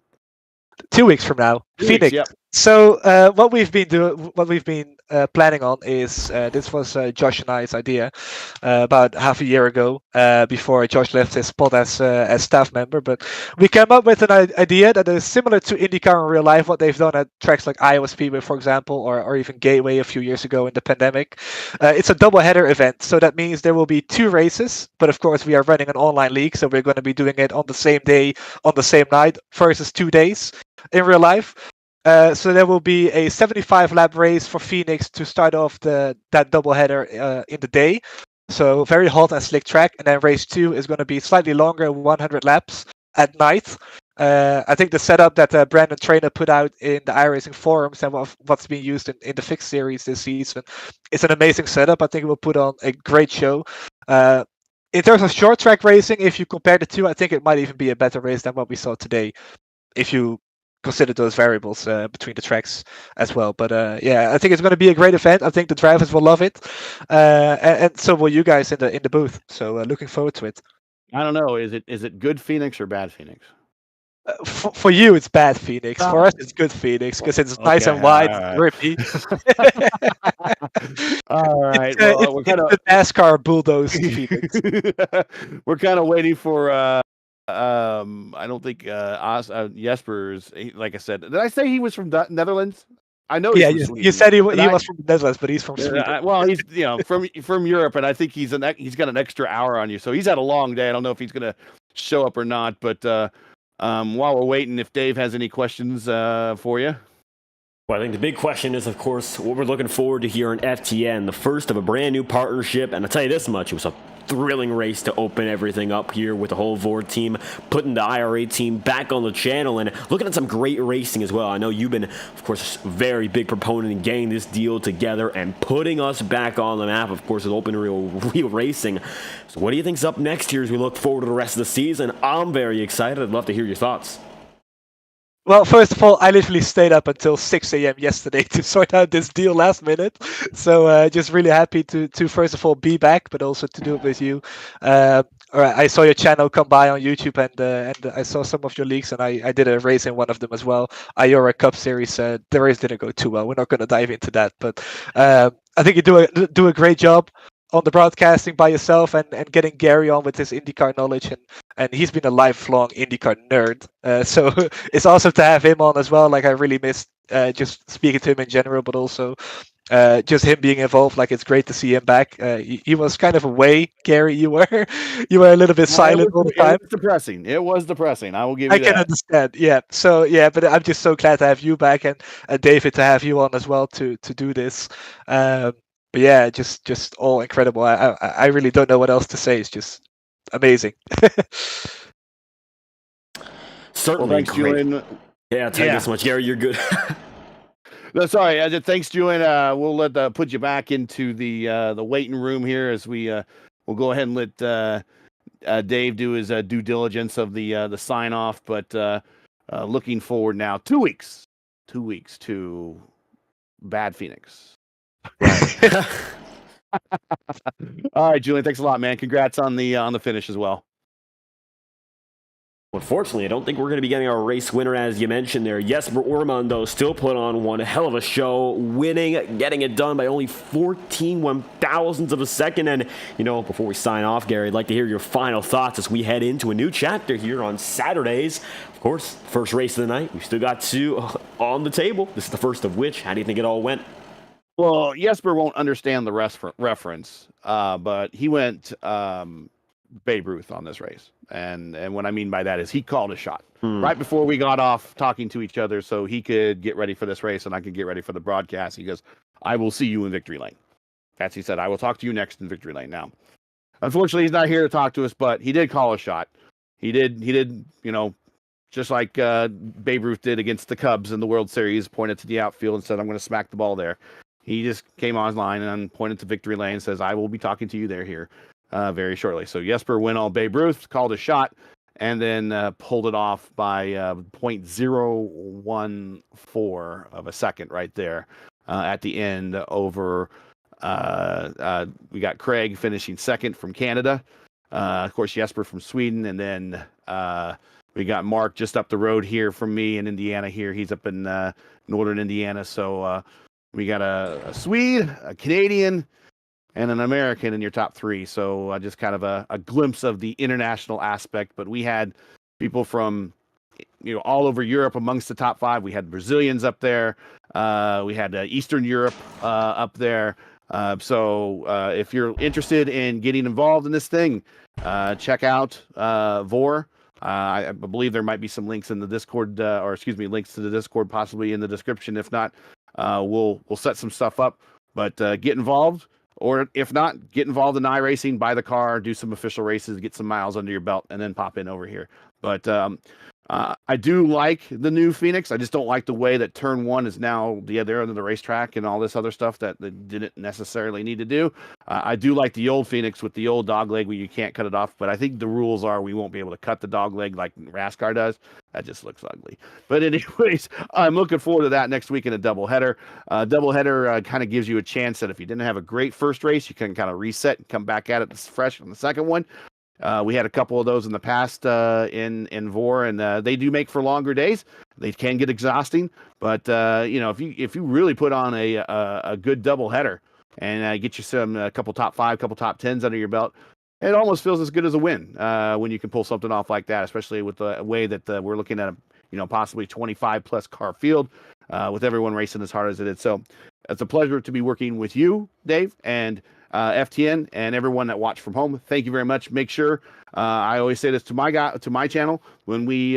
2 weeks from now, 2 Phoenix. weeks, yep. So what we've been planning on is this was Josh and I's idea about half a year ago, before Josh left his spot as staff member. But we came up with an idea that is similar to IndyCar in real life, what they've done at tracks like Iowa Speedway, for example, or even Gateway a few years ago in the pandemic. It's a double-header event, so that means there will be 2 races. But of course, we are running an online league, so we're going to be doing it on the same day, on the same night, versus 2 days in real life. So there will be a 75 lap race for Phoenix to start off that doubleheader in the day. So very hot and slick track. And then race 2 is going to be slightly longer, 100 laps at night. I think the setup that Brandon Trainer put out in the iRacing forums and what's being used in the fixed series this season, it's an amazing setup. I think it will put on a great show. In terms of short track racing, if you compare the two, I think it might even be a better race than what we saw today, if you consider those variables between the tracks as well. But yeah, I think it's going to be a great event. I think the drivers will love it, and so will you guys in the booth. So looking forward to it. I don't know. Is it good Phoenix or bad Phoenix? For you, it's bad Phoenix. For us, it's good Phoenix because it's nice and wide, and grippy. All right. Well, we're kind of the NASCAR bulldoze Phoenix. We're kind of waiting for. I don't think Jesper's. Like I said, did I say he was from the Netherlands? I know. Yeah, you said he was from the Netherlands, but he's from Sweden. Well, he's from Europe, and I think he's got an extra hour on you, so he's had a long day. I don't know if he's gonna show up or not, but while we're waiting, if Dave has any questions for you. Well, I think the big question is, of course, what we're looking forward to here in FTN, the first of a brand new partnership. And I'll tell you this much, it was a thrilling race to open everything up here with the whole VORD team, putting the IR-18 back on the channel and looking at some great racing as well. I know you've been, of course, a very big proponent in getting this deal together and putting us back on the map, of course, with open real racing. So what do you think's up next here as we look forward to the rest of the season? I'm very excited. I'd love to hear your thoughts. Well, first of all, I literally stayed up until 6 a.m. yesterday to sort out this deal last minute. So just really happy to first of all be back, but also to do it with you. I saw your channel come by on YouTube, and I saw some of your leaks, and I did a race in one of them as well. IORA Cup Series. The race didn't go too well. We're not going to dive into that, but I think you do a great job on the broadcasting by yourself and getting Gary on with his IndyCar knowledge, and he's been a lifelong IndyCar nerd. So it's awesome to have him on as well. Like, I really missed just speaking to him in general, but also just him being involved. Like, it's great to see him back. He was kind of away, Gary. You were a little bit silent all the time. It was depressing. I will give you that. I can understand. Yeah. So yeah, but I'm just so glad to have you back, and David to have you on as well to do this. But yeah, just all incredible. I really don't know what else to say. It's just amazing. Certainly. Well, thanks, great. Julian. Yeah, thank you so much, Gary. You're good. No, sorry. Thanks, Julian. We'll put you back into the waiting room here as we'll go ahead and let Dave do his due diligence of the sign off. But looking forward now, 2 weeks to Bad Phoenix. Right. All right, Julian. Thanks a lot, man. Congrats on the finish as well. Unfortunately, I don't think we're going to be getting our race winner, as you mentioned there. Jesper Ormond, still put on one hell of a show, winning, getting it done by only 14 one-thousandths of a second. And, before we sign off, Gary, I'd like to hear your final thoughts as we head into a new chapter here on Saturdays. Of course, first race of the night. We've still got 2 on the table. This is the first of which. How do you think it all went? Well, Jesper won't understand the reference, but he went Babe Ruth on this race. And what I mean by that is he called a shot right before we got off talking to each other so he could get ready for this race and I could get ready for the broadcast. He goes, I will see you in victory lane. That's he said, I will talk to you next in victory lane. Now, unfortunately, he's not here to talk to us, but he did call a shot. He did, you know, just like Babe Ruth did against the Cubs in the World Series, pointed to the outfield and said, I'm going to smack the ball there. He just came online and pointed to victory lane and says, I will be talking to you here very shortly. So Jesper went all Babe Ruth, called a shot, and then pulled it off by 0.014 of a second right there at the end over, we got Craig finishing second from Canada. Of course, Jesper from Sweden, and then we got Mark just up the road here from me in Indiana here. He's up in northern Indiana. So we got a Swede, a Canadian, and an American in your top three. So just kind of a glimpse of the international aspect. But we had people from, you know, all over Europe amongst the top five. We had Brazilians up there. We had Eastern Europe up there. So if you're interested in getting involved in this thing, check out VOR. I believe there might be some links in the Discord, links to the Discord possibly in the description. If not, we'll set some stuff up. But get involved, or if not, get involved in iRacing, buy the car, do some official races, get some miles under your belt, and then pop in over here. But I do like the new Phoenix. I just don't like the way that turn one is now they're under the racetrack and all this other stuff that they didn't necessarily need to do. I do like the old Phoenix with the old dog leg where you can't cut it off, but I think the rules are we won't be able to cut the dog leg like NASCAR does. That just looks ugly. But anyways, I'm looking forward to that next week in a doubleheader. Doubleheader kind of gives you a chance that if you didn't have a great first race, you can kind of reset and come back at it fresh on the second one. We had a couple of those in the past in VOR, and they do make for longer days. They can get exhausting, but you know, if you really put on a good double header and get you a couple top five, couple top tens under your belt, it almost feels as good as a win when you can pull something off like that, especially with the way that we're looking at possibly 25 plus car field with everyone racing as hard as it is. So it's a pleasure to be working with you, Dave, and FTN and everyone that watched from home. Thank you very much. Make sure I always say this to my channel when we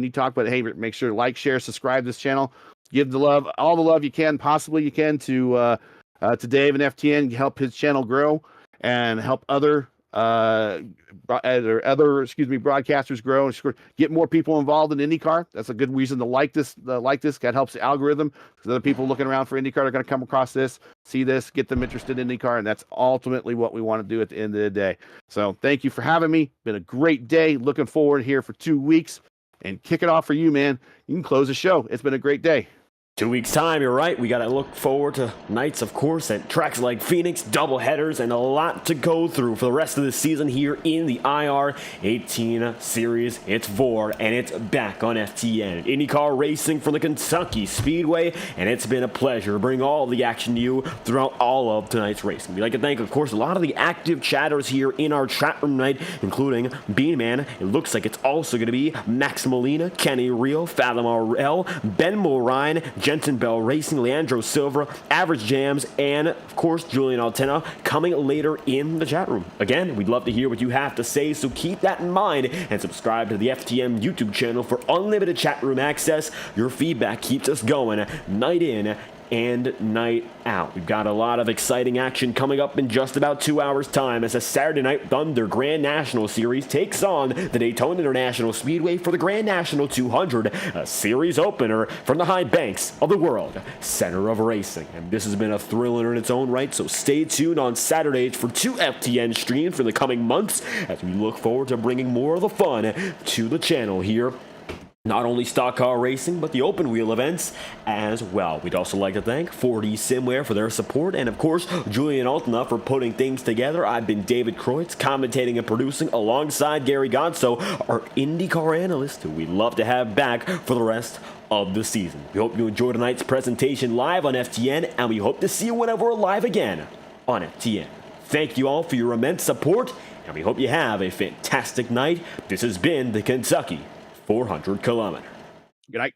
talk, but hey, make sure to like, share, subscribe to this channel, give all the love you can possibly to Dave and FTN, help his channel grow and help other broadcasters grow and get more people involved in IndyCar. That's a good reason to like this. That helps the algorithm, because other people looking around for IndyCar are going to come across this, see this, get them interested in IndyCar, and that's ultimately what we want to do at the end of the day. So thank you for having me. Been a great day. Looking forward here for 2 weeks, and kick it off for you, man. You can close the show. It's been a great day. 2 weeks' time, you're right. We got to look forward to nights, of course, at tracks like Phoenix, double headers, and a lot to go through for the rest of the season here in the IR-18 series. It's VOR, and it's back on FTN. IndyCar Racing from the Kentucky Speedway, and it's been a pleasure to bring all the action to you throughout all of tonight's racing. We'd like to thank, of course, a lot of the active chatters here in our chat room tonight, including Bean Man. It looks like it's also going to be Max Molina, Kenny Rio, Fathom RL, Ben Mulrine, Jensen Bell Racing, Leandro Silva, Average Jams, and, of course, Julian Altena coming later in the chat room. Again, we'd love to hear what you have to say, so keep that in mind and subscribe to the FTM YouTube channel for unlimited chat room access. Your feedback keeps us going night in and night out. We've got a lot of exciting action coming up in just about 2 hours' time as the Saturday Night Thunder Grand National Series takes on the Daytona International Speedway for the Grand National 200, a series opener from the high banks of the world center of racing. And this has been a thriller in its own right, so stay tuned on Saturdays for 2 FTN streams for the coming months as we look forward to bringing more of the fun to the channel here. Not only stock car racing, but the open wheel events as well. We'd also like to thank 4D Simware for their support, and of course, Julian Altena for putting things together. I've been David Kreutz, commentating and producing alongside Gary Gonzo, our IndyCar analyst, who we'd love to have back for the rest of the season. We hope you enjoyed tonight's presentation live on FTN, and we hope to see you whenever we're live again on FTN. Thank you all for your immense support, and we hope you have a fantastic night. This has been the Kentucky 400 kilometer. Good night.